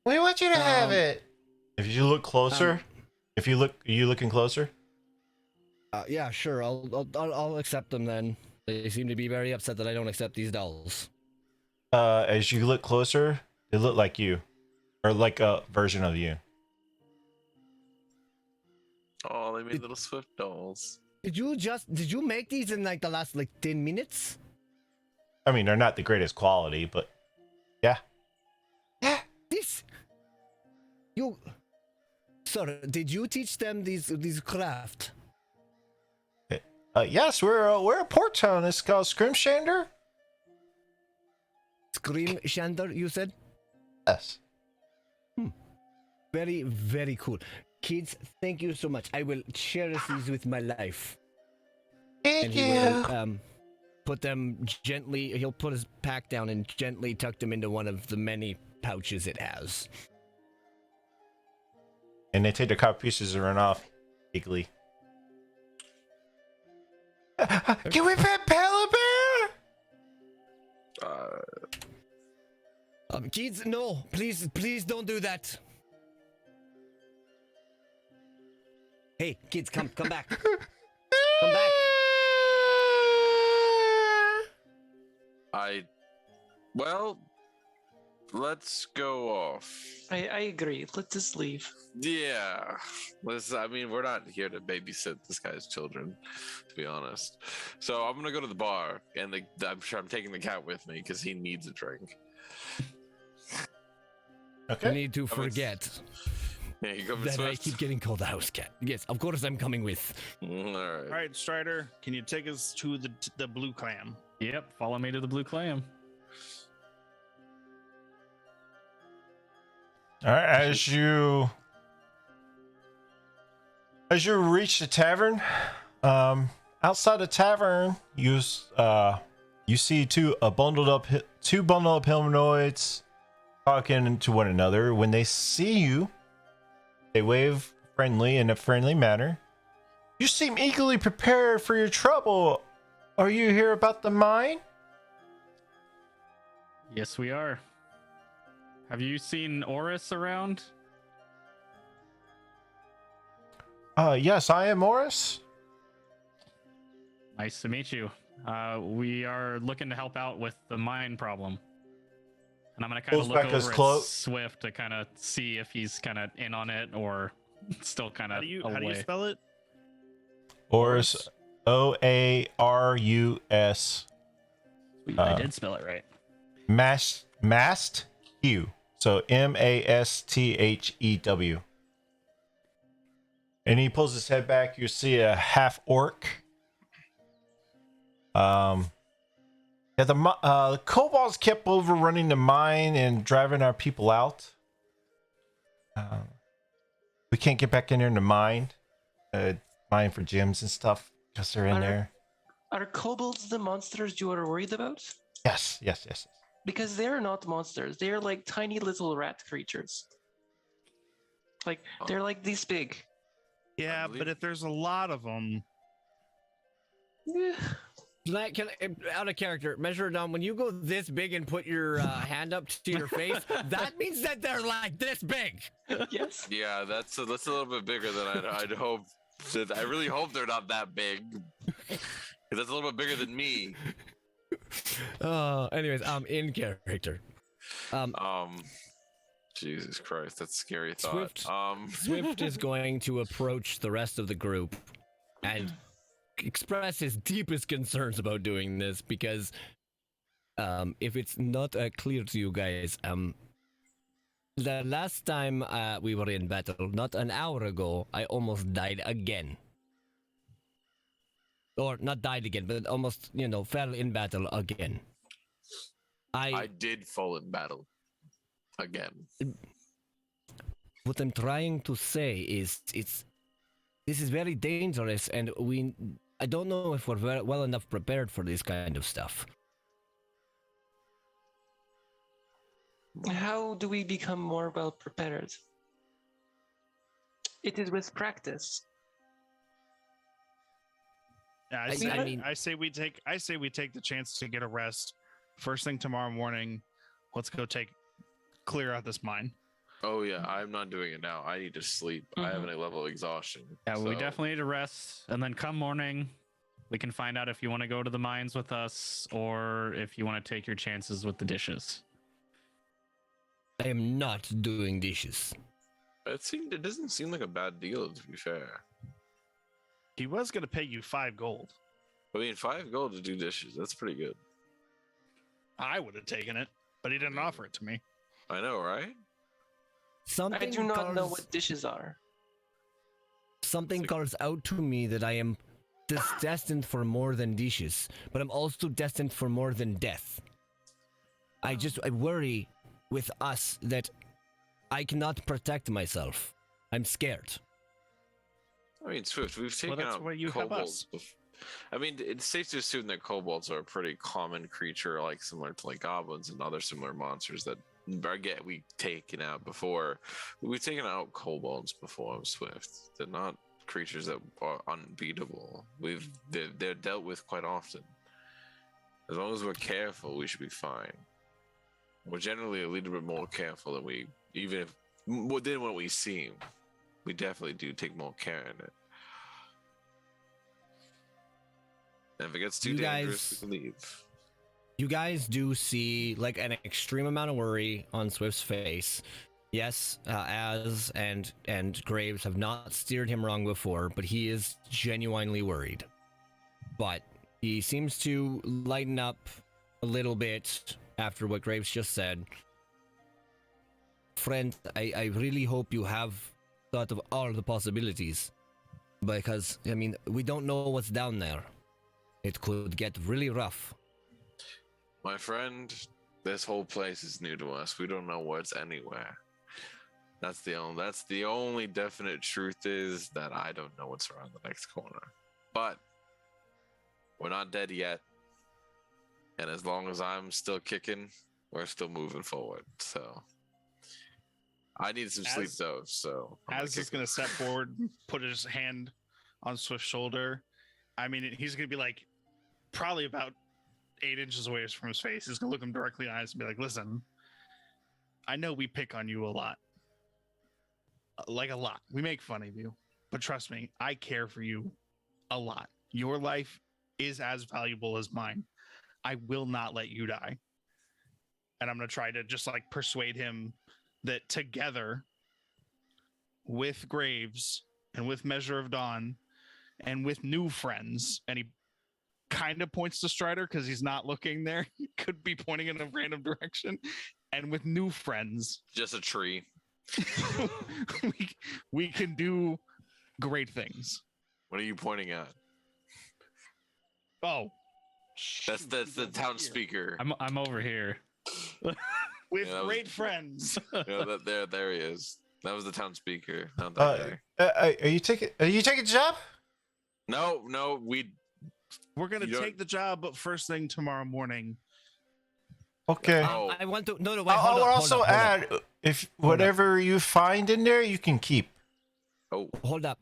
We want you to have it. If you look closer, are you looking closer? Yeah, sure. I'll accept them then. They seem to be very upset that I don't accept these dolls. As you look closer, they look like you, or like a version of you. Oh, they made little Swift dolls. Did you make these in like the last 10 minutes? I mean, they're not the greatest quality, but yeah. Sir, did you teach them these craft? Yes, we're a port town. It's called Scrimshander. Scream Shander, you said? Yes. Very, very cool. Kids, thank you so much. I will cherish these with my life. Thank And you. he will put them gently, he'll put his pack down and gently tuck them into one of the many pouches it has. and they take the copper pieces and run off. Giggly. Can we pet Pella Bear? Kids, no, please don't do that. Hey, kids, come back. Come back. Well, let's go off. I agree. Let's just leave. Yeah. I mean, we're not here to babysit this guy's children, to be honest. So I'm gonna go to the bar, and I'm sure I'm taking the cat with me because he needs a drink. Okay. I need to forget Yeah, you come that I Swift? keep getting called a house cat. Yes, of course I'm coming with. All All right. right, Strider, can you take us to the blue clam? Yep, follow me to the blue clam. All right. As you reach the tavern, outside the tavern, you see two bundled up humanoids talking to one another. When they see you, they wave friendly in a friendly manner. You seem eagerly prepared for your trouble. Are you here about the mine? Yes, we are. Have you seen Oris around? Yes, I am Morris. Nice to meet you. We are looking to help out with the mine problem. And I'm going to kind of Pulls look back his over cloak. at Swift to kind of see if he's kind of in on it or still kind How of do you away. spell it? Oris, Oarus. Sweet, I did spell it right. Mast Hugh. So Masthew. And he pulls his head back. You see a half orc. Yeah, the kobolds kept overrunning the mine and driving our people out. We can't get back in there in the mine. Mine for gems and stuff because they're in there. Are kobolds the monsters you are worried about? Yes. Because they're not monsters. They're like tiny little rat creatures. Like they're like this big. Yeah, believe- but if there's a lot of them, Like, out of character, measure it down. When you go this big and put your hand up to your face, that means that they're like this big. Yes. Yeah, that's a little bit bigger than I'd hope. I really hope they're not that big. 'Cause that's a little bit bigger than me. Anyways, in character. Jesus Christ, that's a scary thought. Swift is going to approach the rest of the group and express his deepest concerns about doing this because if it's not clear to you guys, the last time we were in battle, not an hour ago, I almost died again. Or not died again, but almost, fell in battle again. I did fall in battle again. What I'm trying to say is this is very dangerous, and I don't know if we're well enough prepared for this kind of stuff. How do we become more well prepared? It is with practice. yeah, I say we take the chance to get a rest. First thing tomorrow morning, let's go clear out this mine. Oh yeah, I'm not doing it now. I need to sleep. I have a level of exhaustion. Yeah, we so- definitely need to rest. And then come morning, we can find out if you want to go to the mines with us or if you want to take your chances with the dishes. I am not doing dishes. It doesn't seem like a bad deal, to be fair. He was going to pay you 5 gold. I mean, 5 gold to do dishes, that's pretty good. I would have taken it, but he didn't offer it to me. I know, right? I do not know what dishes are. Something calls out to me that I am destined for more than dishes, but I'm also destined for more than death. I worry with us that I cannot protect myself. I'm scared. I mean, Swift, we've taken that's out why you have kobolds. us. I mean, it's safe to assume that kobolds are a pretty common creature, similar to goblins and other similar monsters that we've taken out before. We've taken out kobolds before, Swift. They're not creatures that are unbeatable. They're dealt with quite often. As long as we're careful, we should be fine. We're generally a little bit more careful than than what we seem. We definitely do take more care in it. And if it gets too dangerous, we can leave. You guys do see like an extreme amount of worry on Swift's face. Yes, Az and Graves have not steered him wrong before, but he is genuinely worried. But he seems to lighten up a little bit after what Graves just said. Friend, I really hope you have thought of all the possibilities. Because, I mean, we don't know what's down there. It could get really rough. My friend, this whole place is new to us. We don't know what's anywhere. That's the only definite truth is that I don't know what's around the next corner. But we're not dead yet. And as long as I'm still kicking, we're still moving forward. So I need some sleep though. So Az is going to step forward, put his hand on Swift's shoulder. I mean, he's going to be like probably about 8 inches away from his face. He's going to look him directly in the eyes and be like, listen, I know we pick on you a lot. Like a lot. We make fun of you. But trust me, I care for you a lot. Your life is as valuable as mine. I will not let you die. And I'm going to try to just like persuade him that together with Graves and with Measure of Dawn and with new friends, and he kind of points to Strider because he's not looking there. He could be pointing in a random direction. And with new friends, just a tree. we can do great things. What are you pointing at? Oh, that's the town speaker. I'm over here. With great friends. There he is. That was the town speaker. Not that guy. Are you taking the job? No, we're gonna take the job, but first thing tomorrow morning. Okay. I want to. No. Wait, I'll hold also up. add, if whatever you find in there, you can keep. Oh. Hold up.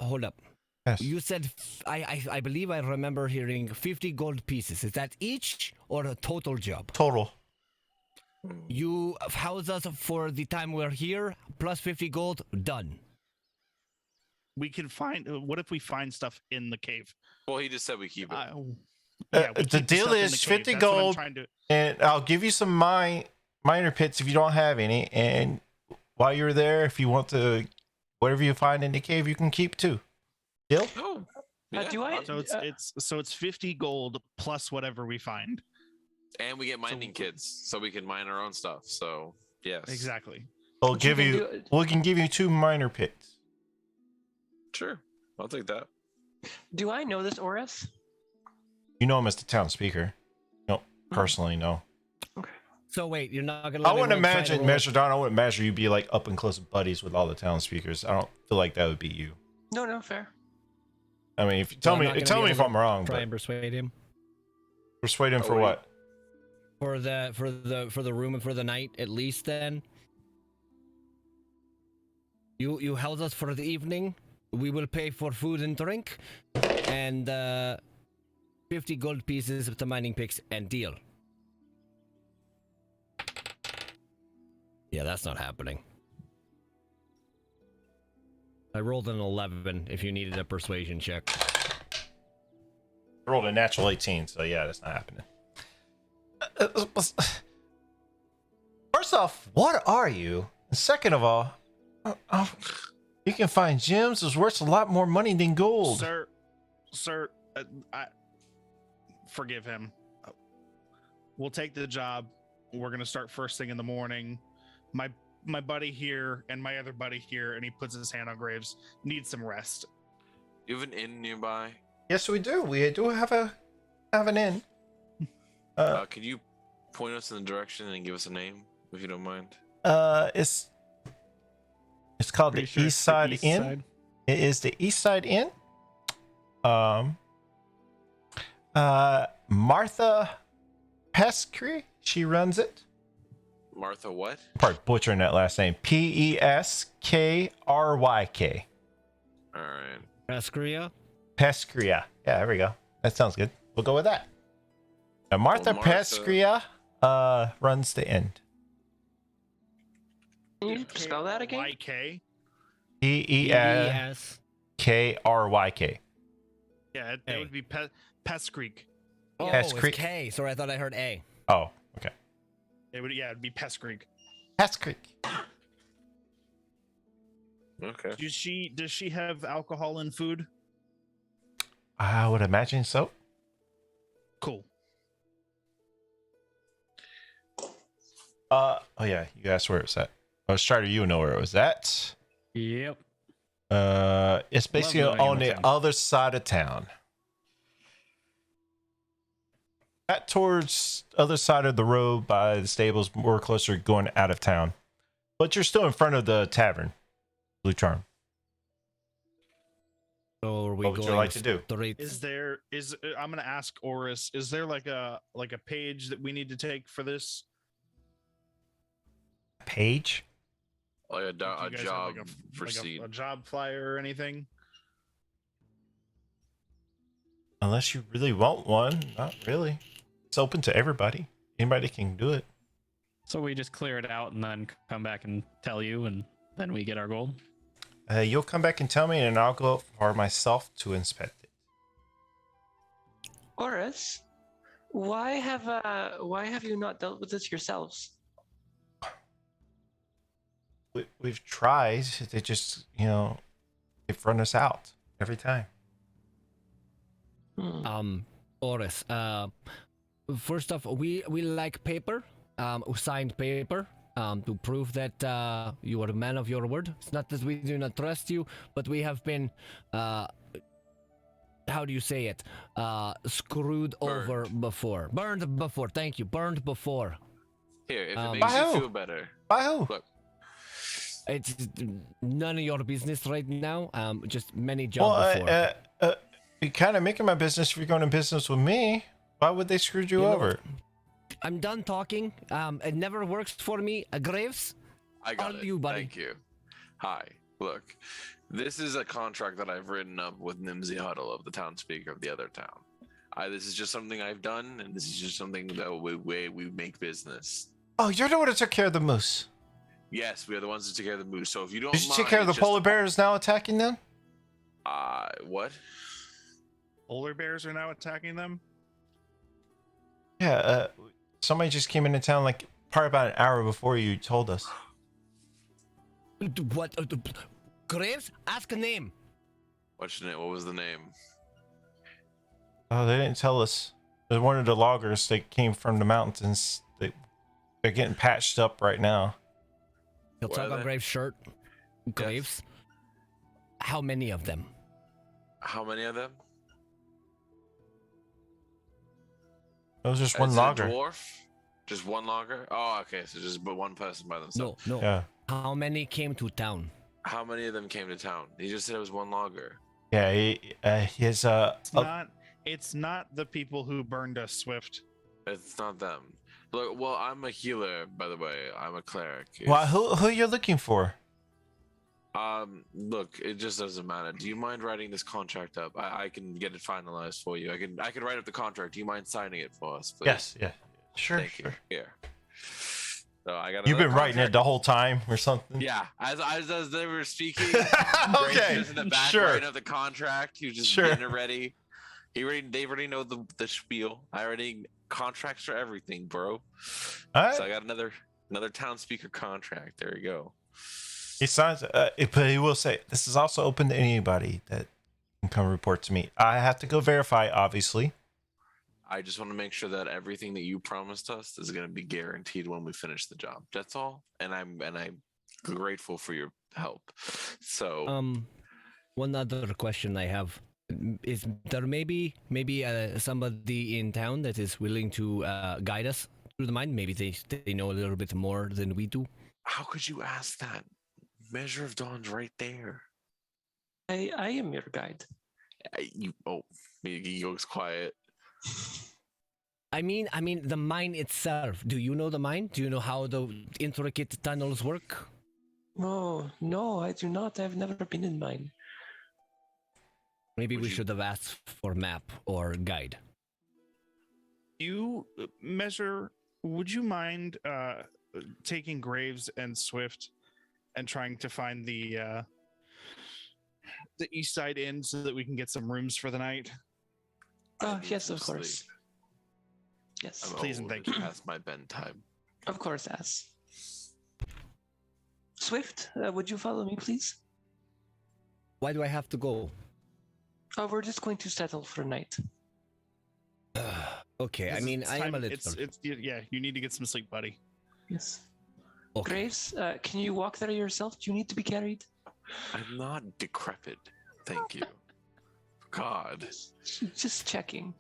Yes. You said I believe I remember hearing 50 gold pieces. Is that each or a total job? Total. You house us for the time we're here, plus 50 gold. Done. We can find. What if we find stuff in the cave? Well, he just said we keep it. We The keep deal stuff in is the cave. 50 That's what I'm gold, trying to- and I'll give you some minor pits if you don't have any. And while you're there, if you want to, whatever you find in the cave, you can keep too. Deal? Oh. Yeah. Do I? So it's 50 gold plus whatever we find. And we get mining kits, so we can mine our own stuff. So yes, Exactly. We'll But you give can you. do it. We can give you 2 minor pits. Sure, I'll take that. Do I know this Oris? You know him as the town speaker. No, personally, no. So wait, you're not gonna. I let me wouldn't roll- try to imagine, roll- Measure Dawn, I wouldn't imagine you'd be like up and close buddies with all the town speakers. I don't feel like that would be you. No, fair. I mean, if you tell I'm not me, gonna tell be me if able I'm to wrong, Try but and persuade him persuade him for wait. what? for the room and for the night at least. Then you house us for the evening. We will pay for food and drink, and 50 gold pieces of the mining picks and deal. Yeah, that's not happening. I rolled an 11 if you needed a persuasion check. I rolled a natural 18, so yeah, that's not happening. First off, what are you? And second of all, you can find gems that's worth a lot more money than gold. Sir, I forgive him. We'll take the job. We're gonna start first thing in the morning. My buddy here and my other buddy here, and he puts his hand on Graves, need some rest. You have an inn nearby. Yes, we do. We do have an inn. Can you point us in the direction and give us a name, if you don't mind? It's called Pretty the sure East it's the Side east Inn. side. It is the East Side Inn. Martha Pescary, she runs it. Martha, what? Probably butchering that last name. Peskryk. All right. Pescaria? Peskria. Yeah, there we go. That sounds good. We'll go with that. Now, Martha, Martha- Peskria runs the end. Can you spell that again? YK. PES. Peskryk. Yeah, it would be Pest Creek. Oh, Pest it's Creek. K. Sorry, I thought I heard A. Oh, okay. It'd be Pest Creek. Peskryk. Okay. Does she have alcohol in food? I would imagine so. Cool. Oh yeah, you asked where it's at. Oh, Strider, you know where it was at. Yep. It's basically Love on knowing the town. other side of town. Back towards other side of the road by the stables, more closer going out of town. But you're still in front of the tavern, Blue Charm. So are we What would you going like to do? straight? I'm gonna ask Oris, is there like a page that we need to take for this? Page? Like Do a you guys have, job like, for like seed. a job flyer or anything? Unless you really want one. Not really. It's open to everybody. Anybody can do it. So we just clear it out and then come back and tell you, and then we get our gold. You'll come back and tell me, and I'll go for myself to inspect it. Oris, why have you not dealt with this yourselves? We've tried. They just, they've run us out every time. Oris, first off, we like paper, signed paper, to prove that you are a man of your word. It's not that we do not trust you, but we have been, how do you say it? Screwed over before. Burned before, thank you. Burned before. Here, if it By makes you who? feel better. By who? Look, It's none of your business right now. Just many jobs before. You're kind of making my business if you're going to business with me. Why would they screw you You know, over? I'm done talking. It never works for me. Graves, I got All it. you, buddy. Thank you. Hi. Look, this is a contract that I've written up with Nimsy Huddle of the town speaker of the other town. This is just something I've done, and this is just something that we make business. Oh, you're the one that took care of the moose. Yes, we are the ones that take care of the moose. So if you don't Did you mind, take care of the it's just- polar bears now attacking them? What? Polar bears are now attacking them. Yeah, somebody just came into town like probably about an hour before you told us. What? Graves, ask a name. What's your name? What was the name? Oh, they didn't tell us. They're one of the loggers. They came from the mountains. They're getting patched up right now. He'll Where tug are on they? Graves' shirt. Graves, how many of them? How many of them? It was just Is one it logger. a dwarf? Just one logger? Oh, okay. So just but one person by themselves. No. Yeah, How many came to town? How many of them came to town? He just said it was one logger. yeah. He has It's not the people who burned us, Swift. It's not them. Look, well, I'm a healer, by the way. I'm a cleric. Well, who you're looking for? Look, it just doesn't matter. Do you mind writing this contract up? I can get it finalized for you. I can write up the contract. Do you mind signing it for us, please? Yes, yeah, sure, Thank sure. you. Here. So I got. You've been another writing it contract. the whole time or something. Yeah, as they were speaking. Okay, Grace is in the back sure. writing up the contract. He was just Sure. getting it ready. They already know the spiel. I already contracts for everything, bro. All right. So I got another town speaker contract. There you go. He signs, but he will say this is also open to anybody that can come report to me. I have to go verify, obviously. I just want to make sure that everything that you promised us is going to be guaranteed when we finish the job. That's all. And I'm grateful for your help. So One other question I have is there maybe somebody in town that is willing to guide us through the mine? Maybe they know a little bit more than we do. how could you ask that? Measure of Dawn's right there. I am your guide. He goes quiet. I mean, the mine itself. Do you know the mine? Do you know how the intricate tunnels work? Oh, no, I do not. I've never been in mine. Maybe Would we you- should have asked for map or guide. You measure. Would you mind taking Graves and Swift and trying to find the East Side Inn so that we can get some rooms for the night? I Oh, need yes, some of course. sleep. Yes, I'm Please and old. thank you. It's past my bedtime. of course, As. Swift, would you follow me, please? Why do I have to go? Oh, we're just going to settle for a night. Okay, I This mean, is I am a time- little. yeah. You need to get some sleep, buddy. Yes. Okay. Graves, can you walk there yourself? Do you need to be carried? I'm not decrepit. Thank you. God. Just checking.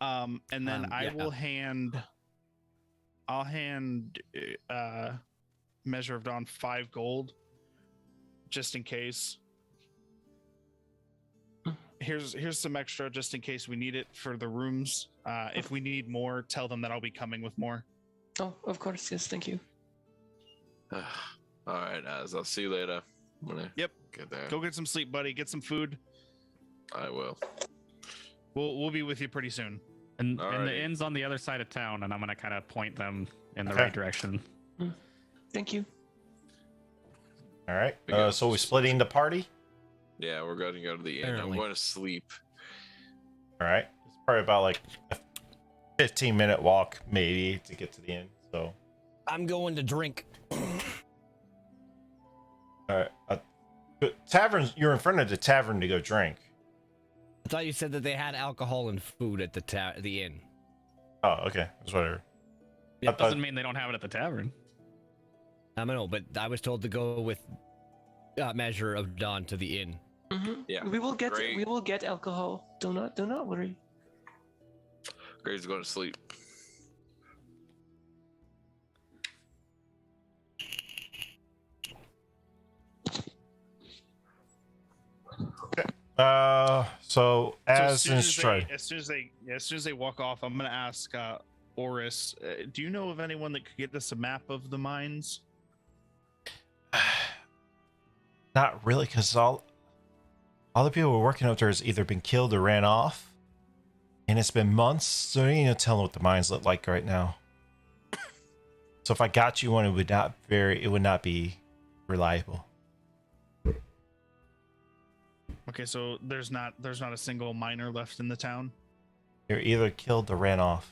And then I yeah. will hand. I'll hand Measure of Dawn 5 gold, just in case. Here's some extra just in case we need it for the rooms. If we need more, tell them that I'll be coming with more. Oh, of course, yes, thank you. All right, Az. I'll see you later. When I Yep. get there. Go get some sleep, buddy. Get some food. I will. We'll be with you pretty soon. And the Alrighty. inn's on the other side of town, and I'm gonna kind of point them in the Okay. right direction. Thank you. All right. We got So we some- splitting the party. Yeah, we're going to go to the inn. I'm Apparently. going to sleep. All right. It's probably about like a 15-minute walk, maybe, to get to the inn. So, I'm going to drink. all right. But taverns. You're in front of the tavern to go drink. I thought you said that they had alcohol and food at the inn. Oh, okay. That's whatever. I It thought- doesn't mean they don't have it at the tavern. I don't know, but I was told to go with Measure of Dawn to the inn. Yeah. We will Great. get alcohol. Do not worry. Graves going to sleep. So as soon instructed. as soon as they walk off, I'm gonna ask Oris, do you know of anyone that could get us a map of the mines? Not really, because all the people who are working up there has either been killed or ran off, and it's been months. So you know, tell them what the mines look like right now. So if I got you one, it would not be reliable. Okay, so there's not a single miner left in the town. They're either killed or ran off,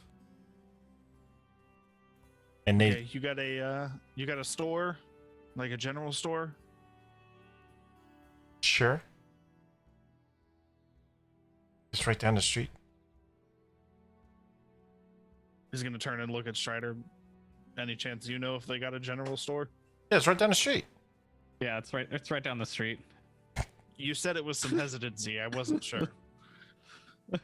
and they Okay, you got a store, like a general store. sure. It's right down the street. He's gonna turn and look at Strider. Any chance you know if they got a general store? Yeah, it's right down the street. Yeah, it's right. It's right down the street. You said it with some hesitancy. I wasn't sure. Cool.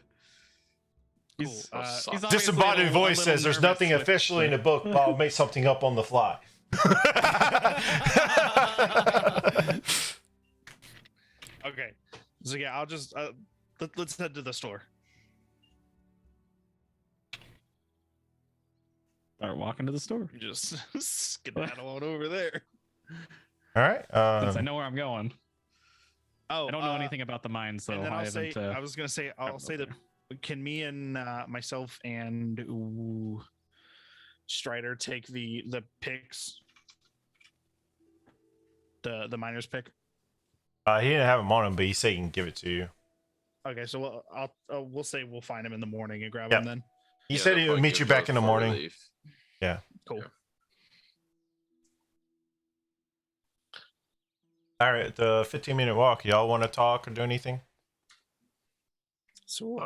He's obviously obviously Disembodied a little voice says there's nervous nothing with- officially in the book, but I'll make something up on the fly. Okay, so yeah, I'll just let's head to the store. Start walking to the store. Just skedaddle on over there. All right. Since I know where I'm going. Oh, I don't know anything about the mines, so And then I I'll say, haven't. I was gonna say, I'll traveled say that there. can me and myself and Strider take the picks, the miner's pick. He didn't have him on him, but he said he can give it to you. Okay, so we'll say we'll find him in the morning and grab Yeah. him then. He Yeah, said they'll he would probably meet you give back us in the for morning. relief. Cool. Yeah. All right, the 15-minute walk. Y'all want to talk or do anything? So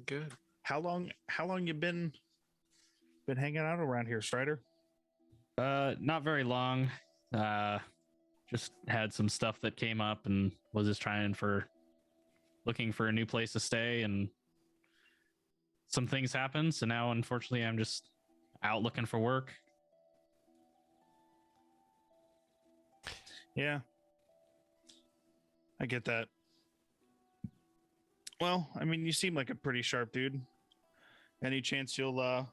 Good. how long you been hanging out around here, Strider? Not very long. Just had some stuff that came up and was just looking for a new place to stay, and some things happened. So now, unfortunately, I'm just out looking for work. Yeah. I get that. Well, I mean, you seem like a pretty sharp dude. Any chance you'll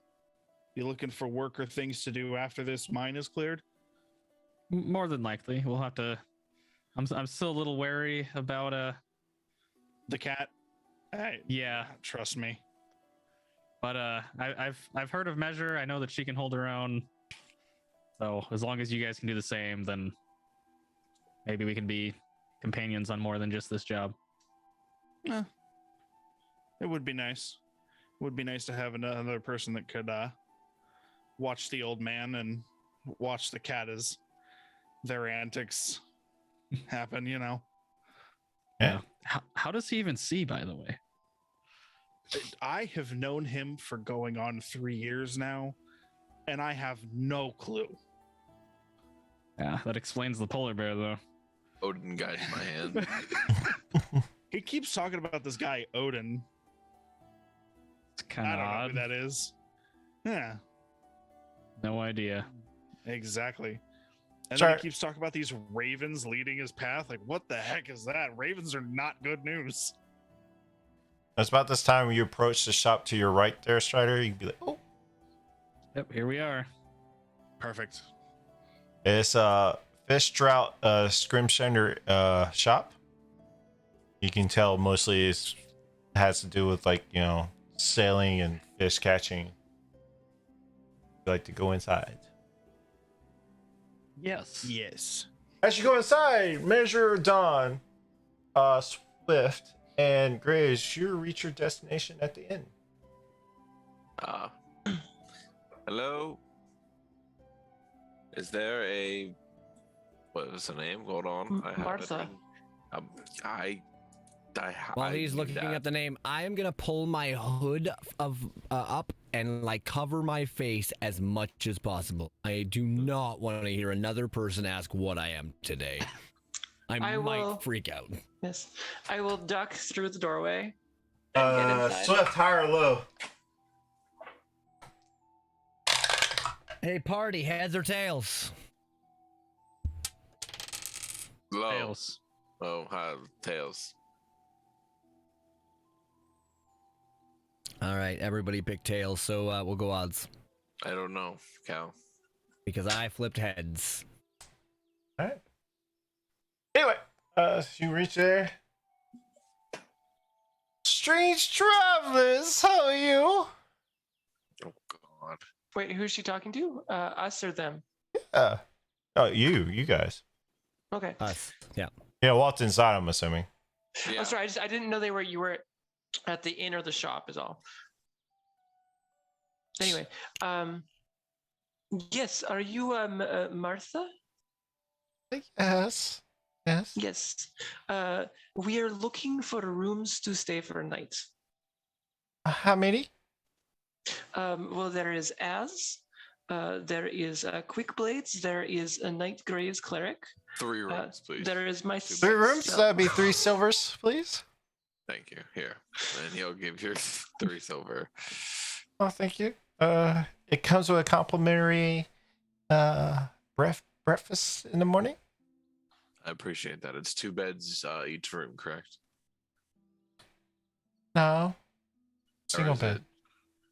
be looking for work or things to do after this mine is cleared? More than likely, we'll have to. I'm still a little wary about The cat? Yeah, Trust me. but I've heard of Measure. I know that she can hold her own. So as long as you guys can do the same, then maybe we can be companions on more than just this job. It would be nice. It would be nice to have another person that could watch the old man and watch the cat as their antics happen, you know. Yeah. How does he even see, by the way? I have known him for going on 3 years now, and I have no clue. Yeah, that explains the polar bear, though. Odin guides my hand. He keeps talking about this guy, Odin. It's kind I of don't know odd. who that is. Yeah, No idea. exactly. And Sorry. then he keeps talking about these ravens leading his path. Like, what the heck is that? Ravens are not good news. It's about this time when you approach the shop to your right there, Strider. You can be like, oh, Yep, here we are. Perfect. it's Fish Drought Scrimshender shop. You can tell mostly it has to do with, like, you know, sailing and fish catching. You like to go inside. Yes. Yes. As you go inside, Measure Dawn, Swift, and Graves, you reach your destination at the inn. Hello? Is there a... What was the name? Hold on. I have it. Martha. While I he's knew looking that. up the name, I am gonna pull my hood of up and like cover my face as much as possible. I do not want to hear another person ask what I am today. I I might will- freak out. Yes. I will duck through the doorway and get inside. Swift, high or low? Hey, party, heads or tails? Low. Tails. Oh, tails. All right, everybody pick tails, so we'll go odds I don't know, Cal. because I flipped heads. All right. Anyway, you reach there. Strange travelers, how are you? Oh, God. Wait, who's she talking to? Us or them? Oh, you guys. Okay. Us, yeah. Yeah, walked inside, I'm assuming. Yeah. I'm sorry. I didn't know you were at the inn or the shop is all. Anyway, yes. Are you Martha? Yes. Yes. Yes. We are looking for rooms to stay for a night. How many? Well, there is there is Quick Blades, there is a Night Gray's Cleric. 3 rooms, please. There is my 3 rooms? That'd be 3 silvers, please. Thank you. Here. And he'll give you 3 silver. Oh, thank you. It comes with a complimentary breakfast in the morning. I appreciate that. It's 2 beds each room, correct? No. Or Single is bed. it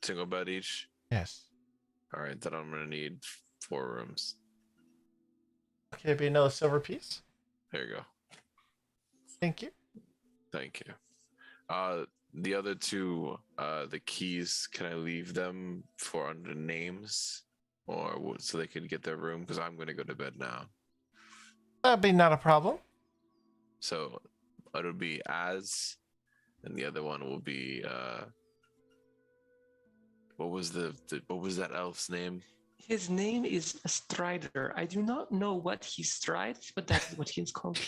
single bed each? Yes. All right, then I'm going to need 4 rooms. Okay, be another silver piece. There you go. Thank you. Thank you. The other 2, the keys, can I leave them for under names? Or so they can get their room? Because I'm going to go to bed now. That'd be not a problem. So it'll be Az, and the other one will be what was what was that elf's name? His name is Strider. I do not know what he strides, but that is what he is called.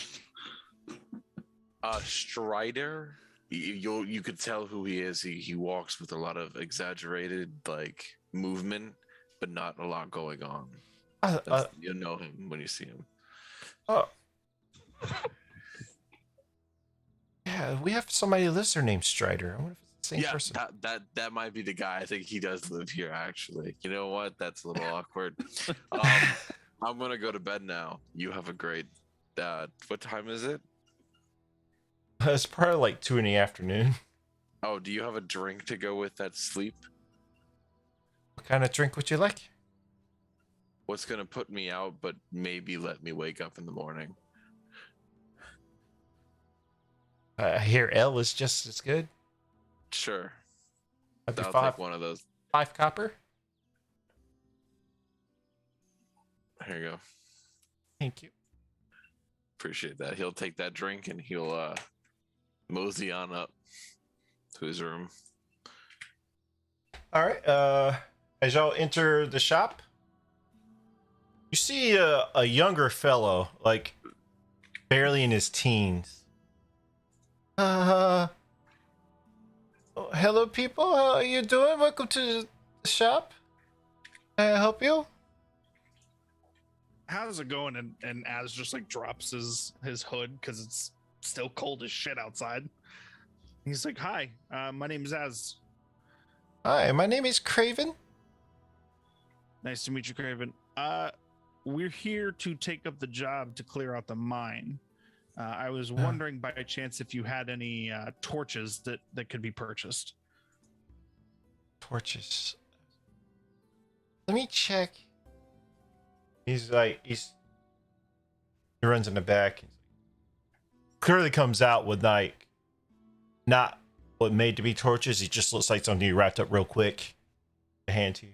Strider. You could tell who he is. He walks with a lot of exaggerated like movement, but not a lot going on. You'll know him when you see him. Oh. Yeah, we have somebody who lives there named Strider. I wonder if it's the same person. That might be the guy. I think he does live here actually. You know what? That's a little awkward. I'm gonna go to bed now. You have a great what time is it? It's probably like 2 in the afternoon. Oh, do you have a drink to go with that sleep? kind of drink would you like? What's gonna put me out, but maybe let me wake up in the morning? I hear ale is just as good. Sure. That'd be I'll five, take one of those. 5 copper. Here you go. Thank you. Appreciate that. He'll take that drink and he'll mosey on up to his room. All right. As y'all enter the shop, you see a younger fellow, like barely in his teens. Oh, hello, people. How are you doing? Welcome to the shop. Can I help you? How's it going? And Az just like drops his hood because it's still cold as shit outside. He's like, "Hi, my name is Az. Hi, my name is Craven. Nice to meet you, Craven. We're here to take up the job to clear out the mine. I was wondering by chance if you had any torches that could be purchased." Torches. Let me check. He runs in the back. Clearly comes out with like not what made to be torches. He just looks like something you wrapped up real quick to hand to you.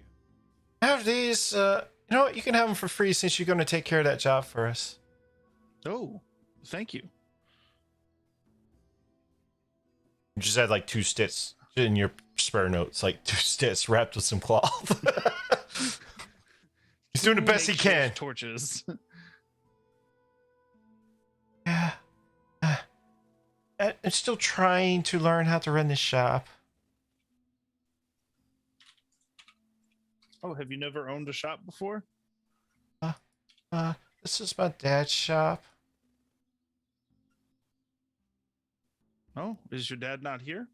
I have these. You know what? You can have them for free since you're going to take care of that job for us. Oh, thank you. You just had like 2 sticks in your spare notes, like 2 sticks wrapped with some cloth. He's doing the best he can. Torches. Yeah. I'm still trying to learn how to run this shop. Oh, have you never owned a shop before? This is my dad's shop. Oh, is your dad not here?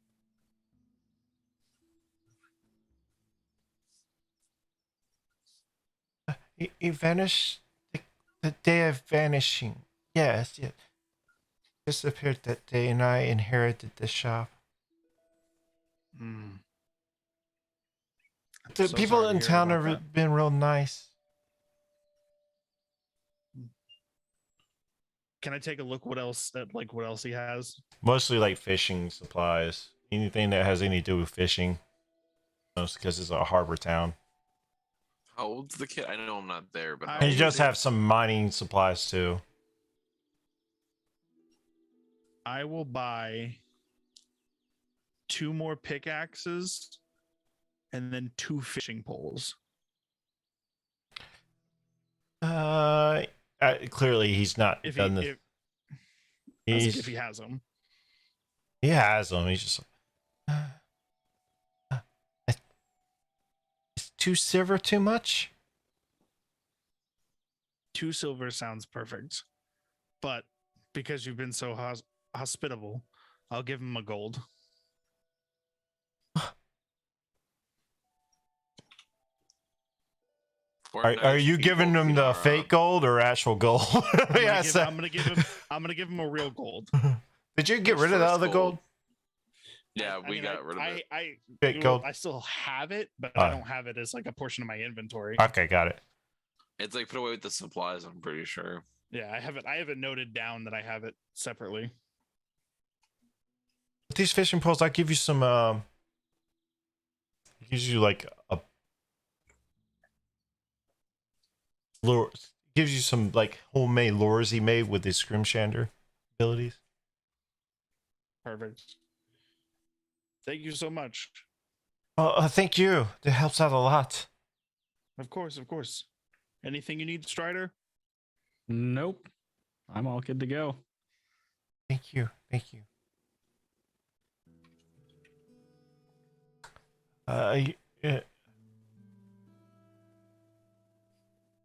He vanished the day of vanishing. Yes. Disappeared that day, and I inherited the shop. Hmm. The So people sorry to in hear town about have been real nice. Can I take a look what else he has? Mostly like fishing supplies. Anything that has anything to do with fishing. Mostly because it's a harbor town. How old's the kid? I know I'm not there, but I- how And he old does is he? have some mining supplies too. I will buy 2 more pickaxes and then 2 fishing poles. Clearly he's not If done he, this. if, I was like, He's, if he has them. he has them. He's just is 2 silver too much? 2 silver sounds perfect, but because you've been so hospitable, I'll give him a gold. We're Are nice you people, giving him the Kiara. fake gold or actual gold? I'm gonna give him a real gold. Did you get His rid of the first other gold? Yeah, we got rid of it. Fake gold. I still have it, but Oh. I don't have it as like a portion of my inventory. Okay, got it. It's like put away with the supplies, I'm pretty sure. Yeah, I have it noted down that I have it separately. With these fishing poles, I'll give you some. Gives you like a lure. Gives you some like homemade lures he made with his scrimshander abilities. Perfect. Thank you so much. Thank you. That helps out a lot. Of course. Anything you need, Strider? Nope. I'm all good to go. Thank you.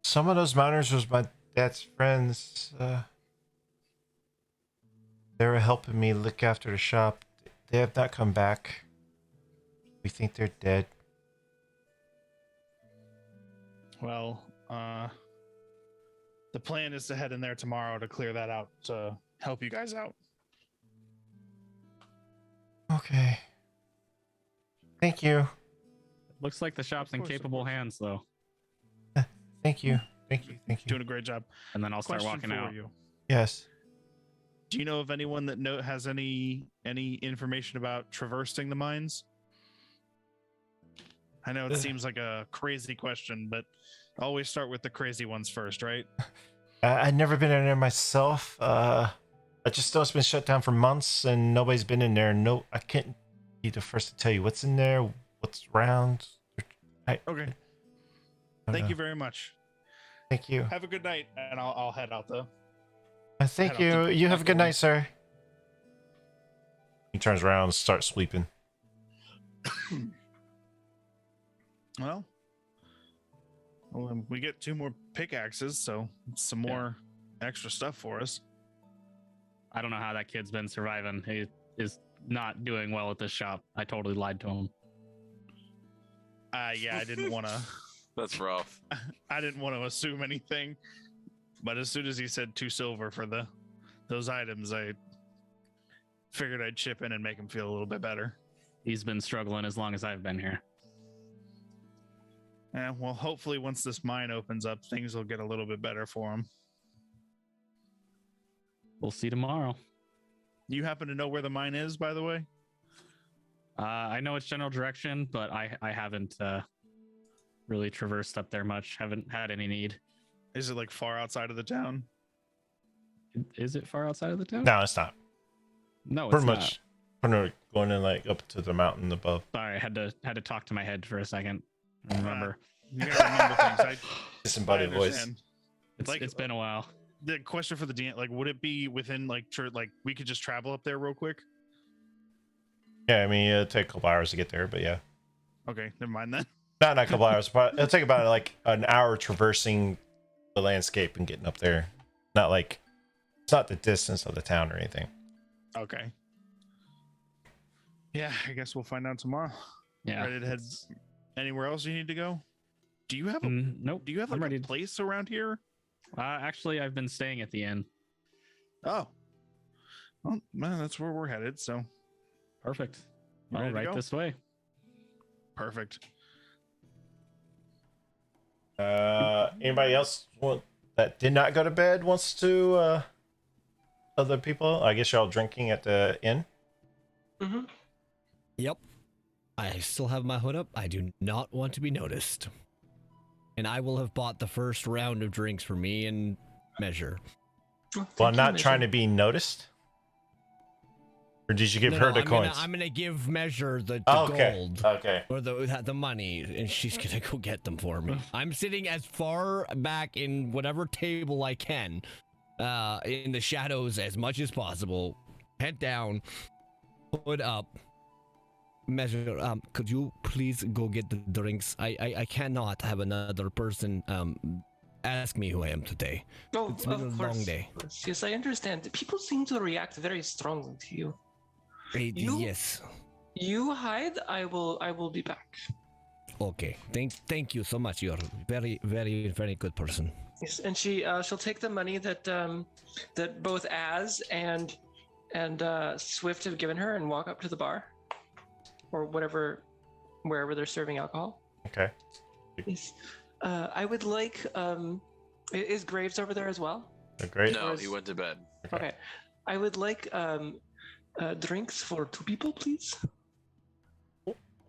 Some of those miners was my dad's friends. They were helping me look after the shop. They have not come back. We think they're dead. Well, the plan is to head in there tomorrow to clear that out to help you guys out. Okay. Thank you. Looks like the shop's in course, of capable course. hands, though. Thank you. Thank you. Thank you. Doing a great job. And then I'll start Question walking for out. you. Yes. Do you know of anyone that has any information about traversing the mines? I know it seems like a crazy question, but always start with the crazy ones first, right? I've never been in there myself. I just know it's been shut down for months and nobody's been in there. No, I can't be the first to tell you what's in there, what's around. Okay. Thank you very much. Thank you. Have a good night, and I'll head out though. Thank Head out you. the You have a back good door. night, sir. He turns around and starts sweeping. Well, we get 2 more pickaxes, so some more extra stuff for us. I don't know how that kid's been surviving. He is not doing well at this shop. I totally lied to him. Yeah, I didn't want to. That's rough. I didn't want to assume anything, but as soon as he said 2 silver for those items, I figured I'd chip in and make him feel a little bit better. He's been struggling as long as I've been here. Yeah, well, hopefully once this mine opens up, things will get a little bit better for him. We'll see tomorrow. You happen to know where the mine is, by the way? I know its general direction, but I haven't really traversed up there much. Haven't had any need. Is it like far outside of the town? Is it far outside of the town? No, it's not. No, it's Pretty not. much. Pretty much going in like up to the mountain above. Sorry, I had to talk to my head for a second. I remember. You gotta remember things. Disembodied I voice. understand. It's been a while. The question for the DM, like, would it be within like we could just travel up there real quick? Yeah, I mean, it'll take a couple hours to get there, but yeah. Okay, never mind then. Not a couple hours, but it'll take about like an hour traversing the landscape and getting up there. Not like, it's not the distance of the town or anything. Okay. Yeah, I guess we'll find out tomorrow. Yeah. Ready to head anywhere else you need to go? Do you have a Nope. Do you have I'm like ready. a place around here? Actually, I've been staying at the inn. Oh. Well, man, that's where we're headed, so Perfect. You All ready to right, go? this way. perfect. Anybody else that did not go to bed wants to other people? I guess y'all drinking at the inn? Mm-hmm. Yep. I still have my hood up. I do not want to be noticed. And I will have bought the first round of drinks for me and Measure. Well, not trying to be noticed. Or did you give her the coins? I'm gonna give Measure the Okay. gold. Okay. Or the money, and she's gonna go get them for me. I'm sitting as far back in whatever table I can, in the shadows as much as possible. Head down, hood up. Measure, could you please go get the drinks? I cannot have another person ask me who I am today. Oh, It's been a of long course. day. Yes, I understand. People seem to react very strongly to you. You- Yes. You hide. I will be back. Okay. Thank you so much. You're very, very, very good person. Yes, and she'll take the money that that both Az and Swift have given her and walk up to the bar, or wherever they're serving alcohol. Okay. Yes. I would like. Is Graves over there as well? Great. No, he went to bed. Okay. I would like drinks for 2 people, please.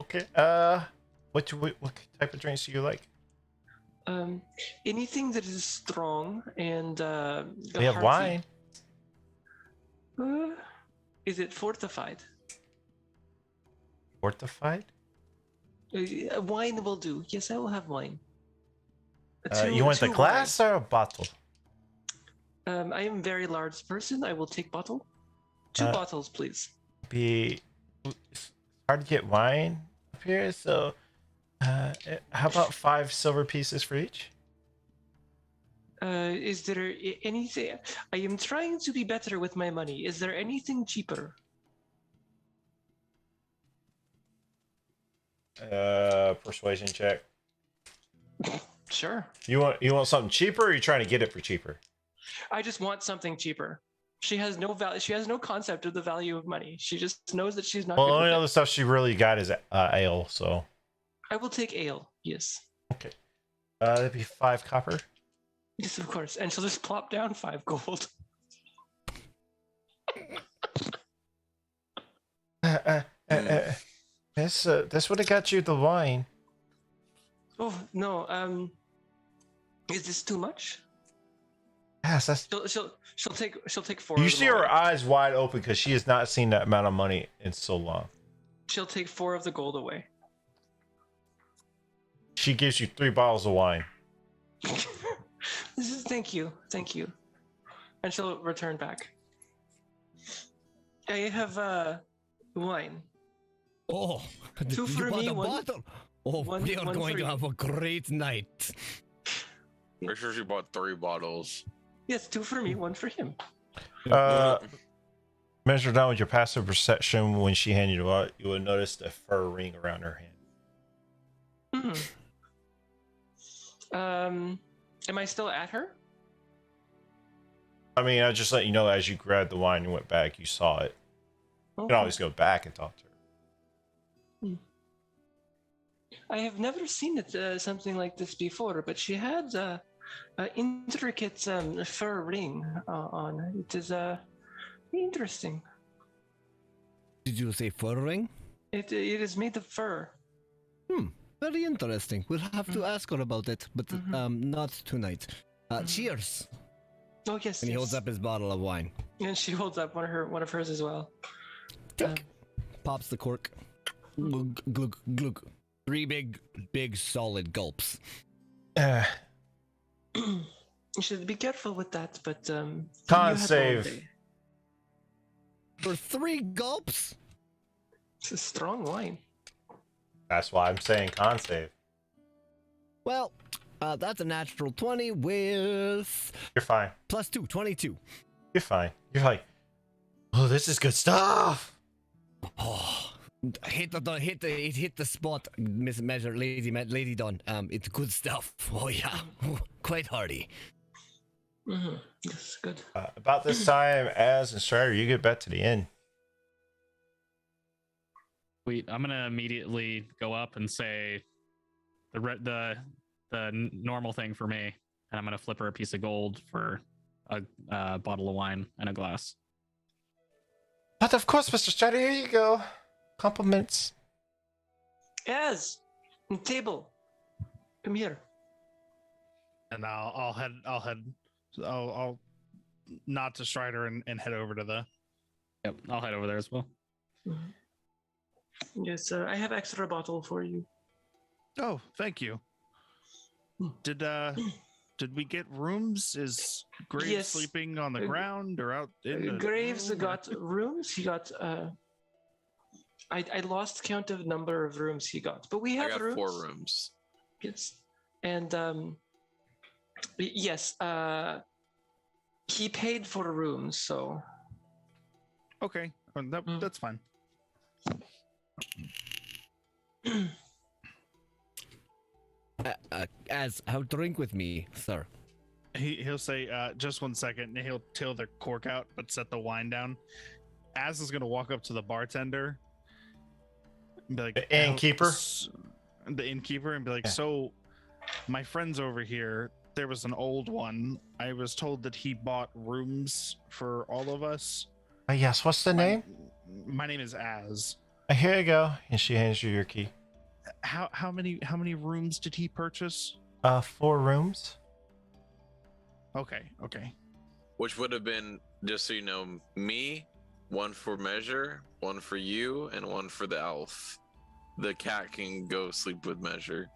Okay. What type of drinks do you like? Anything that is strong and We have wine. Is it fortified? Fortified? Wine will do. Yes, I will have wine. You want the two glass or a bottle? wine. I am a very large person. I will take bottle. 2 bottles, please. It's hard to get wine up here, so how about 5 silver pieces for each? Is there anything? I am trying to be better with my money. Is there anything cheaper? Persuasion check. Sure. You want something cheaper, or are you trying to get it for cheaper? I just want something cheaper. She has no value. She has no concept of the value of money. She just knows that she's not. Well, good the with only it. other stuff she really got is ale, so I will take ale. Yes. Okay. That'd be 5 copper. Yes, of course. And she'll just plop down 5 gold. This would have got you the wine. Oh no. Is this too much? Yes, that's. She'll take 4. You of see them her all. eyes wide open because she has not seen that amount of money in so long. She'll take 4 of the gold away. She gives you 3 bottles of wine. Thank you, and she'll return back. I have wine. Oh, 2 you for bought me, a 1. bottle. Oh, one- we are one going for to you. have a great night. Pretty sure she bought 3 bottles. Yes, 2 for me, 1 for him. Measure down with your passive perception when she handed you out. You will notice a fur ring around her hand. Am I still at her? I mean, I just let you know as you grabbed the wine and went back, you saw it. You Okay. can always go back and talk to her. I have never seen it something like this before, but she had an intricate fur ring on. It is interesting. Did you say fur ring? It is made of fur. Very interesting. We'll have to ask her about it, but not tonight. Cheers. Oh yes. And he yes. holds up his bottle of wine. And she holds up one of hers as well. Tink. Pops the cork. Glug, glug, glug. 3 big solid gulps. You should be careful with that, but you Con have all save. day. For 3 gulps? It's a strong wine. That's why I'm saying con save. Well, that's a natural 20 with You're fine. plus 2, 22. You're fine. You're like, oh, this is good stuff. Oh, hit the spot, Miss Measure, Lady Dawn. It's good stuff. Oh yeah, quite hearty. Yes, good. About this time, as and Strider, you get back to the inn. Sweet. I'm gonna immediately go up and say the normal thing for me, and I'm gonna flip her a piece of gold for a bottle of wine and a glass. But of course, Mr. Strider, here you go. Compliments. Yes, table. Come here. And I'll nod to Strider and head over to the. Yep, I'll head over there as well. Yes, I have extra bottle for you. Oh, thank you. Did we get rooms? Is Graves Yes. sleeping on the ground or out in the Graves room? got rooms. He got. I lost count of number of rooms he got, but we I have got rooms. 4 rooms. Yes, and yes, he paid for rooms, so Okay, that's fine. Have drink with me, sir. He'll say, just 1 second, and he'll till the cork out, but set the wine down. Az is gonna walk up to the bartender and be like, The innkeeper? The innkeeper, and be like, Yeah. so my friend's over here. There was an old one. I was told that he bought rooms for all of us. Yes, what's the name? My name is Az. Here you go. And she hands you your key. How many rooms did he purchase? 4 rooms. Okay. Which would have been, just so you know, me, 1 for Measure, 1 for you, and 1 for the elf. The cat can go sleep with Measure.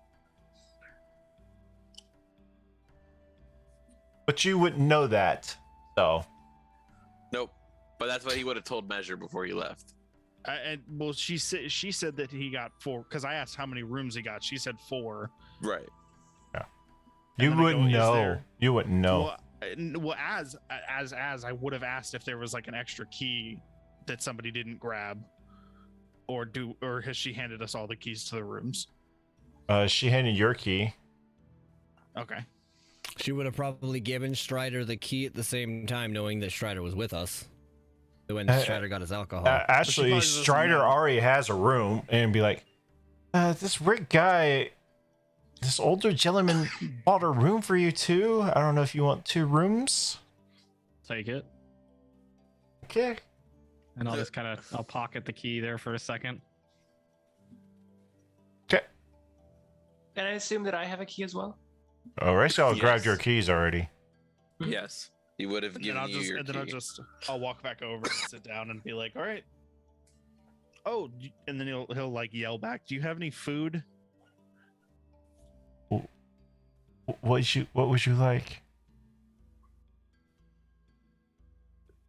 But you wouldn't know that. So, Nope. But that's what he would have told Measure before he left. Well, she said that he got 4 because I asked how many rooms he got. She said 4. Right. you then I go, wouldn't "Is know. there-" You wouldn't know. Well, as I would have asked if there was like an extra key that somebody didn't grab, or has she handed us all the keys to the rooms? She handed your key. Okay. She would have probably given Strider the key at the same time, knowing that Strider was with us. When Strider got his alcohol. But she Actually, probably doesn't Strider know. already has a room and be like, This Rick guy, this older gentleman bought a room for you too. I don't know if you want 2 rooms. Take it. Okay. And I'll just I'll pocket the key there for a second. Okay. And I assume that I have a key as well. All right, so I'll grab Yes. your keys already. Yes. He would have And given then you your key. I'll walk back over and sit down and be like, all right. Oh, and then he'll like yell back, do you have any food? What would you like?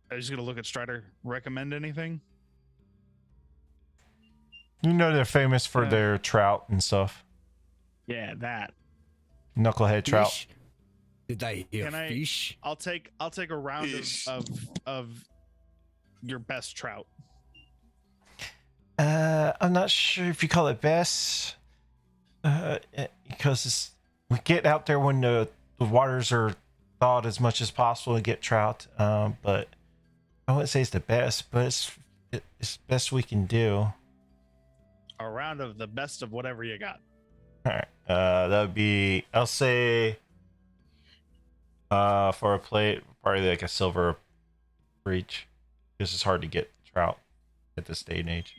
I was just gonna look at Strider. Recommend anything? You know they're famous for their trout and stuff. Yeah, that. Knucklehead trout. Fish? Did I hear Can I- fish? I'll take a round Fish. of your best trout. I'm not sure if you call it best. Because we get out there when the waters are thawed as much as possible to get trout. But I wouldn't say it's the best, but it's best we can do. A round of the best of whatever you got. All right. That would be, I'll say, for a plate, probably like a silver for each. Because it's hard to get trout at this day and age.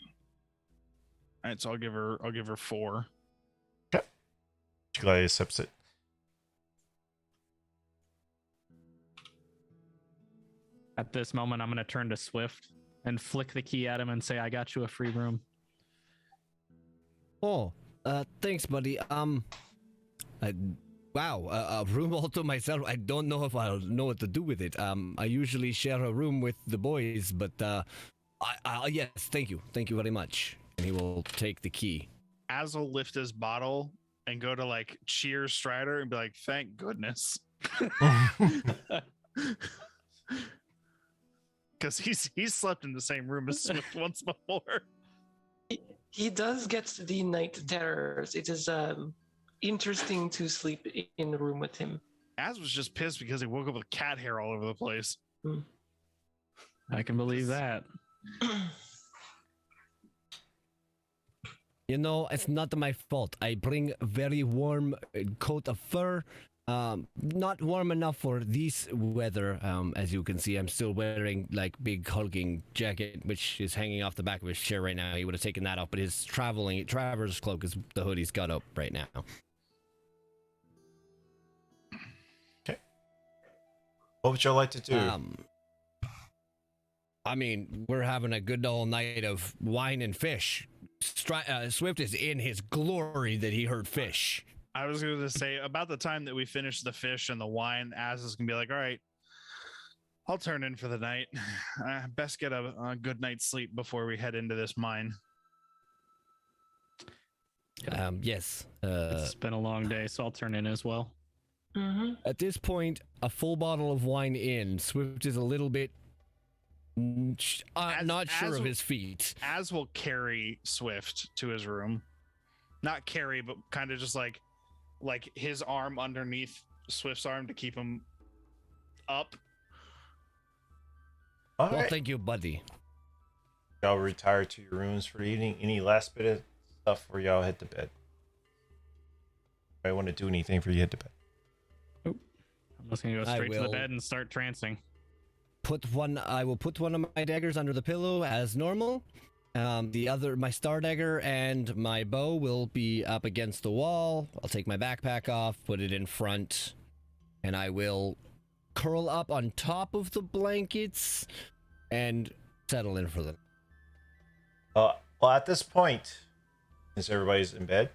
All right, so I'll give her 4. She gladly accepts it. At this moment, I'm going to turn to Swift and flick the key at him and say, I got you a free room. Oh, thanks, buddy. Wow, a room all to myself. I don't know if I'll know what to do with it. I usually share a room with the boys, but yes, thank you very much. And he will take the key. Az will lift his bottle and go to like cheer Strider and be like, thank goodness. Because he's slept in the same room as Swift once before. He does get the night terrors. It is interesting to sleep in the room with him. Az was just pissed because he woke up with cat hair all over the place. I can believe that. You know, it's not my fault. I bring a very warm coat of fur. Not warm enough for this weather. As you can see, I'm still wearing like big hulking jacket, which is hanging off the back of his chair right now. He would have taken that off, but his traveler's cloak is the hood he's got up right now. Okay. What would you like to do? I mean, we're having a good old night of wine and fish. Swift is in his glory that he heard fish. I was going to say, about the time that we finish the fish and the wine, Az is going to be like, all right, I'll turn in for the night. Best get a good night's sleep before we head into this mine. Yes. It's been a long day, so I'll turn in as well. Mm-hmm. At this point, a full bottle of wine in, Swift is a little bit not sure of his feet. Az will carry Swift to his room. Not carry, but kind of just like his arm underneath Swift's arm to keep him up. All Well, right. thank you, buddy. Y'all retire to your rooms for the evening. Any last bit of stuff before y'all head to bed? I want to do anything for you head to bed. I'm just going to go I straight to the will. bed and start trancing. I will put one of my daggers under the pillow as normal. The other, my star dagger and my bow will be up against the wall. I'll take my backpack off, put it in front, and I will curl up on top of the blankets and settle in for them. Well, at this point, since everybody's in bed,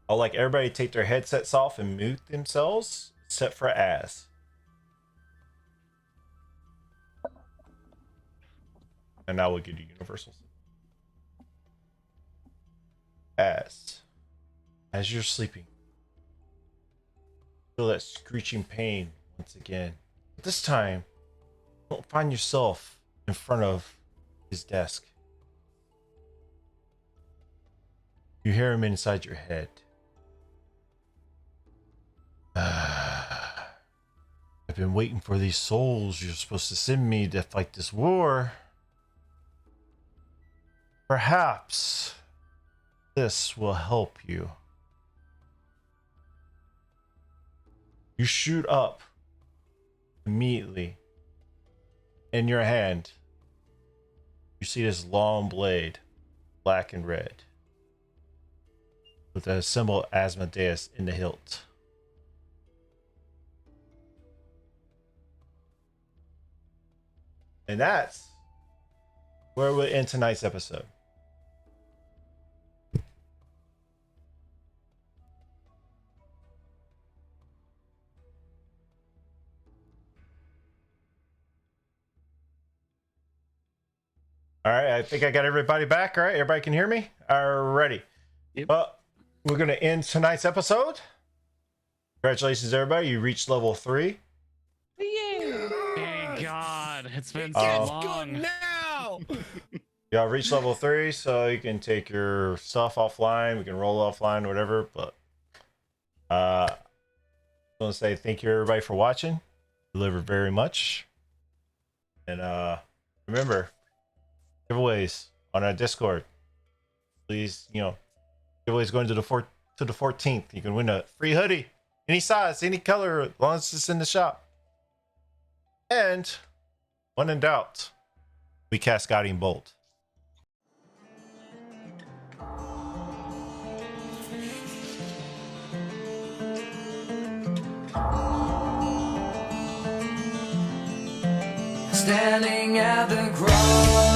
I'll like everybody take their headsets off and mute themselves, except for Az. And now we'll give you universals. As you're sleeping, feel that screeching pain once again. But this time, don't find yourself in front of his desk. You hear him inside your head. I've been waiting for these souls you're supposed to send me to fight this war. Perhaps this will help you. You shoot up immediately. In your hand, you see this long blade, black and red, with the symbol Asmodeus in the hilt. And that's where we'll end tonight's episode. All right, I think I got everybody back. All right, everybody can hear me? Alrighty. Yep. Well, we're going to end tonight's episode. Congratulations, everybody. You reached level 3. Thank God. It's been so It's long. now. Y'all reached level 3, so you can take your stuff offline. We can roll offline, whatever. But I want to say thank you, everybody, for watching. Delivered very much. And remember, giveaways on our Discord. Please, giveaways going to the 14th. You can win a free hoodie, any size, any color, as long as it's in the shop. And when in doubt, we cast Guiding Bolt. Standing at the cross.